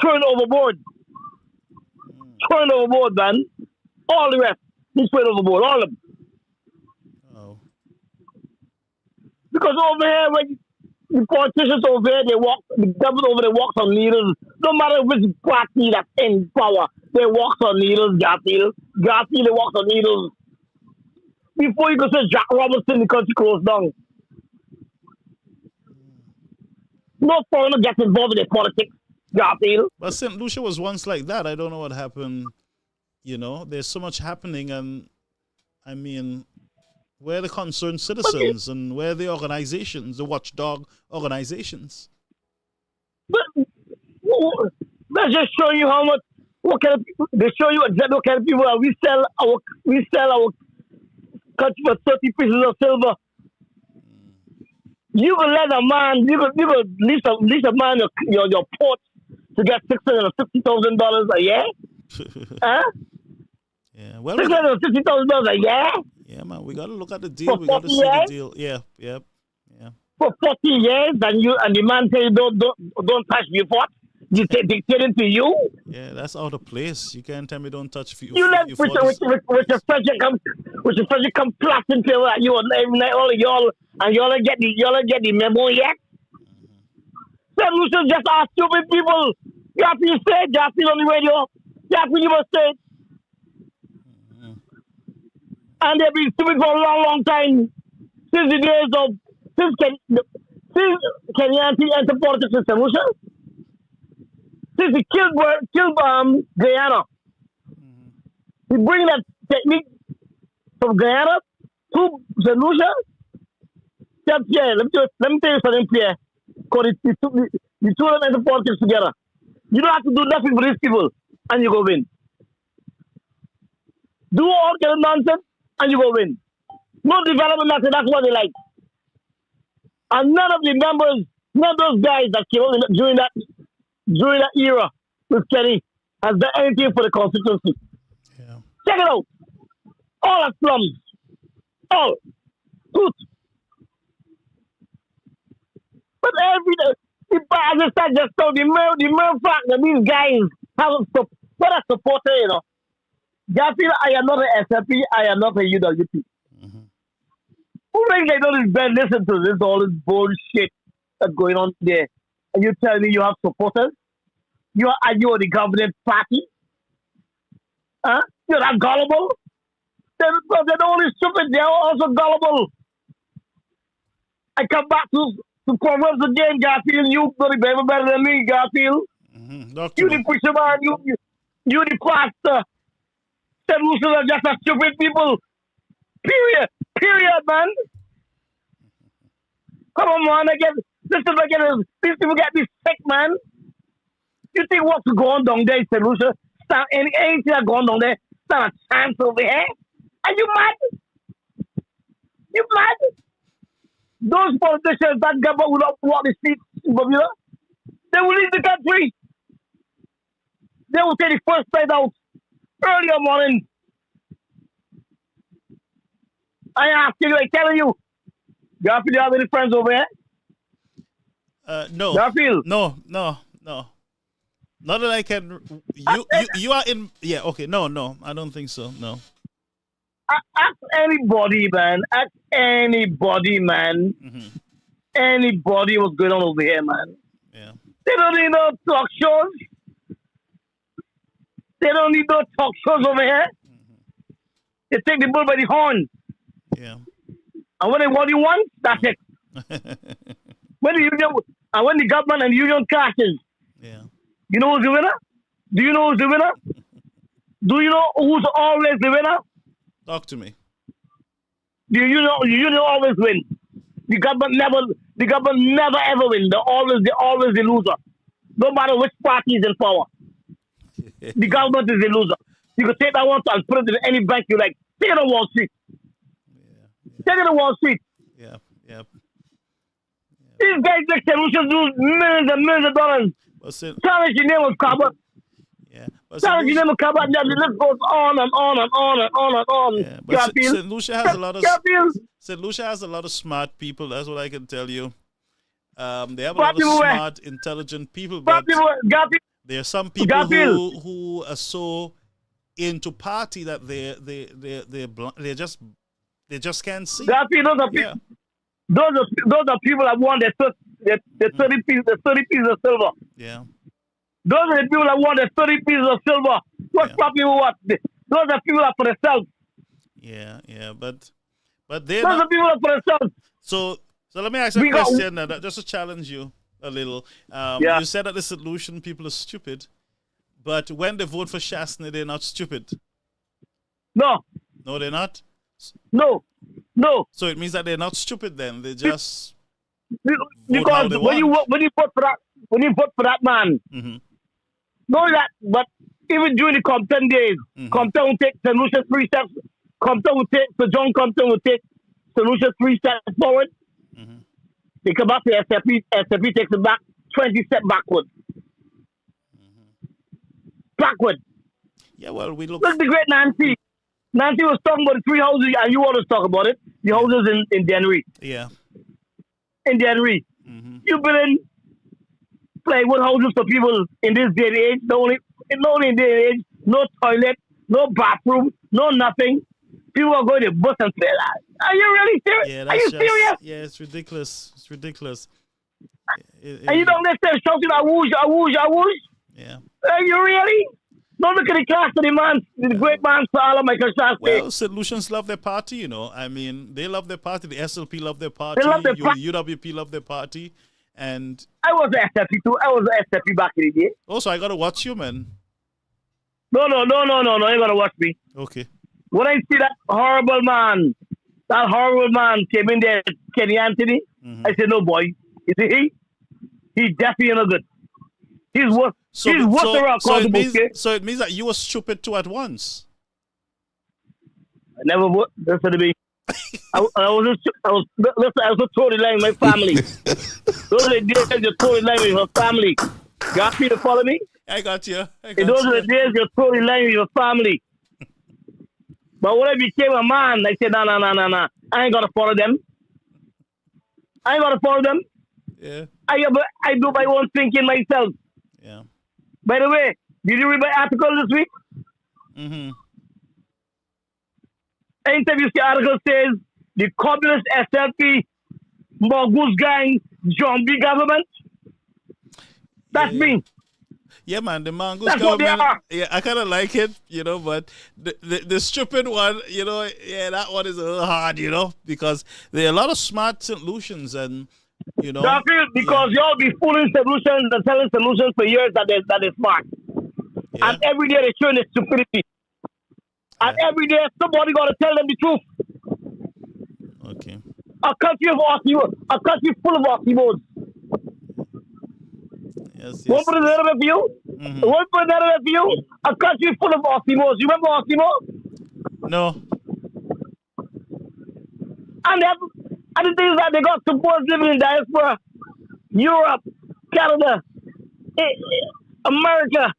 thrown overboard. Thrown overboard, man. All the rest is thrown overboard. All of them. Oh. Because over here, when the politicians over here, the government over there walks on needles. No matter which party that's in power, they walk on needles, Garfield. Garfield, they walk on needles. Before you can say Jack Robinson, the country closed down. No foreigner gets involved in the politics, Garfield. But St. Lucia was once like that. I don't know what happened. You know, there's so much happening, and I mean, where are the concerned citizens and where are the organizations, the watchdog organizations? But let's just show you how much. What kind of? They show you exactly what kind of people are. We sell our country for 30 pieces of silver. You can let a man, you can lease a man your port to get $650,000 a year. Huh? Yeah, well, $650,000 a year. Yeah, man, we got to look at the deal. For We got to see the deal. Yeah. For 40 years, and the man say don't touch your port. You say dictating to you. Yeah, that's out of place. You can't tell me don't touch you. You let with your Frederick come plastic at you every night, all of y'all, and y'all get the memo yet. St. Lucia just are stupid people. You have to say, you have to on the radio, you have to give us say. And they've been stupid for a long, long time. Since the days of since Kenyan entered politics in St. Lucia. Since he killed Guyana. He bring that technique from Guyana to St. Lucia. Let me tell you something, Pierre. Because the two of them enter politics together. You don't have to do nothing for these people, and you go win. Do all kind of nonsense, and you go win. No development, nothing. That's what they like. And none of the members, none of those guys that came out during that era with Kenny has done anything for the constituency. Yeah. Check it out. All are slums. All. Good. But every day, as I said just now, the mere fact that these guys have what a supporter, you know. Garfield, I am not an SLP, I am not a UWP. Who makes I know this bad listen to this, all this bullshit that's going on there? And you tell me you have supporters? You are the governing party? Huh? You're not gullible? They're not only stupid, they're also gullible. I come back to Proverbs again, Garfield. You know the better than me, Garfield. You the preacher man, you the pastor. St. Lucia are just a stupid people. Period, man. Come on, man. These people get me sick, man. You think what's going down there in St. Lucia? Anything that's going down there, stand a chance over here? Are you mad? You mad? Those politicians that Cabot will not walk the streets in Bermuda, they will leave the country. They will take the first flight out early morning. I ask you, I'm telling you. Garfield, do you have any friends over here? No. Garfield? No. Not that I can. You are in. Yeah. Okay. No. I don't think so. No. Ask anybody, man. Ask anybody, man. Anybody what's going on over here, man. Yeah. They don't need no talk shows. They don't need no talk shows over here. They take the bull by the horn. Yeah. And when they what you want, that's it. When the union and when the government and the union clashes, yeah. You know who's the winner? Do you know who's the winner? Do you know who's always the winner? Talk to me. The union always win. The government never ever win. They're always the loser. No matter which party is in power. The government is the loser. You can take that one and put it in any bank you like. Take it on Wall Street. Take it on Wall Street. Yeah. These guys like solutions lose millions and millions of dollars. Challenge the name of Cabot. Yeah. Challenge the name of Cabot. The list goes on and on and on and on and on. Yeah. But St. Lucia has a lot of St. Lucia has a lot of smart people. That's what I can tell you. They have a lot of smart, intelligent people, but there are some people who are so into party that they just can't see. Those are people that want their 30 pieces of silver. Yeah. Those are the people that want their 30 pieces of silver. What property what? Those are people that for themselves. Yeah, but they're those are people that for themselves. So let me ask you a question just to challenge you a little. You said that the solution people are stupid, but when they vote for Shastney, they're not stupid. No, they're not. No. So it means that they're not stupid then. They just because when you vote for that man, know that. But even during the Compton days, Compton will take solution 3 steps. John Compton will take solution 3 steps forward. They come back to SFP. SFP takes it back 20 steps backward. Backward. Yeah, well, we look. Look at the great Nancy. Nancy was talking about the 3 houses, and you want to talk about it. The houses in Dennery. Yeah. In Dennery. You building plywood houses for people in this day and age. Not only in this day and age. No toilet, no bathroom, no nothing. People are going to bus and say, "Are you really serious? Yeah, are you serious?" Yeah, it's ridiculous. It's ridiculous. And you don't necessarily shouting, "Awoosh." Yeah. Are you really? Don't look at the class of the man, the great man, Salah Michael Shastney. Well, St. Lucians love their party, you know. I mean, they love their party. The SLP love their party. They love their party. UWP love their party. And I was an SLP too. I was an SLP back in the day. Also, I got to watch you, man. No. You got to watch me. Okay. When I see that horrible man came in there, Kenny Anthony, I said, no, boy. You see, he's definitely not good. He's worse. So it means that you were stupid too at once. I never would. Listen to me. I was a totally lying with my family. Those are the days you're totally lying with your family. Got me to follow me? I got you. Those are the days you're totally lying with your family. But when I became a man, I said, no. I ain't gonna follow them. Yeah. I do my own thinking myself. Yeah. By the way, did you read my article this week? Anytime you see article says the communist SLP Mongoose gang zombie government. That's me. Yeah, man, the Mongoose That's government. What they are. Yeah, I kind of like it, you know, but the stupid one, you know, yeah, that one is a little hard, you know, because there are a lot of smart solutions and, you know. Because y'all be fooling solutions and selling solutions for years that is smart. Yeah. And every day they're showing the stupidity. And every day somebody got to tell them the truth. Okay. A country full of oxymores. Yes. One put another way for you. One put another way for you. A country full of oxymores. You remember oxymore? No. And the thing is that they got supporters living in diaspora, Europe, Canada, America,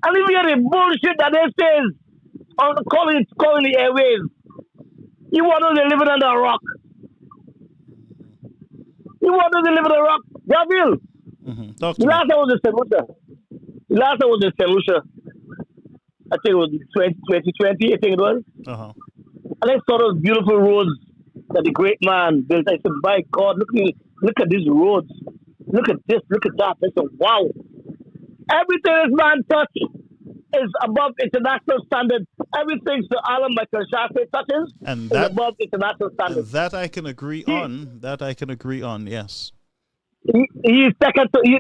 and even the bullshit that they say on calling the airwaves. You want them to live under a rock. You want them to live under a rock. Gabriel. The last time was a solution. I think it was 2020, I think it was. And I saw those beautiful roads that the great man built. I said, by God, look at these roads. Look at this, look at that. I said, wow. Everything this man touched is above international standard. Everything Sir Alan Michael Shafi touches is above international standard. That I can agree on. That I can agree on, yes. He's second to, he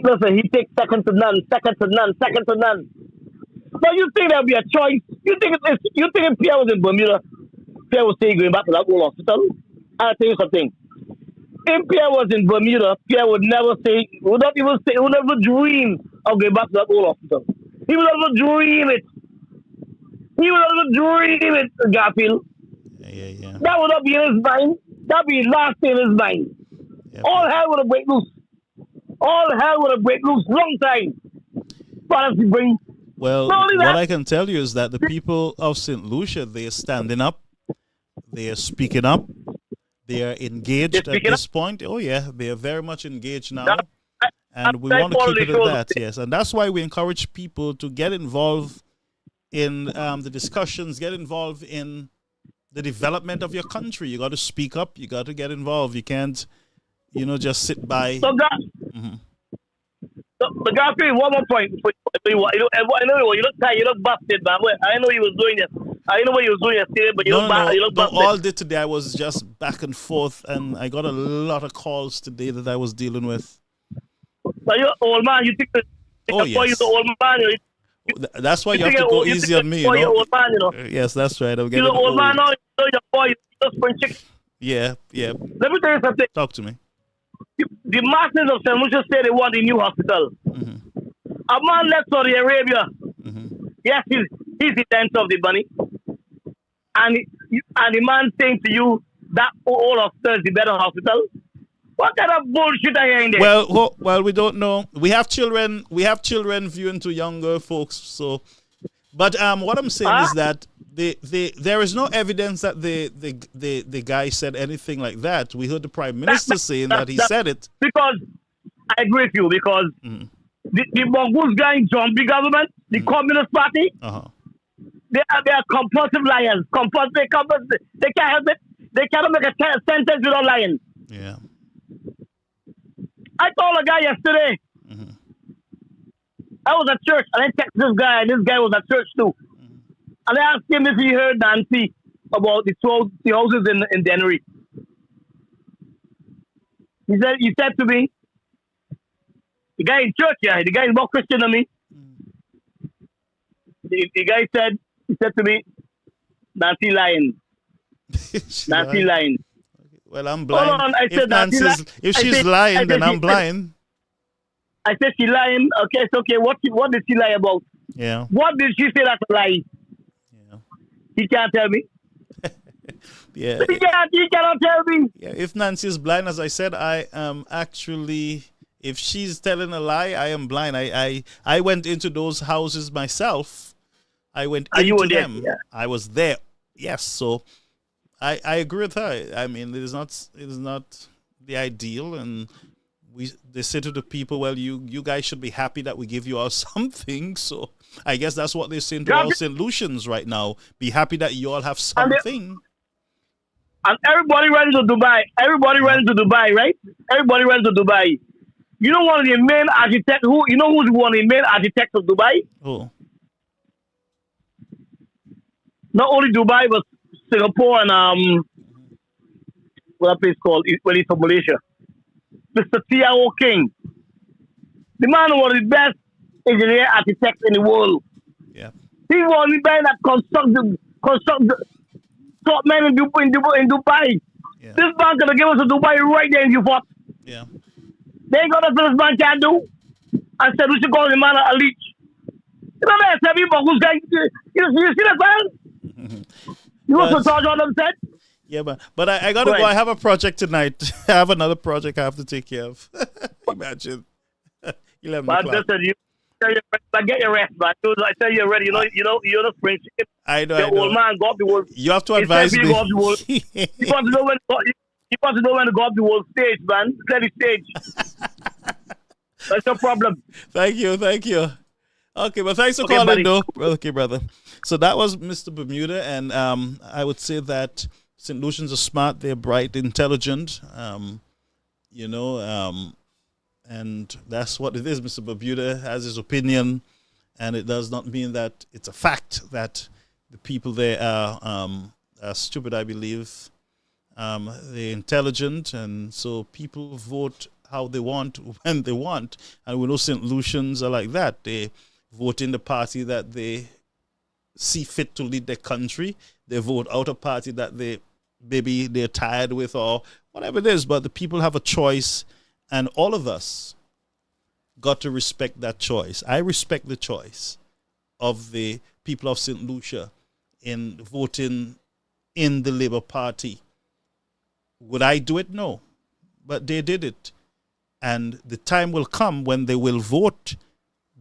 takes second to none. So you think there'll be a choice? You think if Pierre was in Bermuda, Pierre would say going back to that old hospital? I'll tell you something. If Pierre was in Bermuda, Pierre would never dream of going back to that old hospital. He would never dream it. Garfield. Yeah. That would not be in his mind. That would be last in his mind. Yeah. All hell would have break loose. Long time. Well, what I can tell you is that the people of St. Lucia, they are standing up. They are speaking up. They are engaged at this point. Oh, yeah, they are very much engaged now. And we want to keep it at that, yes. And that's why we encourage people to get involved in the discussions, get involved in the development of your country. You got to speak up. You got to get involved. You can't, just sit by. So, Garfield, one more point. I know you look tired. You look busted, man. I know you was doing this. I know what you was doing yesterday, but you look busted. All day today, I was just back and forth, and I got a lot of calls today that I was dealing with. So you're old man. You think that you're the old man? That's why you have to go easy on me, You're old man, Yes, that's right. I'm getting you're the old man now. You're boy. You're spring chick. Yeah. Let me tell you something. Talk to me. The masses of St. Lucia say they want a new hospital. Mm-hmm. A man left Saudi Arabia. Mm-hmm. Yes, he's the tenth of the money. And the man saying to you that all hospital is the better hospital. What kind of bullshit are you in there? Well, we don't know. We have children viewing to younger folks. So, but what I'm saying is that there is no evidence that the guy said anything like that. We heard the Prime Minister saying that he said it. Because I agree with you. Because the mongoose guy in Zombie government, the Communist Party, they are compulsive liars. They can't help it. They cannot make a sentence without lying. Yeah. I told a guy yesterday. I was at church and I texted this guy, and this guy was at church too. And I asked him if he heard Nancy about the houses in Dennery. He said to me, the guy in church, the guy is more Christian than me. The guy said to me, Nancy lying. Nancy lying. Well, I'm blind. Hold on, I said if she's lying, then I'm blind. I said she lying. Okay, it's okay. What did she lie about? Yeah. What did she say that's a lie? Yeah. He can't tell me. Yeah. He cannot tell me. Yeah. If Nancy is blind, as I said, I am actually. If she's telling a lie, I am blind. I went into those houses myself. I went into them. Yeah. I was there. Yes. So I agree with her. I mean, it is not the ideal, and they say to the people, well, you guys should be happy that we give you all something. So I guess that's what they're saying to all St. Lucians right now. Be happy that you all have something. And everybody runs to Dubai. Right? Everybody runs to Dubai. You know one of the main architects who's one of the main architects of Dubai? Oh. Not only Dubai, but Singapore and what that place called? Well, it's from Malaysia. Mr. Tiao King. The man was one of the best engineer architects in the world. Yeah. He was the man that construct the top men in Dubai. Yeah. This man could have given us a Dubai right there in Ufot. Yeah. They ain't got nothing this man can do. I said we should call the man a leech. You know that heavy who's guy. You see that man? You want to charge on them said? Yeah, but I gotta go. I have a project tonight. I have another project I have to take care of. Imagine. 11 o'clock. Listen, get your rest, man. I tell you already. You're the spring chicken. I know. Old man go up the world. You have to advise me. He wants to know when to go up the world stage, man. Clear the stage. That's your problem. Thank you. Okay, well, thanks for Okay, calling, buddy. though. Okay, brother. So that was Mr. Bermuda, and I would say that St. Lucians are smart, they're bright, intelligent, you know, and that's what it is. Mr. Bermuda has his opinion, and it does not mean that it's a fact that the people there are stupid, I believe. They're intelligent, and so people vote how they want, when they want. And we know St. Lucians are like that. They vote in the party that they see fit to lead their country. They vote out a party that maybe they're tired with or whatever it is. But the people have a choice, and all of us got to respect that choice. I respect the choice of the people of St. Lucia in voting in the Labour Party. Would I do it? No. But they did it. And the time will come when they will vote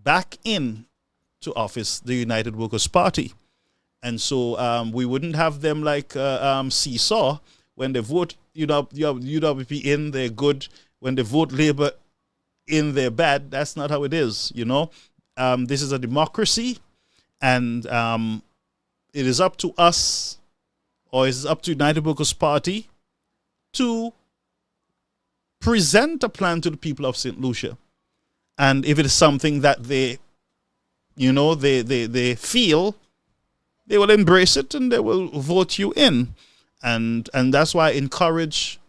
back in to office the United Workers' Party. And so we wouldn't have them like seesaw. When they vote UWP in, they're good. When they vote Labour in, they're bad. That's not how it is, you know. This is a democracy, and it is up to us, or it's up to United Workers' Party to present a plan to the people of St. Lucia. And if it is something that they feel, they will embrace it and they will vote you in. And that's why I encourage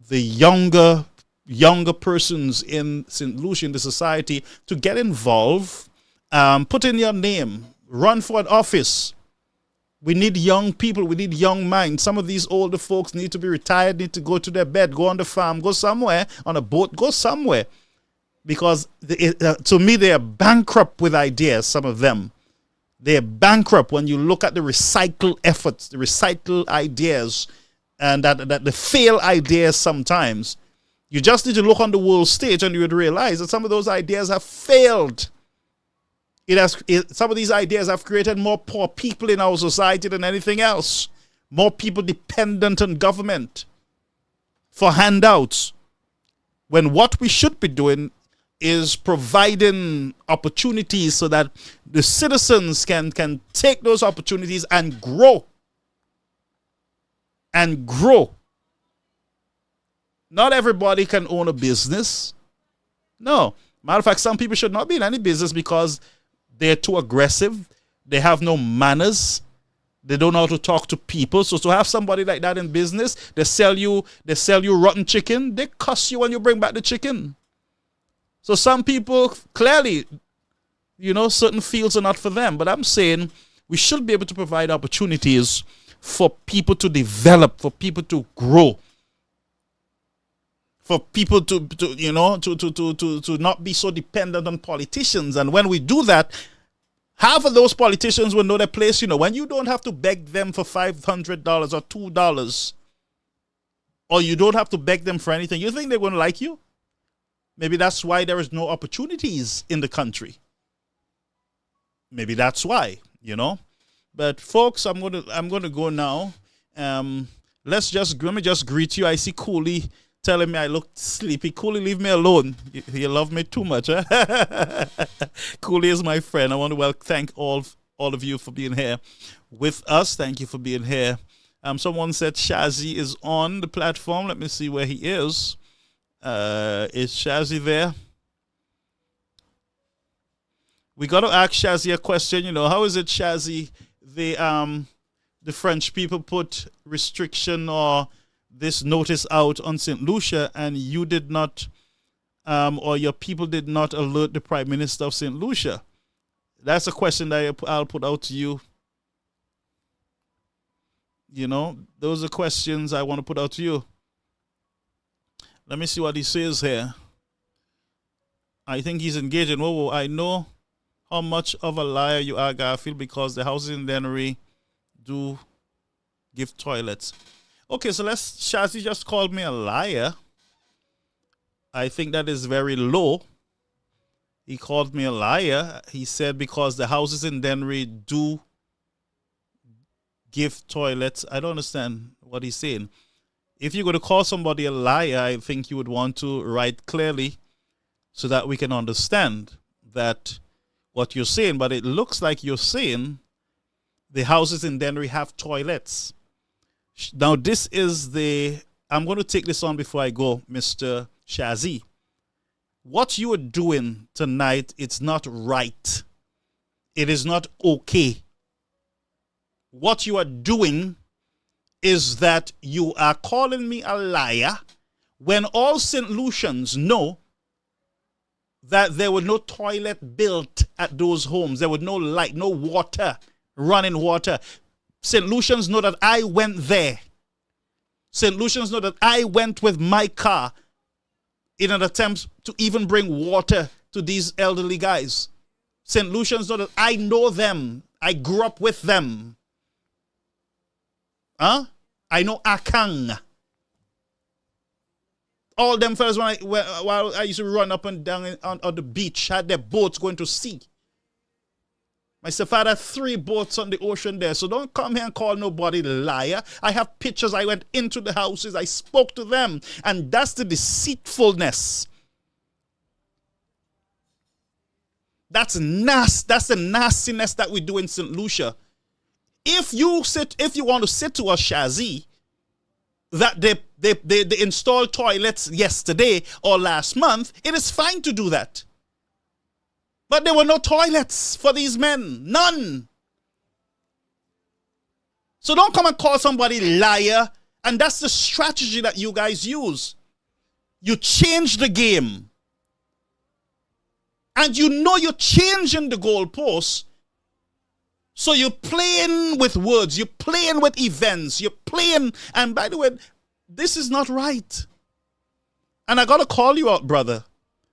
the younger persons in St. Lucia, in the society, to get involved, put in your name, run for an office. We need young people. We need young minds. Some of these older folks need to be retired, need to go to their bed, go on the farm, go somewhere, on a boat, go somewhere. Because to me, they are bankrupt with ideas, some of them. They're bankrupt when you look at the recycle efforts, the recycle ideas, and that the fail ideas sometimes. You just need to look on the world stage and you would realize that some of those ideas have failed. Some of these ideas have created more poor people in our society than anything else. More people dependent on government for handouts. When what we should be doing is providing opportunities so that the citizens can take those opportunities and grow. And grow. Not everybody can own a business. No. Matter of fact, some people should not be in any business because they're too aggressive. They have no manners. They don't know how to talk to people. So to have somebody like that in business, they sell you rotten chicken. They cuss you when you bring back the chicken. So some people, clearly, certain fields are not for them. But I'm saying we should be able to provide opportunities for people to develop, for people to grow, for people to not be so dependent on politicians. And when we do that, half of those politicians will know their place. When you don't have to beg them for $500 or $2, or you don't have to beg them for anything, you think they're going to like you? Maybe that's why there is no opportunities in the country. Maybe that's why, But folks, I'm gonna go now. Let me just greet you. I see Cooley telling me I look sleepy. Cooley, leave me alone. You love me too much, huh? Cooley is my friend. I want to thank all of you for being here with us. Thank you for being here. Someone said Shazzy is on the platform. Let me see where he is. Is Shazzy there? We got to ask Shazzy a question. How is it, Shazzy? The French people put restriction or this notice out on St. Lucia, and you did not, or your people did not alert the Prime Minister of St. Lucia. That's a question that I'll put out to you. Those are questions I want to put out to you. Let me see what he says here. I think he's engaging. Whoa, I know how much of a liar you are, Garfield, because the houses in Dennery do give toilets. Okay, so Shazzy just called me a liar. I think that is very low. He called me a liar. He said because the houses in Dennery do give toilets. I don't understand what he's saying. If you're going to call somebody a liar, I think you would want to write clearly so that we can understand that what you're saying, but it looks like you're saying the houses in Dennery have toilets. Now, this is I'm going to take this on before I go, Mr. Shazi. What you are doing tonight, it's not right. It is not okay. What you are doing is that you are calling me a liar when all St. Lucians know that there were no toilet built at those homes. There was no light, no water, running water. St. Lucians know that I went there. St. Lucians know that I went with my car in an attempt to even bring water to these elderly guys. St. Lucians know that I know them. I grew up with them. I know Akang. All them fellas while I used to run up and down on the beach, had their boats going to sea. My stepfather had 3 boats on the ocean there, so don't come here and call nobody liar. I have pictures. I went into the houses. I spoke to them, and that's the deceitfulness. That's the nastiness that we do in St. Lucia. If you want to sit to a Shazi that they installed toilets yesterday or last month, it is fine to do that. But there were no toilets for these men. None. So don't come and call somebody liar. And that's the strategy that you guys use. You change the game. And you know you're changing the goalposts. So you're playing with words. You're playing with events. You're playing. And by the way, this is not right. And I got to call you out, brother.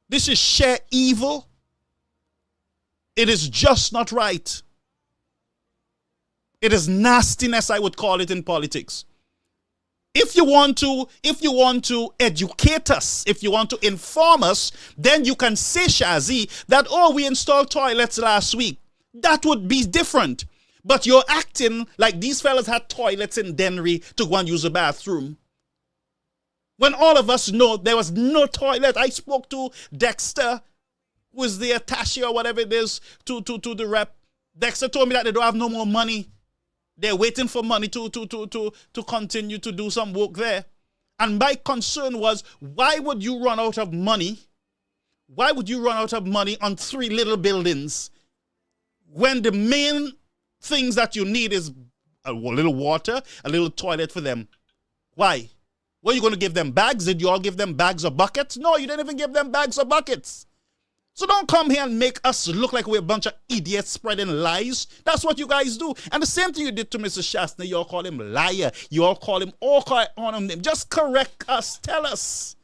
This is sheer evil. It is just not right. It is nastiness, I would call it, in politics. If you want to educate us, if you want to inform us, then you can say, Shazi, that, oh, we installed toilets last week. That would be different. But you're acting like these fellas had toilets in Dennery to go and use a bathroom. When all of us know there was no toilet. I spoke to Dexter, who is the attaché or whatever it is, to the rep. Dexter told me that they don't have no more money. They're waiting for money to continue to do some work there. And my concern was, why would you run out of money? Why would you run out of money on 3 little buildings when the main things that you need is a little water, a little toilet for them? Why? Were you going to give them bags? Did you all give them bags or buckets? No, you didn't even give them bags or buckets. So don't come here and make us look like we're a bunch of idiots spreading lies. That's what you guys do. And the same thing you did to Mr. Shastner. You all call him liar. You all call him all on him. Just correct us. Tell us.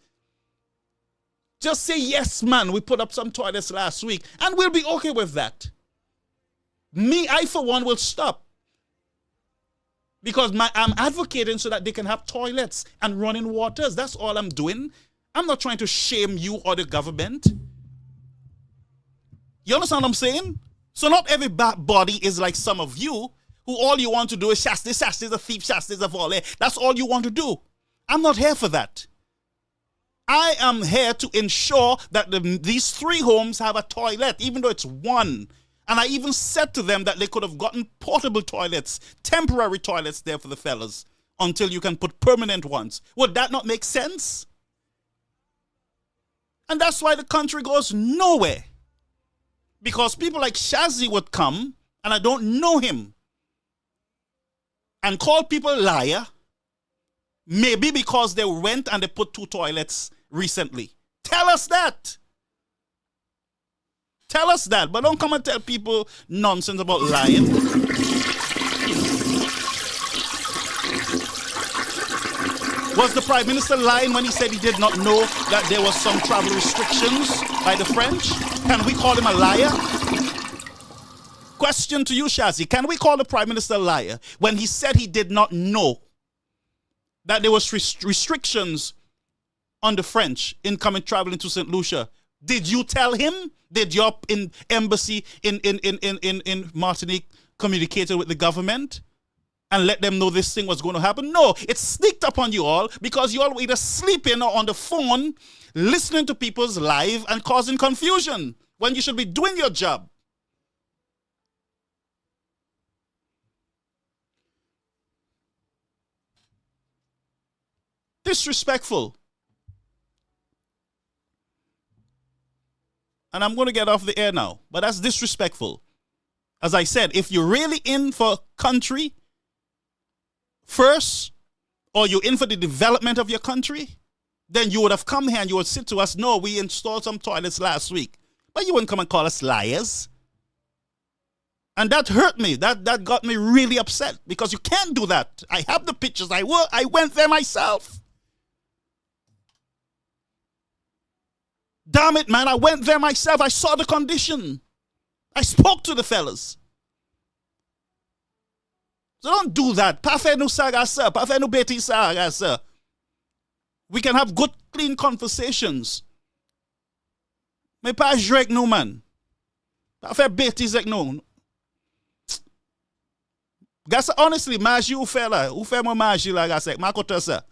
Just say, yes, man, we put up some toilets last week. And we'll be okay with that. I, for one, will stop. Because I'm advocating so that they can have toilets and running waters. That's all I'm doing. I'm not trying to shame you or the government. You understand what I'm saying? So not everybody is like some of you, who all you want to do is Shasta's a thief, Shasta's a volley. That's all you want to do. I'm not here for that. I am here to ensure that these 3 homes have a toilet, even though it's 1. And I even said to them that they could have gotten portable toilets, temporary toilets there for the fellas, until you can put permanent ones. Would that not make sense? And that's why the country goes nowhere. Because people like Shazi would come, and I don't know him, and call people liar, maybe because they went and they put 2 toilets recently. Tell us that. Tell us that, but don't come and tell people nonsense about lying. Was the Prime Minister lying when he said he did not know that there was some travel restrictions by the French? Can we call him a liar? Question to you, Shazi. Can we call the Prime Minister a liar when he said he did not know that there was restrictions on the French in coming traveling to St. Lucia? Did you tell him? Did your embassy in Martinique communicate with the government and let them know this thing was going to happen? No, it sneaked up on you all because you all were either sleeping or on the phone, listening to people's live and causing confusion when you should be doing your job. Disrespectful. And I'm going to get off the air now, but that's disrespectful. As I said, if you're really in for country first, or you're in for the development of your country, then you would have come here and you would sit to us, no, we installed some toilets last week. But you wouldn't come and call us liars. And that hurt me. That got me really upset because you can't do that. I have the pictures. I went there myself. Damn it, man. I went there myself. I saw the condition. I spoke to the fellas. So don't do that. Parfait nous saga, sir. Parfait nous bêtis saga, sir. We can have good, clean conversations. Mais pas jouer avec nous, man. Parfait bêtis avec nous. Gasa, honestly, magie ou fait là? Ou fait moi magie là, gasa? Ma kote ça.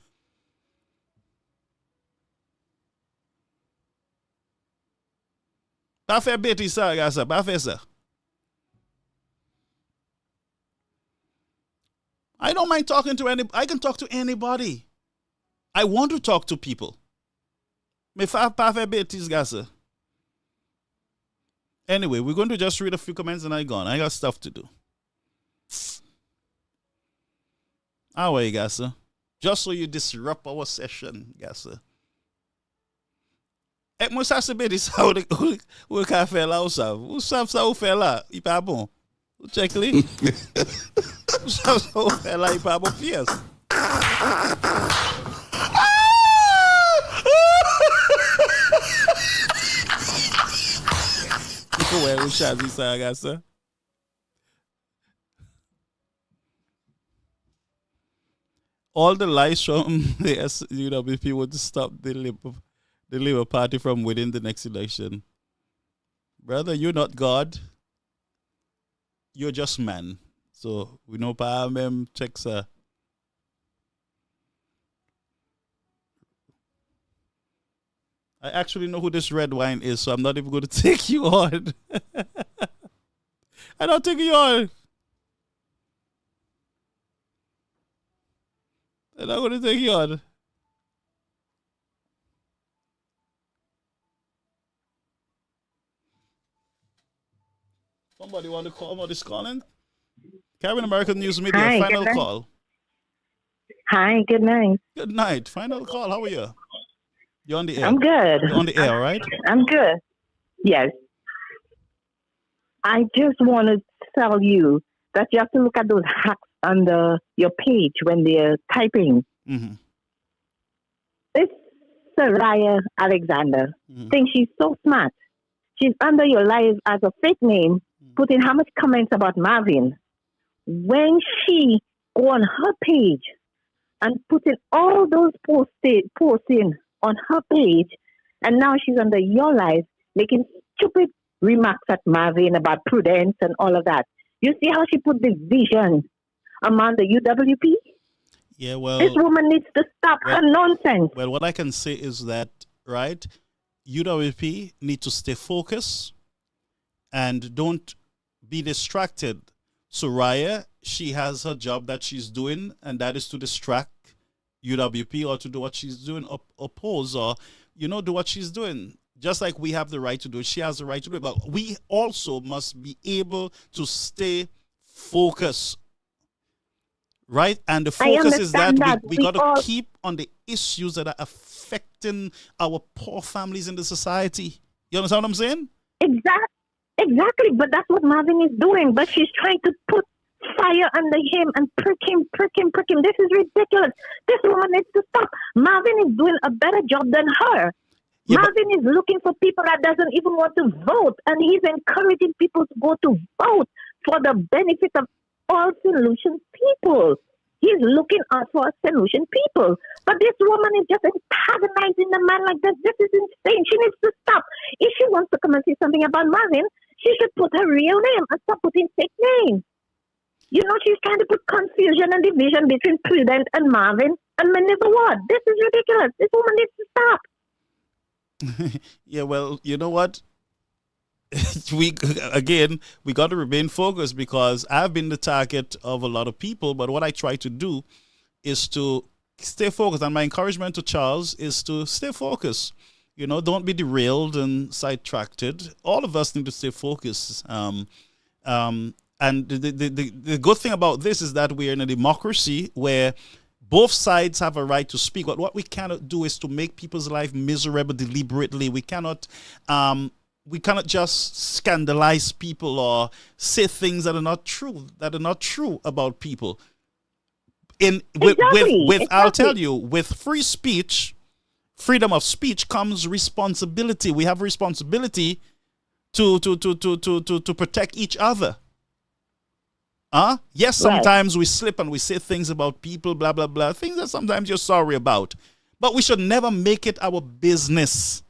Pas faire bêtise ça, gasa. Pas faire ça. I don't mind talking to I can talk to anybody. I want to talk to people. Mais pas faire bêtise, gasa. Anyway, we're going to just read a few comments and I gone. I got stuff to do. How are you, Gassa? Just so you disrupt our session, Gassa. E mwen sa se bedi sa ou ka fe la ou sav. Ou sav sa ou fe la, i pa bon. Ou check li? Ou sav sa ou fe la, i pa bon fiyes. Iko we ou chazi sa, Gassa? All the lies from the UWP would stop the Labour Party from winning the next election. Brother, you're not God. You're just man. So we know pa mem checks. I actually know who this red wine is, so I'm not even going to take you on. I don't take you on. I'm not going to take you on. Somebody want to call about this calling? Caribbean American News Media, Hi, final call. Hi, good night. Good night. Final call. How are you? You're on the air. I'm good. You're on the air, right? I'm good. Yes. I just want to tell you that you have to look at those hacks on your page when they're typing. Mm-hmm. This Soraya Alexander thinks she's so smart. She's under your life as a fake name, putting how much comments about Marvin. When she go on her page and putting all those posting on her page, and now she's under your life making stupid remarks at Marvin about prudence and all of that. You see how she put division among the UWP? Yeah, well, this woman needs to stop her nonsense. Well, what I can say is that, right, UWP need to stay focused and don't be distracted. Soraya, she has her job that she's doing, and that is to distract UWP or to do what she's doing, oppose or, do what she's doing. Just like we have the right to do it, she has the right to do it. But we also must be able to stay focused. Right? And the focus is that we got to keep on the issues that are affecting our poor families in the society. You understand what I'm saying? Exactly. But that's what Marvin is doing. But she's trying to put fire under him and prick him. This is ridiculous. This woman needs to stop. Marvin is doing a better job than her. Yeah, Marvin is looking for people that doesn't even want to vote. And he's encouraging people to go to vote for the benefit of all solution people. He's looking out for solution people. But this woman is just antagonizing the man like this. This is insane. She needs to stop. If she wants to come and say something about Marvin, she should put her real name and stop putting fake names. She's trying to put confusion and division between Prudent and Marvin and Maneuver Ward. This is ridiculous. This woman needs to stop. Yeah, well, you know what? we got to remain focused because I've been the target of a lot of people, but what I try to do is to stay focused. And my encouragement to Charles is to stay focused. You know, don't be derailed and sidetracked. All of us need to stay focused. And the good thing about this is that we're in a democracy where both sides have a right to speak. But what we cannot do is to make people's life miserable deliberately. We cannot just scandalize people or say things that are not true about people. I'll tell you, with free speech, freedom of speech comes responsibility. We have responsibility to protect each other. Yes, sometimes we slip and we say things about people, blah, blah, blah, things that sometimes you're sorry about. But we should never make it our business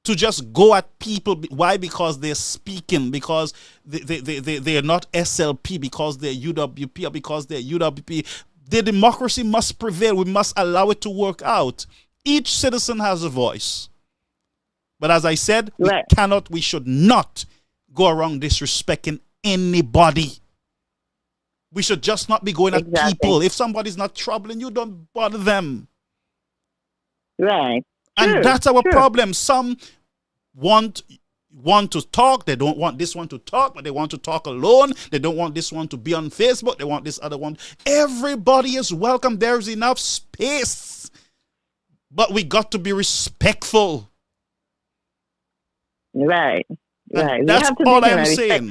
to just go at people. Why? Because they're speaking, because they're not SLP, because they're UWP, or because they're UWP. The democracy must prevail. We must allow it to work out. Each citizen has a voice. But as I said, we should not go around disrespecting anybody. We should just not be going at people. If somebody's not troubling you, don't bother them. Right. And that's our problem. Some want to talk. They don't want this one to talk, but they want to talk alone. They don't want this one to be on Facebook. They want this other one. Everybody is welcome. There's enough space. But we got to be respectful. Right. Right. That's all I'm saying.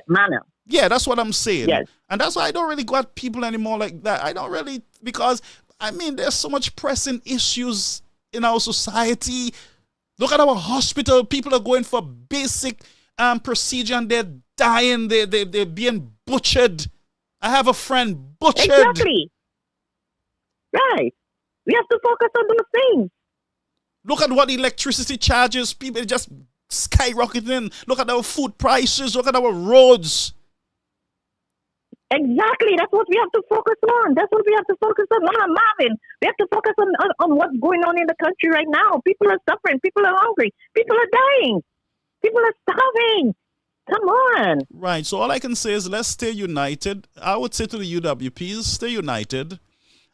Manner. Yeah, that's what I'm saying. Yes. And that's why I don't really go at people anymore like that. I don't really, because, I mean, there's so much pressing issues in our society. Look at our hospital. People are going for basic procedure and they're dying. They're being butchered. I have a friend butchered. Exactly. Right. We have to focus on those things. Look at what electricity charges. People are just skyrocketing. Look at our food prices. Look at our roads. Exactly. That's what we have to focus on. That's what we have to focus on. Marvin, we have to focus on what's going on in the country right now. People are suffering. People are hungry. People are dying. People are starving. Come on. Right. So all I can say is let's stay united. I would say to the UWPs, stay united.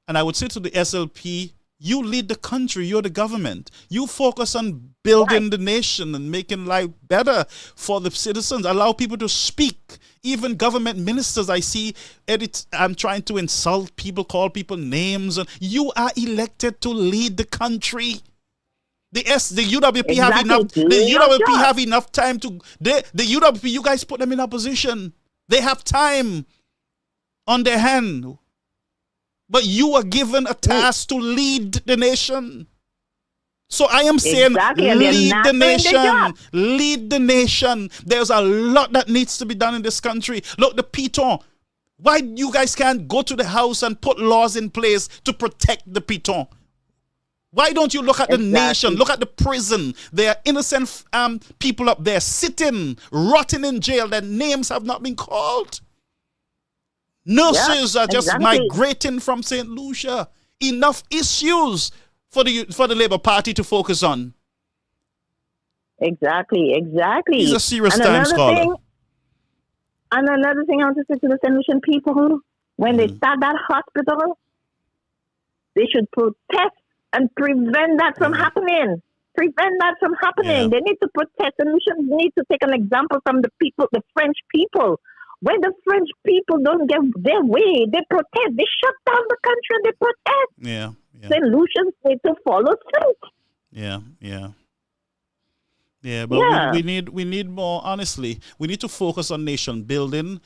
And I would say to the SLP, you lead the country. You're the government. You focus on building the nation and making life better for the citizens. Allow people to speak. Even government ministers, I see, I'm trying to insult people, call people names. You are elected to lead the country. The UWP have enough. The UWP have enough time to. The UWP, you guys put them in a position. They have time on their hand. But you are given a task to lead the nation. So I am saying, lead the nation. Lead the nation. There's a lot that needs to be done in this country. Look, the Piton. Why you guys can't go to the house and put laws in place to protect the Piton? Why don't you look at the nation? Look at the prison. There are innocent people up there sitting, rotting in jail. Their names have not been called. Nurses are just migrating from St. Lucia. Enough issues for the Labour Party to focus on. Exactly. These are serious times, caller. And another thing I want to say to the St. Lucian people, when they start that hospital, they should protest and prevent that from happening. Prevent that from happening. Yeah. They need to protest. St. Lucians need to take an example from the people, the French people. When the French people don't get their way, they protest. They shut down the country and they protest. Yeah. St. Lucians need to follow suit. Yeah, but we need more, honestly. We need to focus on nation building,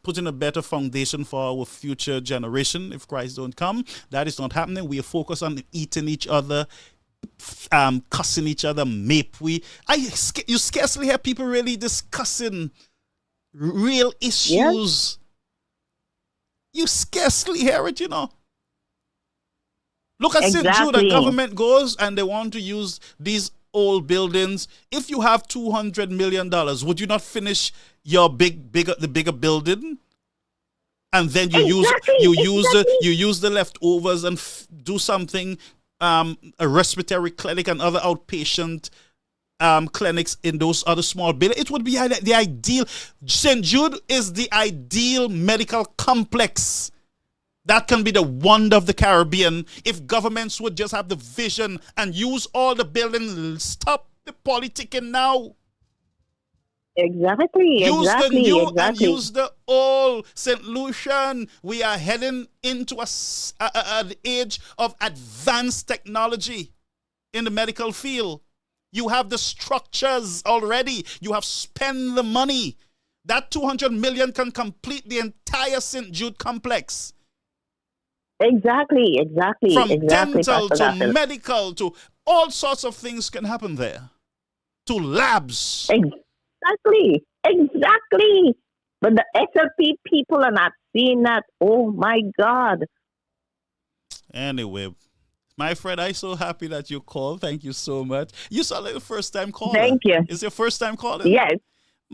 putting a better foundation for our future generation if Christ don't come. That is not happening. We are focused on eating each other, cussing each other, you scarcely hear people really discussing real issues. Yes. You scarcely hear it, you know. Look at St. Jude, the government goes and they want to use these old buildings. If you have $200 million, would you not finish your bigger building? And then you use the leftovers and do something, a respiratory clinic and other outpatient clinics in those other small buildings. It would be the ideal. St. Jude is the ideal medical complex. That can be the wonder of the Caribbean if governments would just have the vision and use all the buildings. Stop the politicking now. Exactly. Use the new and exactly. use the old. St. Lucian, we are heading into an age of advanced technology in the medical field. You have the structures already. You have spent the money. That 200 million can complete the entire St. Jude complex. Exactly. From dental Pastor to medical to all sorts of things can happen there. To labs. Exactly. But the SLP people are not seeing that. Oh my God. Anyway, my friend, I'm so happy that you called. Thank you so much. You sound like the first time caller. Thank you. Is your first time calling? Yes.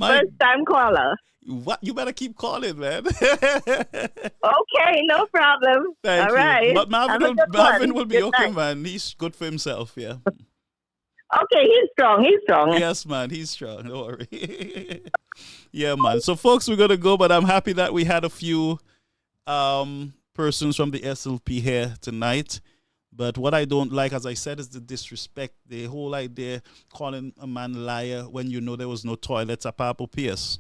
First time caller. What? You better keep calling, man. Okay, no problem. Thank All you. right. But Marvin will be Good okay, night. man. He's good for himself, yeah. Okay, he's strong. Yes, man, he's strong. Don't worry. Yeah, man. So, folks, we're going to go, but I'm happy that we had a few persons from the SLP here tonight. But what I don't like, as I said, is the disrespect. The whole idea calling a man a liar when you know there was no toilets at Papa Pierce.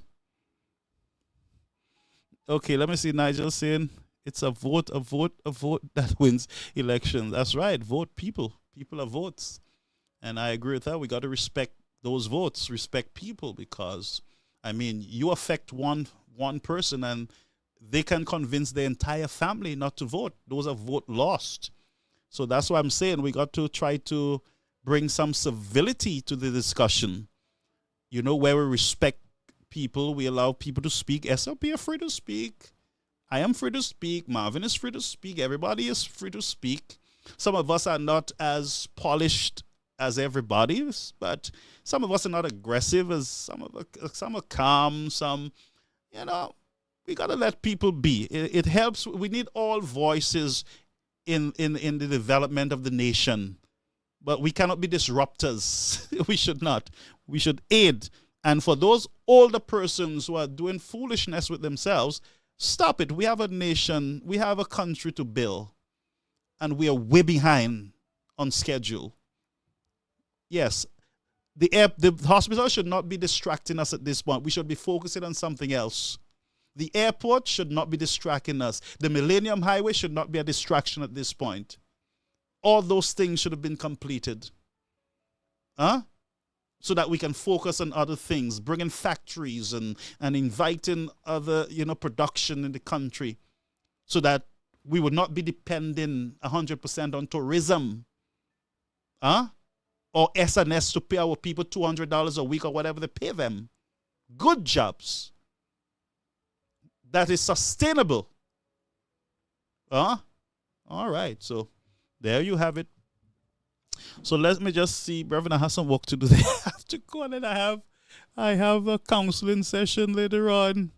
Okay, let me see. Nigel saying it's a vote that wins elections. That's right. Vote people. People are votes. And I agree with that. We got to respect those votes, respect people, because, I mean, you affect one person and they can convince the entire family not to vote. Those are vote lost. So that's why I'm saying we got to try to bring some civility to the discussion. You know, where we respect people, we allow people to speak. SLP are free to speak. I am free to speak. Marvin is free to speak. Everybody is free to speak. Some of us are not as polished as everybody, but some of us are not aggressive as some are calm, some, you know, we got to let people be. It helps. We need all voices in the development of the nation, but we cannot be disruptors. We should not. We should aid. And for those older persons who are doing foolishness with themselves, stop it. We have a nation, we have a country to build, and we are way behind on schedule. Yes, the hospital should not be distracting us at this point. We should be focusing on something else. The airport should not be distracting us. The Millennium Highway should not be a distraction at this point. All those things should have been completed. So that we can focus on other things, bringing factories and inviting other, production in the country, so that we would not be depending 100% on tourism. Or SNS to pay our people $200 a week or whatever they pay them. Good jobs. That is sustainable. All right. So there you have it. So let me just see. Reverend, I have some work to do. I have to go, and I have a counseling session later on.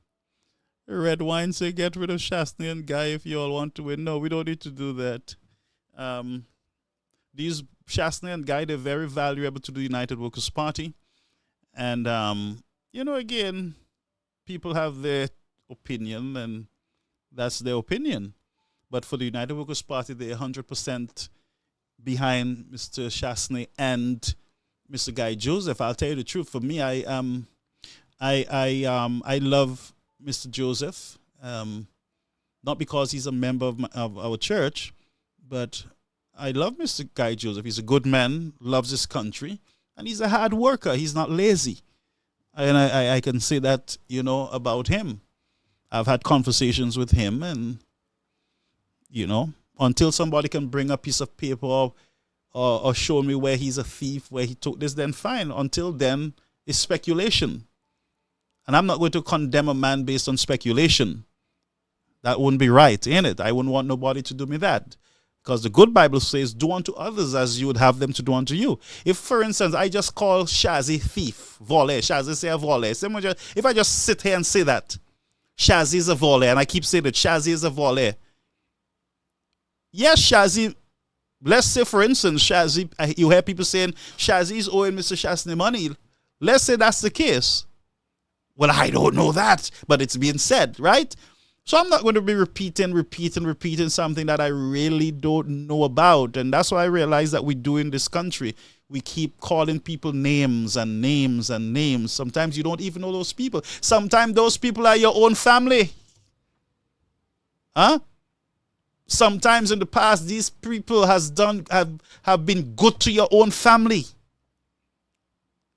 Red Wine say get rid of Shastney and Guy if you all want to win. No, we don't need to do that. These Shastney and Guy, they're very valuable to the United Workers' Party. And, again, people have their opinion, and that's their opinion. But for the United Workers' Party, they're 100% behind Mr. Shastney and Mr. Guy Joseph. I'll tell you the truth. For me, I love Mr. Joseph, not because he's a member of our church, but I love Mr. Guy Joseph. He's a good man, loves his country, and he's a hard worker. He's not lazy. And I can say that, about him. I've had conversations with him, and, until somebody can bring a piece of paper or show me where he's a thief, where he took this, then fine. Until then, it's speculation. And I'm not going to condemn a man based on speculation. That wouldn't be right, ain't it? I wouldn't want nobody to do me that. Because the good Bible says, do unto others as you would have them to do unto you. If, for instance, I just call Shazzy thief, volley, Shazzy say a volley. If I just sit here and say that, Shazzy is a volley, and I keep saying that Shazzy is a volley. Yes, Shazzy, let's say, for instance, Shazzy, you hear people saying, Shazzy is owing Mr. Shastney money. Let's say that's the case. Well, I don't know that, but it's being said, right? So I'm not going to be repeating something that I really don't know about. And that's why I realize that we do in this country. We keep calling people names and names and names. Sometimes you don't even know those people. Sometimes those people are your own family. Huh? Sometimes in the past, these people have been good to your own family.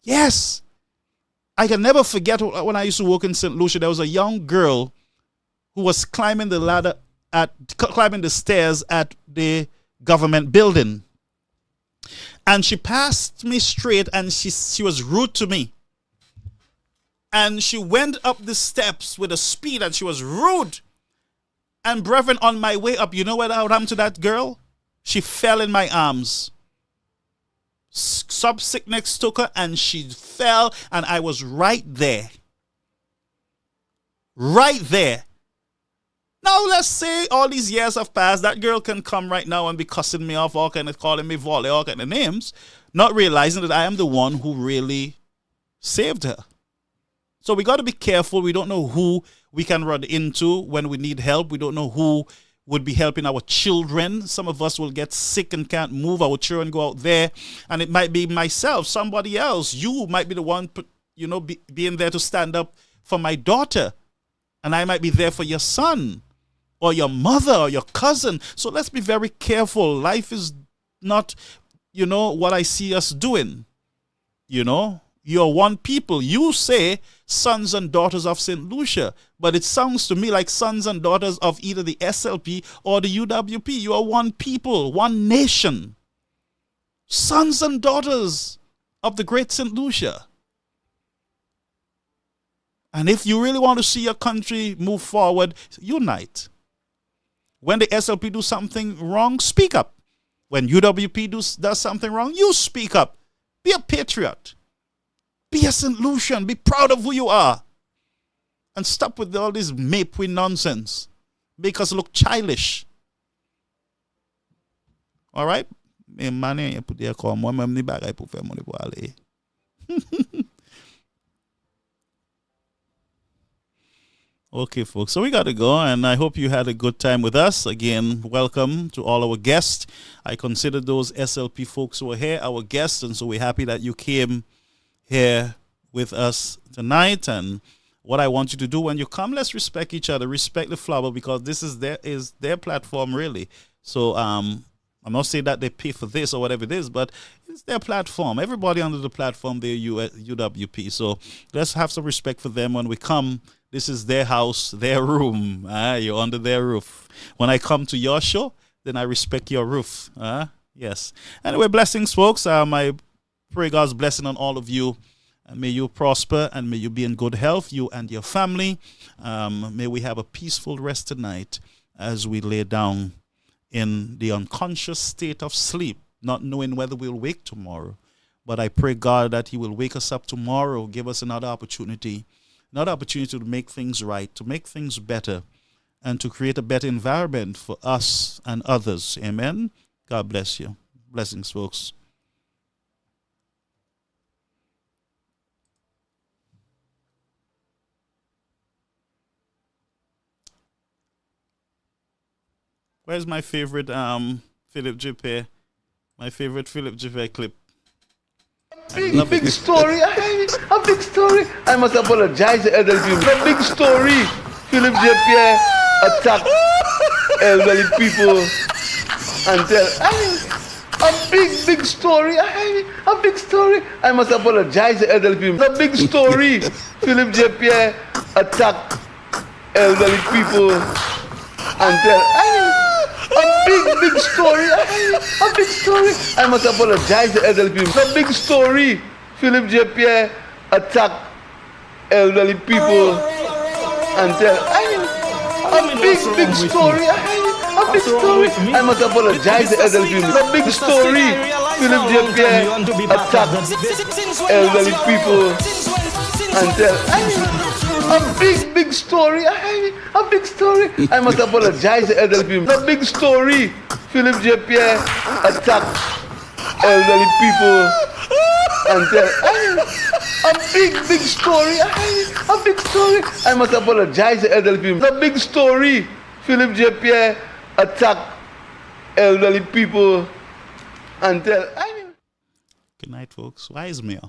Yes. I can never forget when I used to work in St. Lucia, there was a young girl who was climbing the stairs at the government building. And she passed me straight and she was rude to me. And she went up the steps with a speed and she was rude. And brethren, on my way up, you know what happened to that girl? She fell in my arms. Subsickness took her and she fell and I was right there. Right there. Now, let's say all these years have passed. That girl can come right now and be cussing me off, all kind of calling me volley, all kind of names, not realizing that I am the one who really saved her. So we got to be careful. We don't know who we can run into when we need help. We don't know who would be helping our children. Some of us will get sick and can't move. Our children go out there, and it might be myself, somebody else. You might be the one, being there to stand up for my daughter, and I might be there for your son, or your mother, or your cousin. So let's be very careful. Life is not, what I see us doing. You're one people. You say sons and daughters of St. Lucia, but it sounds to me like sons and daughters of either the SLP or the UWP. You are one people, one nation. Sons and daughters of the great St. Lucia. And if you really want to see your country move forward, unite. When the SLP do something wrong, speak up. When UWP does something wrong, you speak up. Be a patriot. Be a St. Lucian. Be proud of who you are. And stop with all this mape nonsense. Make us look childish. All right? Okay, folks, so we got to go, and I hope you had a good time with us. Again, welcome to all our guests. I consider those SLP folks who were here our guests, and so we're happy that you came here with us tonight. And what I want you to do when you come, let's respect each other, respect the flower, because this is their platform, really. So I'm not saying that they pay for this or whatever it is, but it's their platform. Everybody under the platform, they're UWP. So let's have some respect for them when we come. This is their house, their room. You're under their roof. When I come to your show, then I respect your roof. Yes. Anyway, blessings, folks. I pray God's blessing on all of you. May you prosper and may you be in good health, you and your family. May we have a peaceful rest tonight as we lay down in the unconscious state of sleep, not knowing whether we'll wake tomorrow. But I pray, God, that He will wake us up tomorrow, give us another opportunity to make things right, to make things better, and to create a better environment for us and others. Amen. God bless you. Blessings, folks. Where's my favorite Philip Jippe? My favorite Philip Jippe clip. Big story. A big story. I must apologize to elderly people. A big story. Philip Jippe attacked elderly people and tell. A big story. A big story. I must apologize to elderly people. A big story. Philip Jippe attacked elderly people and tell. A big story. A big story. I must apologize to elderly people. A big story. Philip Jippe attacked elderly people and tell. A big story. A big story. I must apologize to elderly people. A big story. Philip Jippe attacked elderly people and tell. A big story. A big story. I must apologize to elderly people. A big story. Philip Jippe attacked elderly people and tell. A big story. A big story. I must apologize to elderly people. A big story. Philip J. Pierre attacked elderly people and tell. Good night, folks. Wise Mayor.